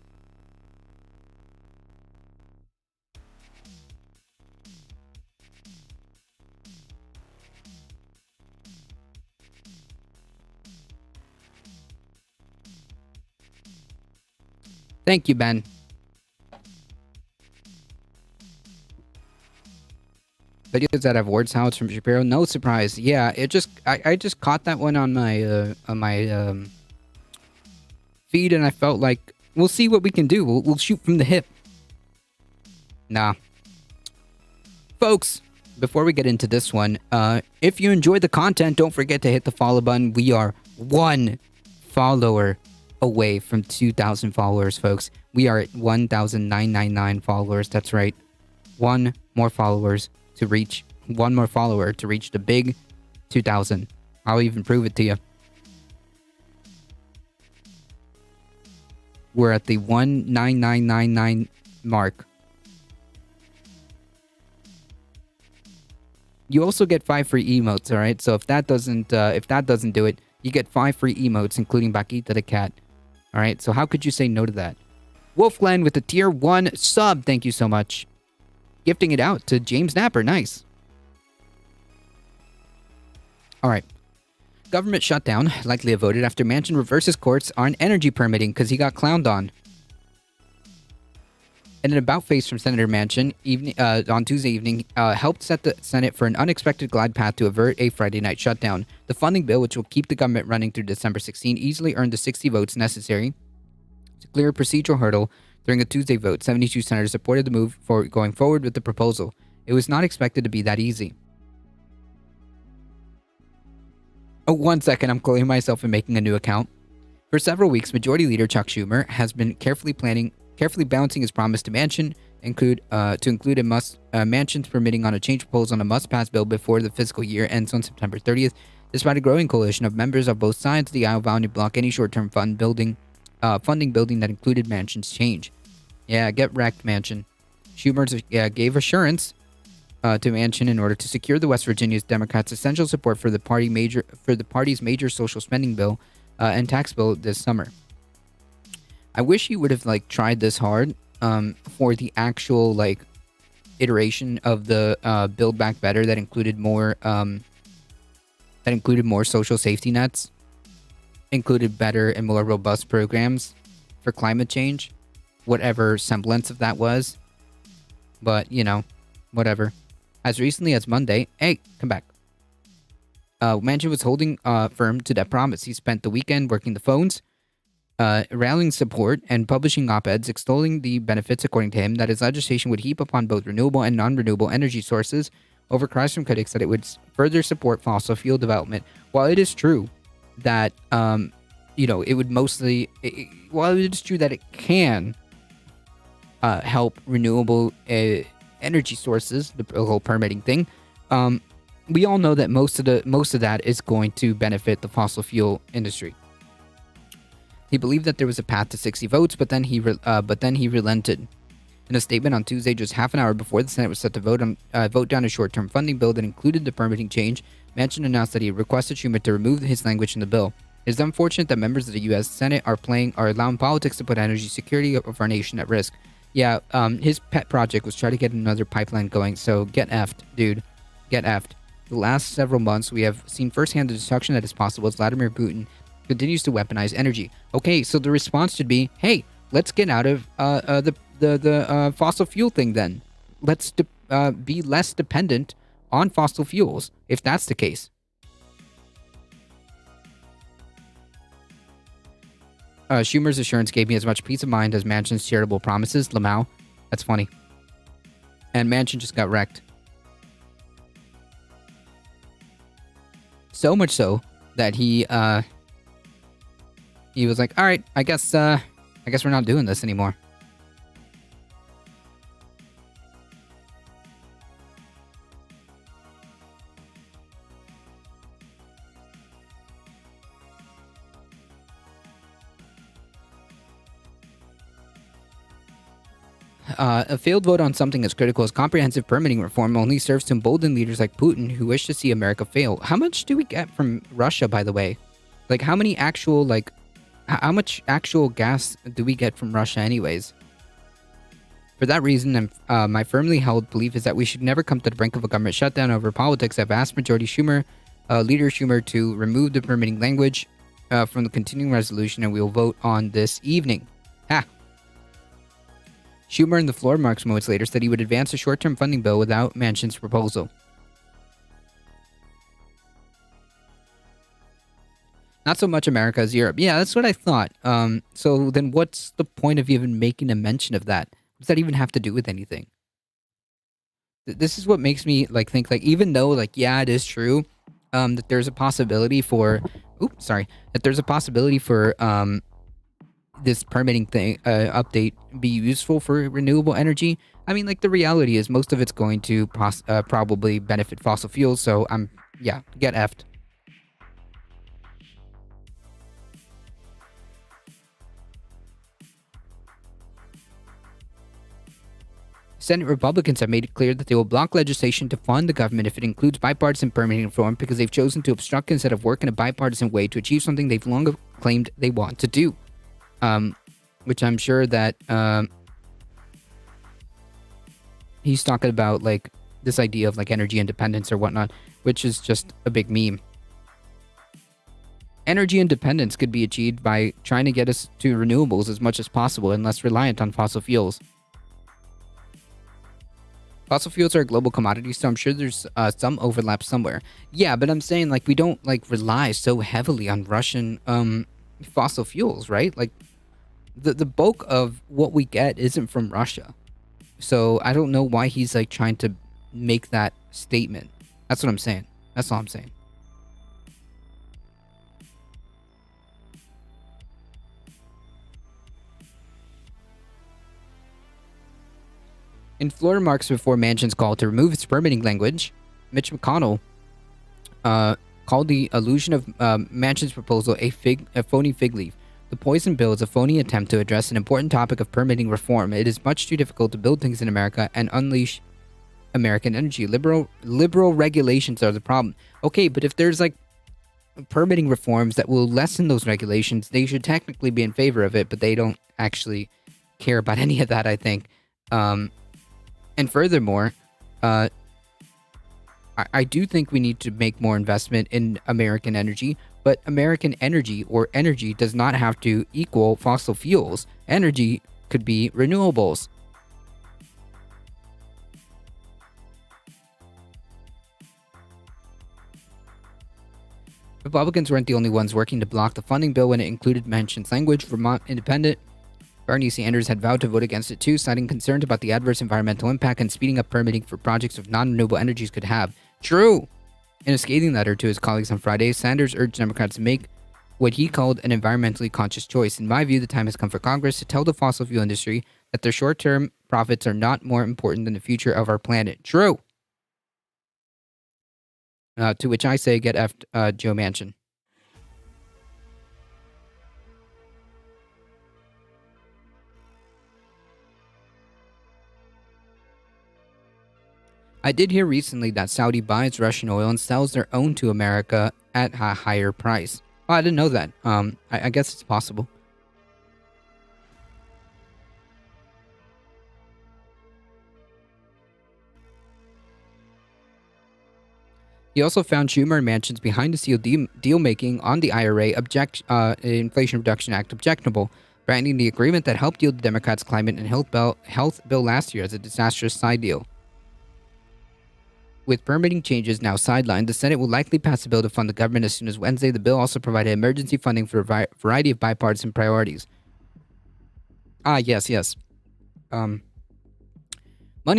Thank you, Ben. Videos that have word salads from Shapiro, no surprise. Yeah, I just caught that one on my feed, and I felt like we'll see what we can do. We'll shoot from the hip. Nah, folks. Before we get into this one, if you enjoyed the content, don't forget to hit the follow button. We are 1 follower away from 2,000 followers, folks. We are at 1,999 followers. That's right. One more follower to reach the big 2,000. I'll even prove it to you. We're at the 19999 mark. You also get 5 free emotes, all right? So if that doesn't do it, you get 5 free emotes, including Bakita the cat. All right, so how could you say no to that? Wolfglen with the tier 1 sub. Thank you so much. Gifting it out to James Napper. Nice. All right. Government shutdown, likely voted after Manchin reverses courts on energy permitting because he got clowned on. And an about-face from Senator Manchin on Tuesday evening helped set the Senate for an unexpected glide path to avert a Friday night shutdown. The funding bill, which will keep the government running through December 16, easily earned the 60 votes necessary to clear a procedural hurdle during a Tuesday vote. 72 senators supported the move for going forward with the proposal. It was not expected to be that easy. Oh, 1 second, I'm closing myself and making a new account. For several weeks, Majority Leader Chuck Schumer has been carefully balancing his promise to Manchin Manchin's permitting on a change proposal on a must-pass bill before the fiscal year ends on September 30th. Despite a growing coalition of members of both sides of the aisle vowing to block any short-term funding building that included Manchin's change. Yeah, get wrecked, Manchin. Schumer gave assurance to Manchin in order to secure the West Virginia's Democrats' essential support for the party's major social spending bill and tax bill this summer. I wish he would have tried this hard for the actual iteration of the Build Back Better that included more social safety nets, included better and more robust programs for climate change, whatever semblance of that was. But whatever. As recently as Monday, hey, come back. Manchin was holding firm to that promise. He spent the weekend working the phones, rallying support, and publishing op-eds extolling the benefits, according to him, that his legislation would heap upon both renewable and non-renewable energy sources, over cries from critics that it would further support fossil fuel development. While it is true that, it would mostly... while it is true that it can help renewable energy sources, the whole permitting thing, we all know that most of that is going to benefit the fossil fuel industry. He believed that there was a path to 60 votes, but then he relented. In a statement on Tuesday, just half an hour before the Senate was set to vote down a short-term funding bill that included the permitting change, Manchin announced that he requested Schumer to remove his language in the bill. It is unfortunate that members of the U.S. Senate are allowing politics to put energy security of our nation at risk. Yeah, his pet project was try to get another pipeline going, so get effed, dude. Get effed. The last several months, we have seen firsthand the destruction that is possible as Vladimir Putin continues to weaponize energy. Okay, so the response should be, hey, let's get out of the fossil fuel thing then. Let's be less dependent on fossil fuels, if that's the case. Schumer's assurance gave me as much peace of mind as Manchin's charitable promises. Lamau. That's funny. And Manchin just got wrecked. So much so that he he was like, all right, I guess we're not doing this anymore. A failed vote on something as critical as comprehensive permitting reform only serves to embolden leaders like Putin who wish to see America fail. How much do we get from Russia, by the way? Like, how much actual gas do we get from Russia anyways? For that reason, my firmly held belief is that we should never come to the brink of a government shutdown over politics. I've asked Majority Leader Schumer to remove the permitting language from the continuing resolution, and we will vote on this evening. Ha! Schumer in the floor marks moments later said he would advance a short-term funding bill without Manchin's proposal. Not so much America as Europe. Yeah, that's what I thought. So then what's the point of even making a mention of that? What does that even have to do with anything? This is what makes me think even though yeah, it is true that there's a possibility for this permitting thing update be useful for renewable energy. I mean, the reality is most of it's going to probably benefit fossil fuels. So get effed. Senate Republicans have made it clear that they will block legislation to fund the government if it includes bipartisan permitting reform because they've chosen to obstruct instead of work in a bipartisan way to achieve something they've long claimed they want to do. Which I'm sure that he's talking about this idea of energy independence or whatnot, which is just a big meme. Energy independence could be achieved by trying to get us to renewables as much as possible and less reliant on fossil fuels. Fossil fuels are a global commodity, so I'm sure there's some overlap somewhere. Yeah, but I'm saying we don't rely so heavily on Russian fossil fuels, right? The bulk of what we get isn't from Russia. So I don't know why he's trying to make that statement. That's what I'm saying. That's all I'm saying. In floor remarks before Manchin's call to remove its permitting language, Mitch McConnell called the illusion of Manchin's proposal a phony fig leaf. The poison bill is a phony attempt to address an important topic of permitting reform. It is much too difficult to build things in America and unleash American energy. Liberal regulations are the problem. Okay, but if there's permitting reforms that will lessen those regulations, they should technically be in favor of it, but they don't actually care about any of that, I think. And furthermore, I do think we need to make more investment in American energy, but American energy or energy does not have to equal fossil fuels. Energy could be renewables. Republicans weren't the only ones working to block the funding bill when it included Manchin's language. Vermont Independent Bernie Sanders had vowed to vote against it too, citing concerns about the adverse environmental impact and speeding up permitting for projects of non-renewable energies could have. True! In a scathing letter to his colleagues on Friday, Sanders urged Democrats to make what he called an environmentally conscious choice. In my view, the time has come for Congress to tell the fossil fuel industry that their short-term profits are not more important than the future of our planet. True! To which I say, get effed, Joe Manchin. I did hear recently that Saudi buys Russian oil and sells their own to America at a higher price. Oh, I didn't know that. I guess it's possible. He also found Schumer and Manchin's behind-the-scenes deal-making on the IRA Inflation Reduction Act objectionable, branding the agreement that helped yield the Democrats' climate and health bill last year as a disastrous side deal. With permitting changes now sidelined, the Senate will likely pass a bill to fund the government as soon as Wednesday. The bill also provided emergency funding for a variety of bipartisan priorities. Yes. Money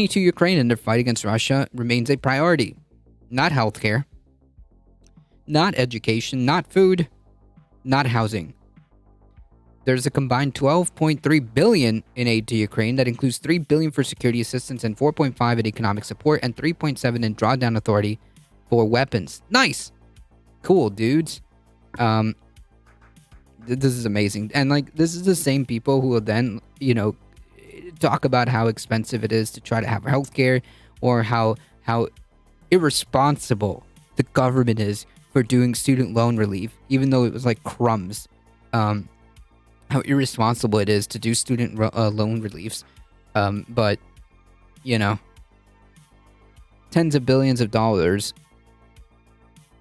to Ukraine in their fight against Russia remains a priority. Not healthcare, not education, not food, not housing. There's a combined 12.3 billion in aid to Ukraine. That includes 3 billion for security assistance and 4.5 in economic support and 3.7 in drawdown authority for weapons. Nice. Cool, dudes. This is amazing. And like, this is the same people who will then, talk about how expensive it is to try to have healthcare, or how irresponsible the government is for doing student loan relief, even though it was like crumbs. How irresponsible it is to do student loan reliefs. But, tens of billions of dollars,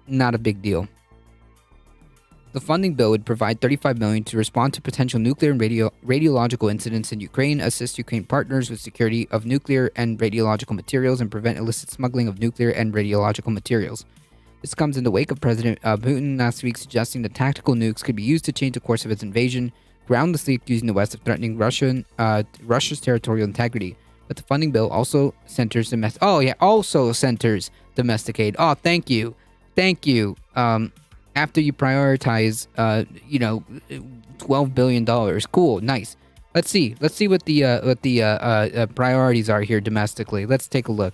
not a big deal. The funding bill would provide $35 million to respond to potential nuclear and radiological incidents in Ukraine, assist Ukraine partners with security of nuclear and radiological materials, and prevent illicit smuggling of nuclear and radiological materials. This comes in the wake of President Putin last week suggesting that tactical nukes could be used to change the course of its invasion, groundlessly accusing the West of threatening Russia's territorial integrity. But the funding bill also centers domestic aid. Oh, thank you. After you prioritize, $12 billion. Cool, nice. Let's see what the priorities are here domestically. Let's take a look.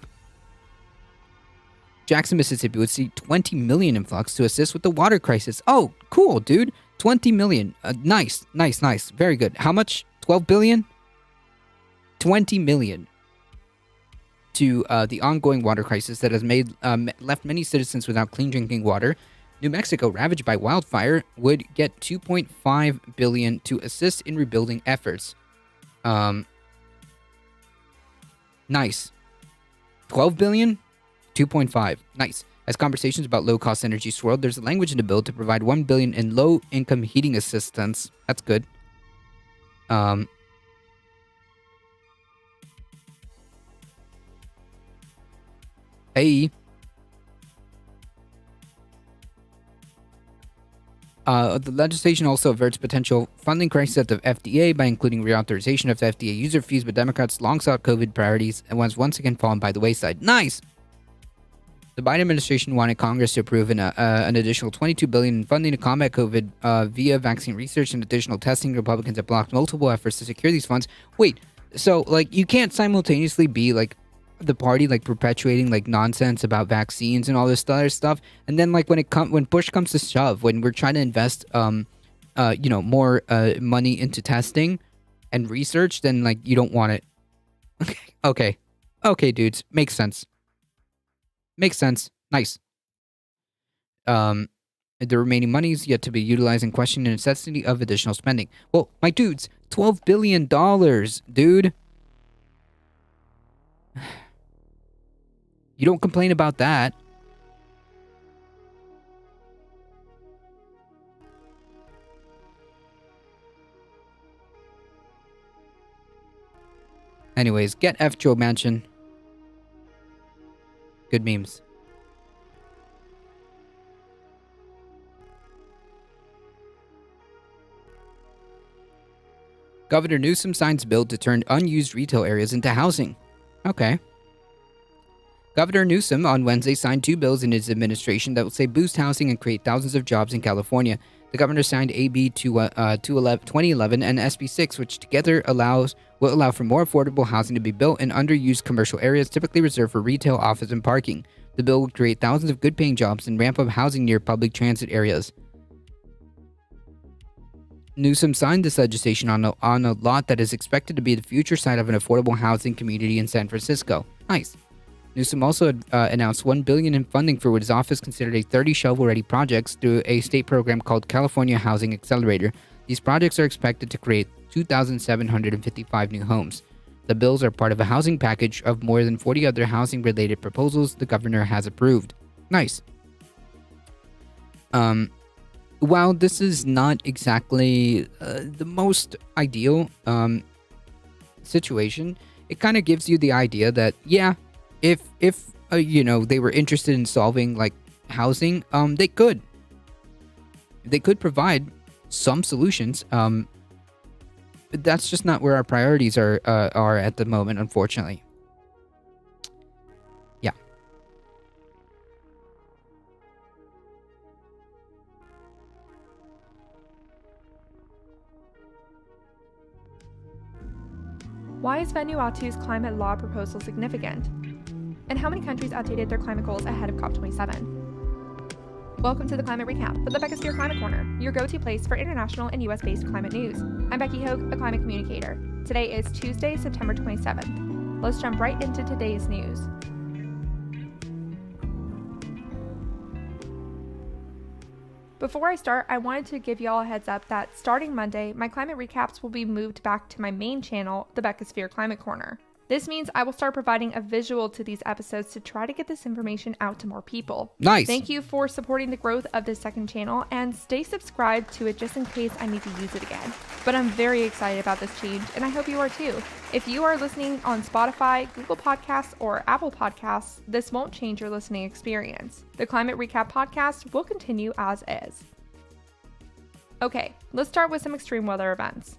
Jackson, Mississippi would see 20 million influx to assist with the water crisis. Oh, cool, dude. 20 million. Nice. Very good. How much? 12 billion? 20 million to the ongoing water crisis that has left many citizens without clean drinking water. New Mexico, ravaged by wildfire, would get 2.5 billion to assist in rebuilding efforts. Nice. 12 billion? 2.5. Nice. As conversations about low-cost energy swirled, there's a language in the bill to provide 1 billion in low-income heating assistance. That's good. Hey. The legislation also averts potential funding crisis at the FDA by including reauthorization of FDA user fees, but Democrats' long-sought COVID priorities and was once again fallen by the wayside. Nice! The Biden administration wanted Congress to approve an additional $22 billion in funding to combat COVID via vaccine research and additional testing. Republicans have blocked multiple efforts to secure these funds. Wait, so, like, you can't simultaneously be, like, the party, like, perpetuating, like, nonsense about vaccines and all this other stuff, and then, like, when push comes to shove, when we're trying to invest, more money into testing and research, then, like, you don't want it. Okay, dudes. Makes sense. Nice. The remaining money is yet to be utilized and questioning the necessity of additional spending. Well, my dudes, $12 billion, dude. You don't complain about that. Anyways, get F Joe Manchin. Good memes. Governor Newsom signs bill to turn unused retail areas into housing. Okay. Governor Newsom on Wednesday signed 2 bills in his administration that will say boost housing and create thousands of jobs in California. The governor signed AB 2011 and SB 6, which together will allow for more affordable housing to be built in underused commercial areas typically reserved for retail, office, and parking. The bill would create thousands of good-paying jobs and ramp up housing near public transit areas. Newsom signed this legislation on a lot that is expected to be the future site of an affordable housing community in San Francisco. Nice. Newsom also announced $1 billion in funding for what his office considered a 30 shovel-ready projects through a state program called California Housing Accelerator. These projects are expected to create 2,755 new homes. The bills are part of a housing package of more than 40 other housing-related proposals the governor has approved. Nice. While this is not exactly the most ideal situation, it kind of gives you the idea that, yeah, if they were interested in solving, like, housing, they could provide some solutions. But that's just not where our priorities are at the moment, unfortunately. Yeah. Why is Vanuatu's climate law proposal significant? And how many countries updated their climate goals ahead of COP27? Welcome to the Climate Recap for the Beckosphere Climate Corner, your go-to place for international and US-based climate news. I'm Becky Hogue, a climate communicator. Today is Tuesday, September 27th. Let's jump right into today's news. Before I start, I wanted to give y'all a heads up that starting Monday, my climate recaps will be moved back to my main channel, the Beckosphere Climate Corner. This means I will start providing a visual to these episodes to try to get this information out to more people. Nice. Thank you for supporting the growth of this second channel, and stay subscribed to it just in case I need to use it again. But I'm very excited about this change, and I hope you are too. If you are listening on Spotify, Google Podcasts, or Apple Podcasts, this won't change your listening experience. The Climate Recap podcast will continue as is. Okay, let's start with some extreme weather events.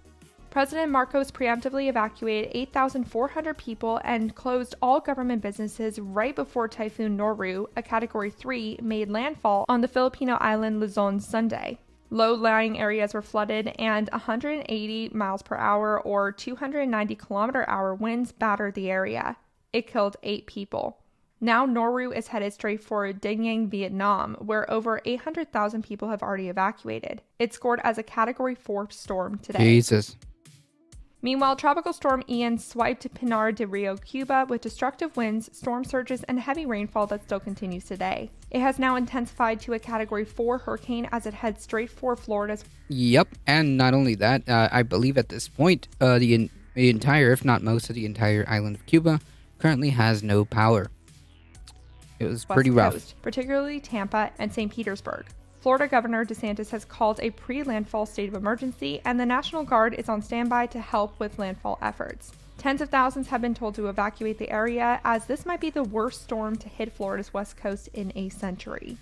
President Marcos preemptively evacuated 8,400 people and closed all government businesses right before Typhoon Noru, a Category 3, made landfall on the Filipino island Luzon Sunday. Low-lying areas were flooded, and 180 miles per hour or 290 km/h winds battered the area. It killed 8 people. Now Noru is headed straight for Da Nang, Vietnam, where over 800,000 people have already evacuated. It scored as a Category 4 storm today. Jesus. Meanwhile, Tropical Storm Ian swiped Pinar de Rio, Cuba, with destructive winds, storm surges, and heavy rainfall that still continues today. It has now intensified to a Category 4 hurricane as it heads straight for Florida's. Yep, and not only that, I believe at this point, the entire, if not most of the entire island of Cuba currently has no power. It was pretty rough. Coast, particularly Tampa and St. Petersburg. Florida Governor DeSantis has called a pre-landfall state of emergency, and the National Guard is on standby to help with landfall efforts. Tens of thousands have been told to evacuate the area, as this might be the worst storm to hit Florida's west coast in a century.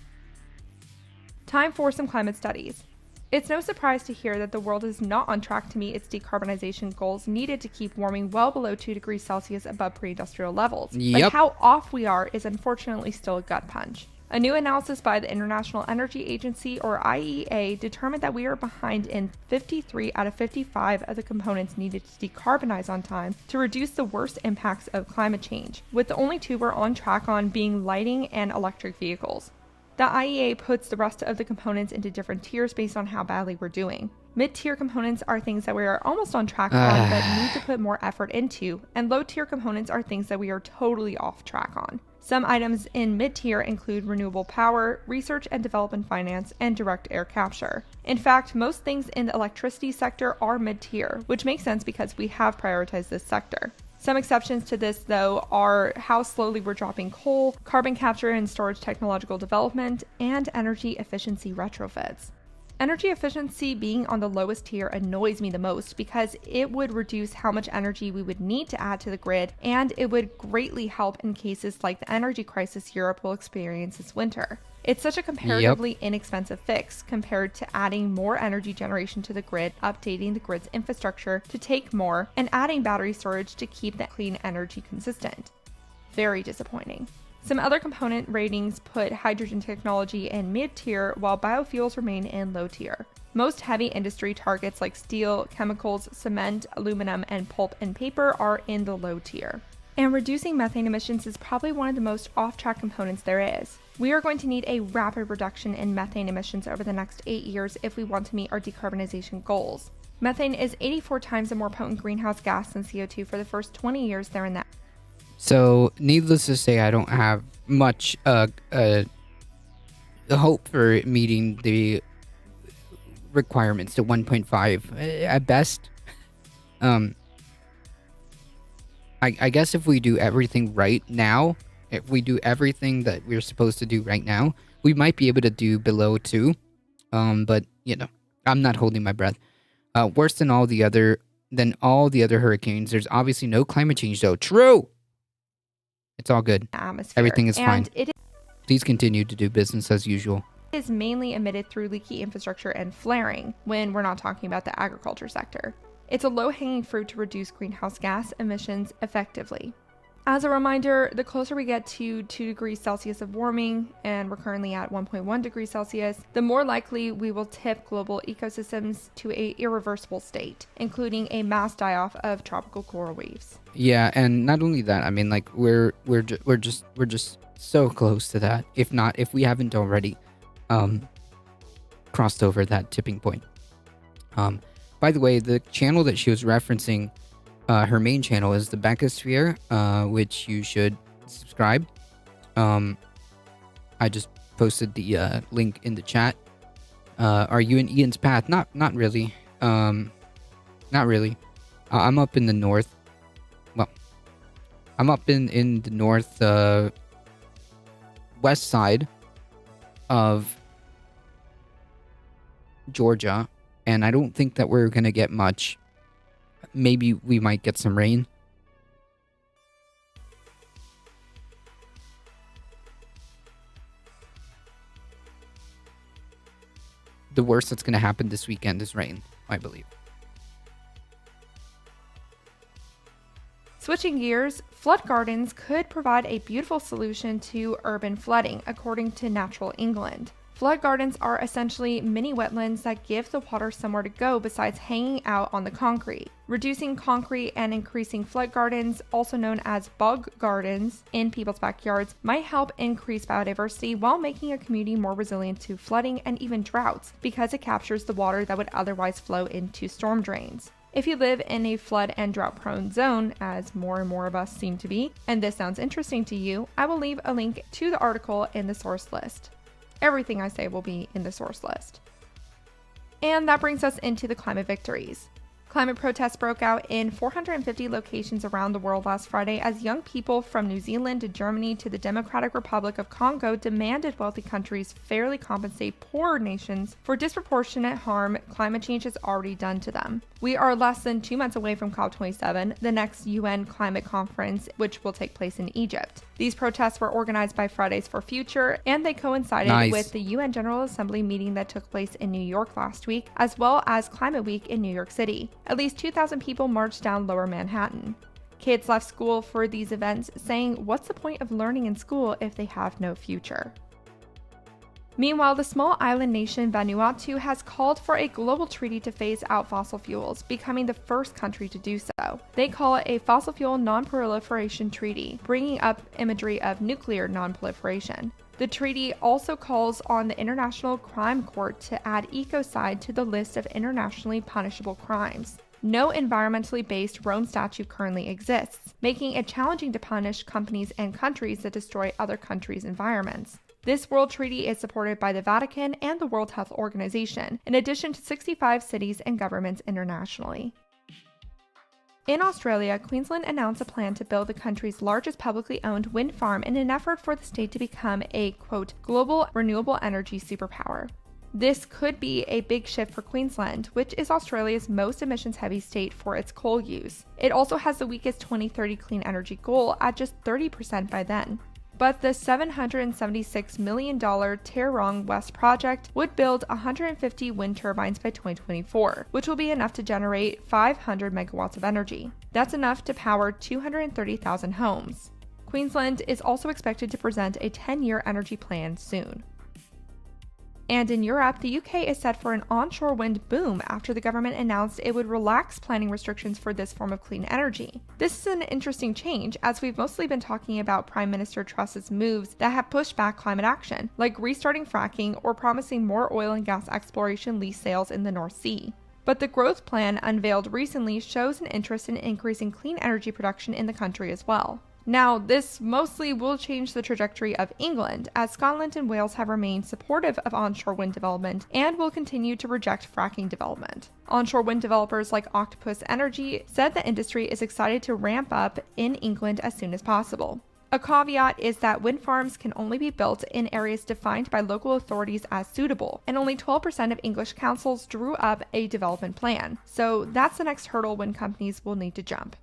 Time for some climate studies. It's no surprise to hear that the world is not on track to meet its decarbonization goals needed to keep warming well below 2 degrees Celsius above pre-industrial levels. Yep. But how off we are is unfortunately still a gut punch. A new analysis by the International Energy Agency, or IEA, determined that we are behind in 53 out of 55 of the components needed to decarbonize on time to reduce the worst impacts of climate change, with the only 2 we're on track on being lighting and electric vehicles. The IEA puts the rest of the components into different tiers based on how badly we're doing. Mid-tier components are things that we are almost on track on but need to put more effort into, and low-tier components are things that we are totally off track on. Some items in mid-tier include renewable power, research and development finance, and direct air capture. In fact, most things in the electricity sector are mid-tier, which makes sense because we have prioritized this sector. Some exceptions to this, though, are how slowly we're dropping coal, carbon capture and storage technological development, and energy efficiency retrofits. Energy efficiency being on the lowest tier annoys me the most because it would reduce how much energy we would need to add to the grid, and it would greatly help in cases like the energy crisis Europe will experience this winter. It's such a comparatively inexpensive fix compared to adding more energy generation to the grid, updating the grid's infrastructure to take more, and adding battery storage to keep that clean energy consistent. Very disappointing. Some other component ratings put hydrogen technology in mid-tier while biofuels remain in low tier. Most heavy industry targets like steel, chemicals, cement, aluminum, and pulp and paper are in the low tier. And reducing methane emissions is probably one of the most off-track components there is. We are going to need a rapid reduction in methane emissions over the next 8 years if we want to meet our decarbonization goals. Methane is 84 times a more potent greenhouse gas than CO2 for the first 20 years they're in that. So, needless to say, I don't have much hope for meeting the requirements to 1.5 at best. I guess if we do everything right now, if we do everything that we're supposed to do right now, we might be able to do below 2. But, you know, I'm not holding my breath. Worse than all the other hurricanes, there's obviously no climate change, though. True! It's all good. Atmosphere. Everything is fine. It Please continue to do business as usual. is mainly emitted through leaky infrastructure and flaring when we're not talking about the agriculture sector. It's a low-hanging fruit to reduce greenhouse gas emissions effectively. As a reminder, the closer we get to 2 degrees Celsius of warming, and we're currently at 1.1 degrees Celsius, the more likely we will tip global ecosystems to a irreversible state, including a mass die-off of tropical coral reefs. Yeah, and not only that, I mean, like we're just so close to that. If we haven't already crossed over that tipping point. By the way, the channel that she was referencing, her main channel is the Beckosphere, which you should subscribe. I just posted the link in the chat. Are you in Ian's path? Not really. Not really. I'm up in the north. Well, I'm up in the north west side of Georgia, and I don't think that we're gonna get much. Maybe we might get some rain. The worst that's gonna happen this weekend is rain, I believe. Switching gears, flood gardens could provide a beautiful solution to urban flooding, according to Natural England. Flood gardens are essentially mini wetlands that give the water somewhere to go besides hanging out on the concrete. Reducing concrete and increasing flood gardens, also known as bog gardens, in people's backyards might help increase biodiversity while making a community more resilient to flooding and even droughts, because it captures the water that would otherwise flow into storm drains. If you live in a flood and drought prone zone, as more and more of us seem to be, and this sounds interesting to you, I will leave a link to the article in the source list. Everything I say will be in the source list. And that brings us into the climate victories. Climate protests broke out in 450 locations around the world last Friday as young people from New Zealand to Germany to the Democratic Republic of Congo demanded wealthy countries fairly compensate poorer nations for disproportionate harm climate change has already done to them. We are less than 2 months away from COP27, the next UN climate conference, which will take place in Egypt. These protests were organized by Fridays for Future, and they coincided with the UN General Assembly meeting that took place in New York last week, as well as Climate Week in New York City. At least 2,000 people marched down Lower Manhattan. Kids left school for these events, saying, "What's the point of learning in school if they have no future?" Meanwhile, the small island nation Vanuatu has called for a global treaty to phase out fossil fuels, becoming the first country to do so. They call it a fossil fuel non-proliferation treaty, bringing up imagery of nuclear non-proliferation. The treaty also calls on the International Crime Court to add ecocide to the list of internationally punishable crimes. No environmentally based Rome Statute currently exists, making it challenging to punish companies and countries that destroy other countries' environments. This World Treaty is supported by the Vatican and the World Health Organization, in addition to 65 cities and governments internationally. In Australia, Queensland announced a plan to build the country's largest publicly owned wind farm in an effort for the state to become a, quote, global renewable energy superpower. This could be a big shift for Queensland, which is Australia's most emissions-heavy state for its coal use. It also has the weakest 2030 clean energy goal at just 30% by then. But the $776 million Tauranga West project would build 150 wind turbines by 2024, which will be enough to generate 500 megawatts of energy. That's enough to power 230,000 homes. Queensland is also expected to present a 10-year energy plan soon. And in Europe, the UK is set for an onshore wind boom after the government announced it would relax planning restrictions for this form of clean energy. This is an interesting change, as we've mostly been talking about Prime Minister Truss's moves that have pushed back climate action, like restarting fracking or promising more oil and gas exploration lease sales in the North Sea. But the growth plan unveiled recently shows an interest in increasing clean energy production in the country as well. Now, this mostly will change the trajectory of England, as Scotland and Wales have remained supportive of onshore wind development and will continue to reject fracking development. Onshore wind developers like Octopus Energy said the industry is excited to ramp up in England as soon as possible. A caveat is that wind farms can only be built in areas defined by local authorities as suitable, and only 12% of English councils drew up a development plan, so that's the next hurdle wind companies will need to jump.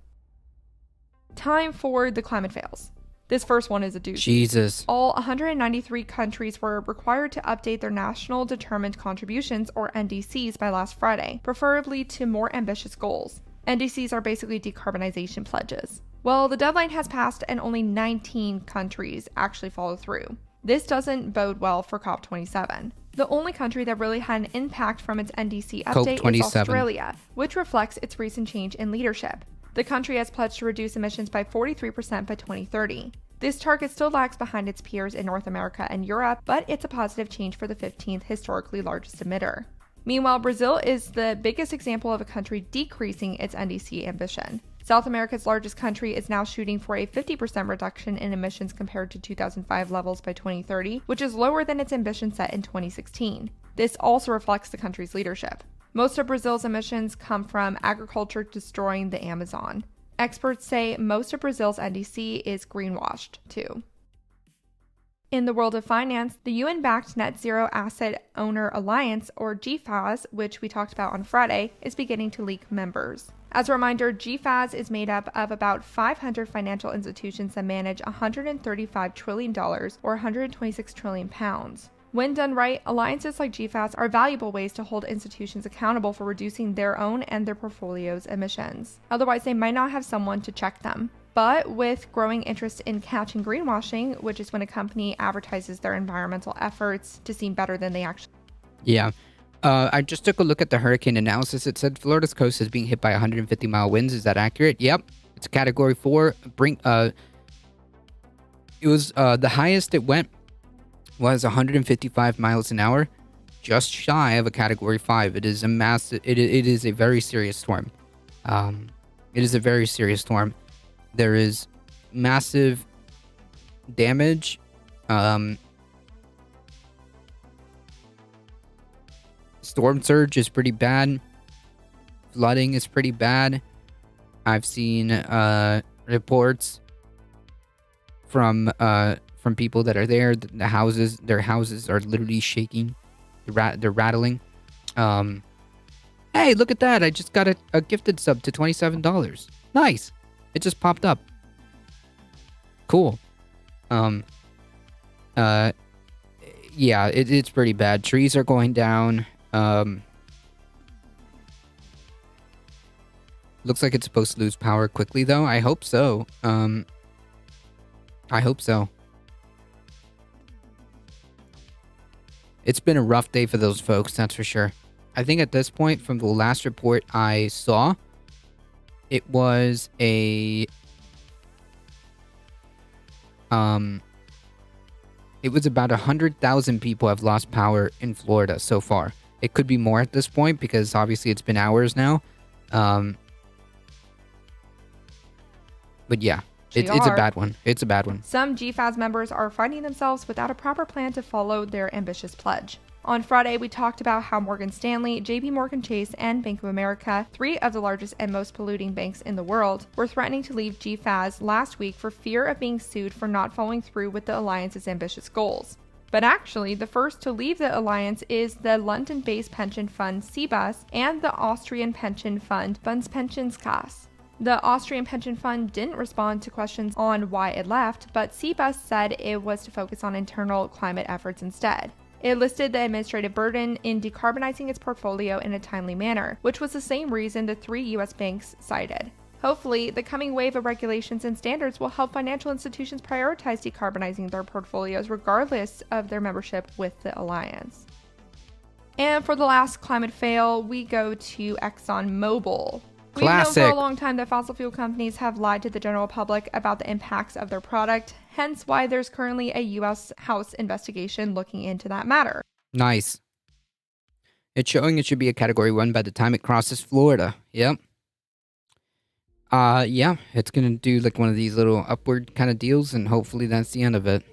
Time for the climate fails. This first one is a doozy. Jesus. All 193 countries were required to update their National Determined Contributions, or NDCs, by last Friday, preferably to more ambitious goals. NDCs are basically decarbonization pledges. Well, the deadline has passed and only 19 countries actually follow through. This doesn't bode well for COP27. The only country that really had an impact from its NDC update is Australia, which reflects its recent change in leadership. The country has pledged to reduce emissions by 43% by 2030. This target still lags behind its peers in North America and Europe, but it's a positive change for the 15th historically largest emitter. Meanwhile, Brazil is the biggest example of a country decreasing its NDC ambition. South America's largest country is now shooting for a 50% reduction in emissions compared to 2005 levels by 2030, which is lower than its ambition set in 2016. This also reflects the country's leadership. Most of Brazil's emissions come from agriculture destroying the Amazon. Experts say most of Brazil's NDC is greenwashed, too. In the world of finance, the UN-backed Net Zero Asset Owner Alliance, or GFAS, which we talked about on Friday, is beginning to leak members. As a reminder, GFAS is made up of about 500 financial institutions that manage $135 trillion or 126 trillion pounds. When done right, alliances like GFAS are valuable ways to hold institutions accountable for reducing their own and their portfolio's emissions. Otherwise, they might not have someone to check them. But with growing interest in catching greenwashing, which is when a company advertises their environmental efforts to seem better than they actually are. Yeah. I just took a look at the hurricane analysis. It said Florida's coast is being hit by 150-mile winds. Is that accurate? Yep. It's a Category 4. It was the highest it went was 155 miles an hour, just shy of a Category 5. It is a massive. It is a very serious storm. It is a very serious storm. There is massive damage. Storm surge is pretty bad. Flooding is pretty bad. I've seen reports from people that are there. Their houses are literally shaking. They're rattling. Hey, look at that! I just got a gifted sub to $27. Nice. It just popped up. Cool. Yeah, it's pretty bad. Trees are going down. Looks like it's supposed to lose power quickly, though. I hope so. I hope so. It's been a rough day for those folks, that's for sure. I think at this point, from the last report I saw, it was it was about 100,000 people have lost power in Florida so far. It could be more at this point because obviously it's been hours now. But yeah, it's a bad one. It's a bad one. Some GFAS members are finding themselves without a proper plan to follow their ambitious pledge. On Friday, we talked about how Morgan Stanley, JP Morgan Chase, and Bank of America, three of the largest and most polluting banks in the world, were threatening to leave GFAS last week for fear of being sued for not following through with the alliance's ambitious goals. But actually, the first to leave the alliance is the London-based pension fund CBUS and the Austrian pension fund Bundespensionskasse. The Austrian pension fund didn't respond to questions on why it left, but CBUS said it was to focus on internal climate efforts instead. It listed the administrative burden in decarbonizing its portfolio in a timely manner, which was the same reason the three U.S. banks cited. Hopefully, the coming wave of regulations and standards will help financial institutions prioritize decarbonizing their portfolios regardless of their membership with the alliance. And for the last climate fail, we go to ExxonMobil. We've known for a long time that fossil fuel companies have lied to the general public about the impacts of their product, hence why there's currently a U.S. House investigation looking into that matter. Nice. It's showing it should be a Category 1 by the time it crosses Florida. Yep. Yeah, it's going to do like one of these little upward kind of deals, and hopefully that's the end of it.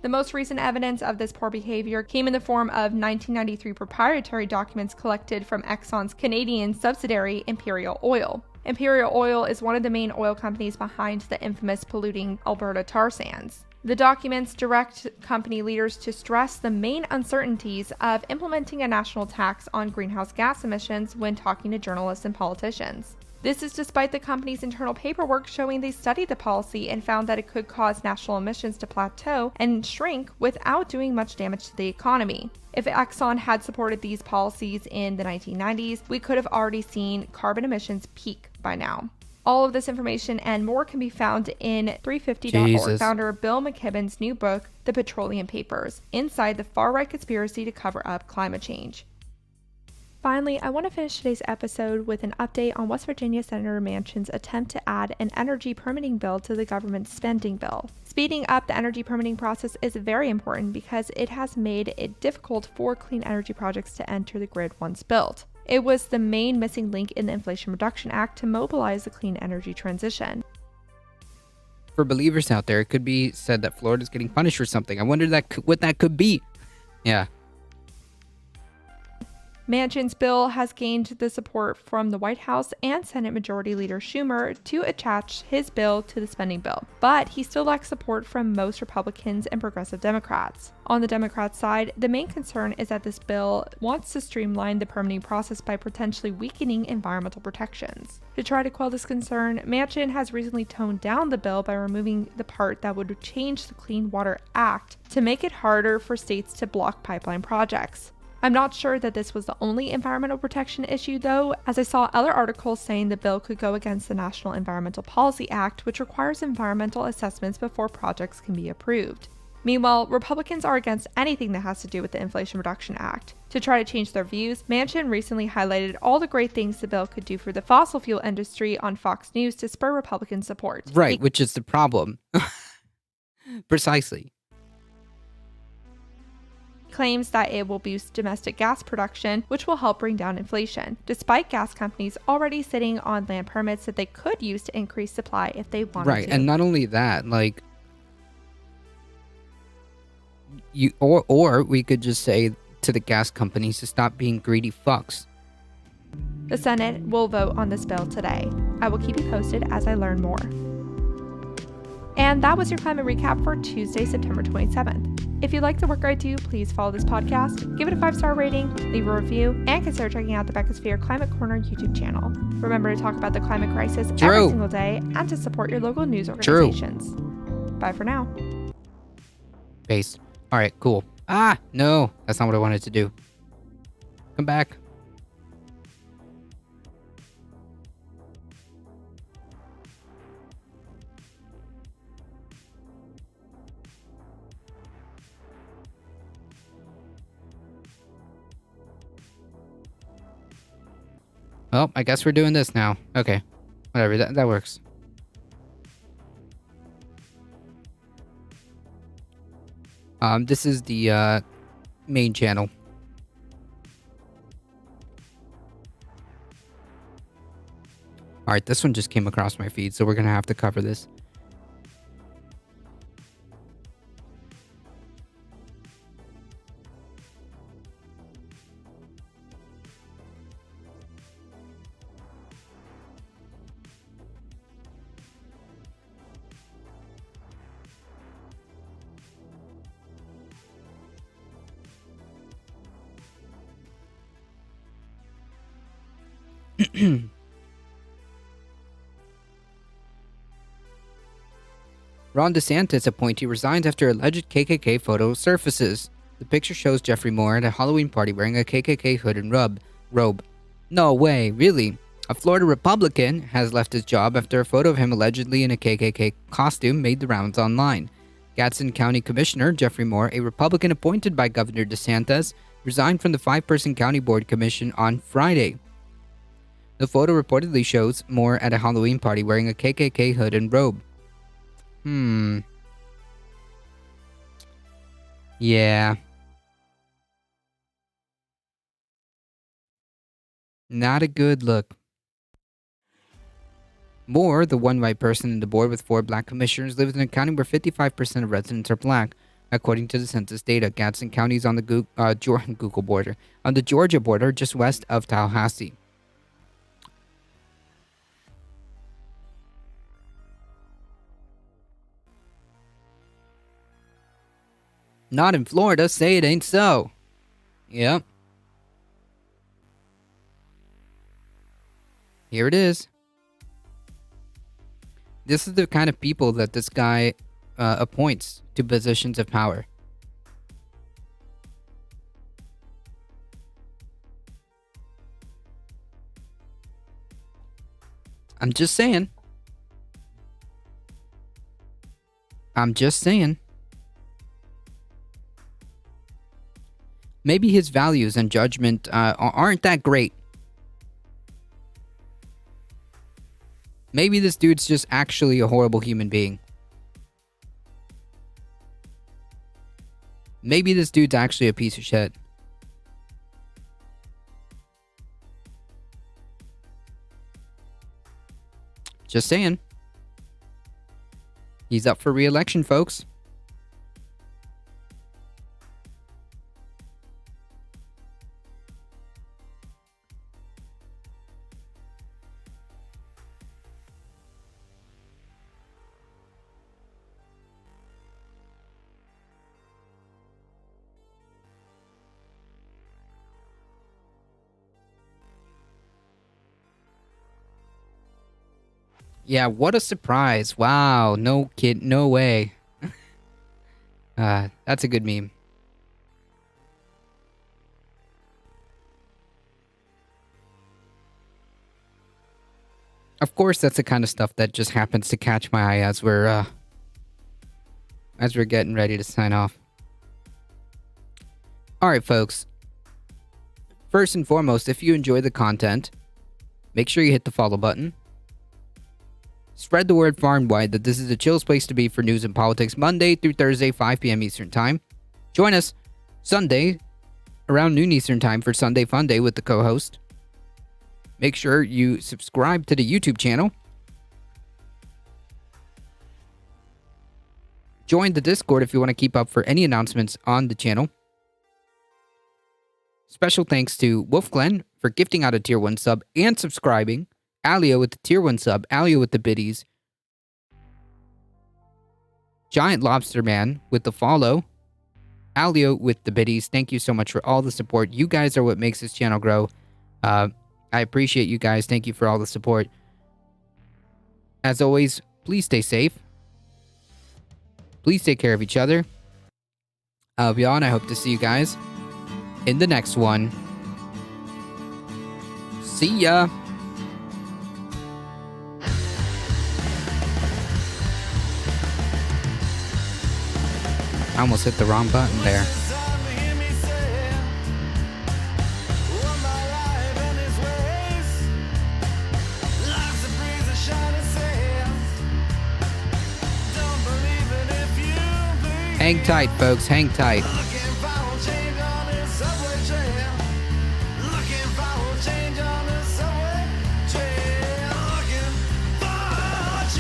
The most recent evidence of this poor behavior came in the form of 1993 proprietary documents collected from Exxon's Canadian subsidiary, Imperial Oil. Imperial Oil is one of the main oil companies behind the infamous polluting Alberta tar sands. The documents direct company leaders to stress the main uncertainties of implementing a national tax on greenhouse gas emissions when talking to journalists and politicians. This is despite the company's internal paperwork showing they studied the policy and found that it could cause national emissions to plateau and shrink without doing much damage to the economy. If Exxon had supported these policies in the 1990s, we could have already seen carbon emissions peak by now. All of this information and more can be found in 350.org. Jesus. Founder Bill McKibben's new book, The Petroleum Papers, Inside the Far-Right Conspiracy to Cover Up Climate Change. Finally, I want to finish today's episode with an update on West Virginia Senator Manchin's attempt to add an energy permitting bill to the government's spending bill. Speeding up the energy permitting process is very important because it has made it difficult for clean energy projects to enter the grid once built. It was the main missing link in the Inflation Reduction Act to mobilize the clean energy transition. For believers out there, it could be said that Florida's getting punished for something. I wonder what that could be. Yeah. Manchin's bill has gained the support from the White House and Senate Majority Leader Schumer to attach his bill to the spending bill, but he still lacks support from most Republicans and progressive Democrats. On the Democrat side, the main concern is that this bill wants to streamline the permitting process by potentially weakening environmental protections. To try to quell this concern, Manchin has recently toned down the bill by removing the part that would change the Clean Water Act to make it harder for states to block pipeline projects. I'm not sure that this was the only environmental protection issue though, as I saw other articles saying the bill could go against the National Environmental Policy Act, which requires environmental assessments before projects can be approved. Meanwhile, Republicans are against anything that has to do with the Inflation Reduction Act. To try to change their views, Manchin recently highlighted all the great things the bill could do for the fossil fuel industry on Fox News to spur Republican support. Right, which is the problem. Precisely. Claims that it will boost domestic gas production, which will help bring down inflation, despite gas companies already sitting on land permits that they could use to increase supply if they wanted to. Right, and not only that, like, or we could just say to the gas companies to stop being greedy fucks. The Senate will vote on this bill today. I will keep you posted as I learn more. And that was your climate recap for Tuesday, September 27th. If you like the work I do, please follow this podcast, give it a 5-star rating, leave a review, and consider checking out the Beckosphere Climate Corner YouTube channel. Remember to talk about the climate crisis every single day and to support your local news organizations. Bye for now. Peace. All right, cool. Ah, no, that's not what I wanted to do. Come back. Well, I guess we're doing this now. Okay. Whatever, that works. This is the main channel. Alright, this one just came across my feed, so we're gonna have to cover this. Ron DeSantis appointee resigns after alleged KKK photo surfaces. The picture shows Jeffrey Moore at a Halloween party wearing a KKK hood and robe. No way, really? A Florida Republican has left his job after a photo of him allegedly in a KKK costume made the rounds online. Gadsden County Commissioner Jeffrey Moore, a Republican appointed by Governor DeSantis, resigned from the 5-person county board commission on Friday. The photo reportedly shows Moore at a Halloween party wearing a KKK hood and robe. Yeah. Not a good look. Moore, the one white person in the board with 4 black commissioners, lives in a county where 55% of residents are black, according to the census data. Gadsden County is on the Google border, on the Georgia border, just west of Tallahassee. Not in Florida. Say it ain't so. Yep. Here it is. This is the kind of people that this guy appoints to positions of power. I'm just saying. I'm just saying. Maybe his values and judgment aren't that great. Maybe this dude's just actually a horrible human being. Maybe this dude's actually a piece of shit. Just saying. He's up for re-election, folks. Yeah, what a surprise. Wow, no kid, no way. That's a good meme. Of course, that's the kind of stuff that just happens to catch my eye as we're getting ready to sign off. Alright, folks. First and foremost, if you enjoy the content, make sure you hit the follow button. Spread the word far and wide that this is the chillest place to be for news and politics, Monday through Thursday, 5 p.m. Eastern Time. Join us Sunday around noon Eastern Time for Sunday Fun Day with the co-host. Make sure you subscribe to the YouTube channel. Join the Discord if you want to keep up for any announcements on the channel. Special thanks to Wolf Glenn for gifting out a tier 1 sub and subscribing. Alio with the tier 1 sub. Alio with the biddies. Giant Lobster Man with the follow. Alio with the biddies. Thank you so much for all the support. You guys are what makes this channel grow. I appreciate you guys. Thank you for all the support. As always, please stay safe. Please take care of each other. I'll be on. I hope to see you guys in the next one. See ya. I almost hit the wrong button there. Hang tight, folks. Hang tight.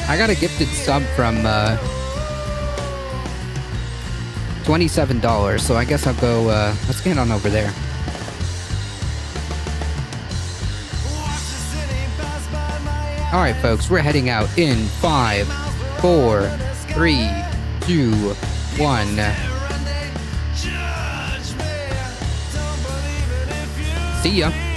I got a gifted sub from $27, so I guess I'll go, let's get on over there. Alright, folks, we're heading out in 5, 4, 3, 2, 1. See ya.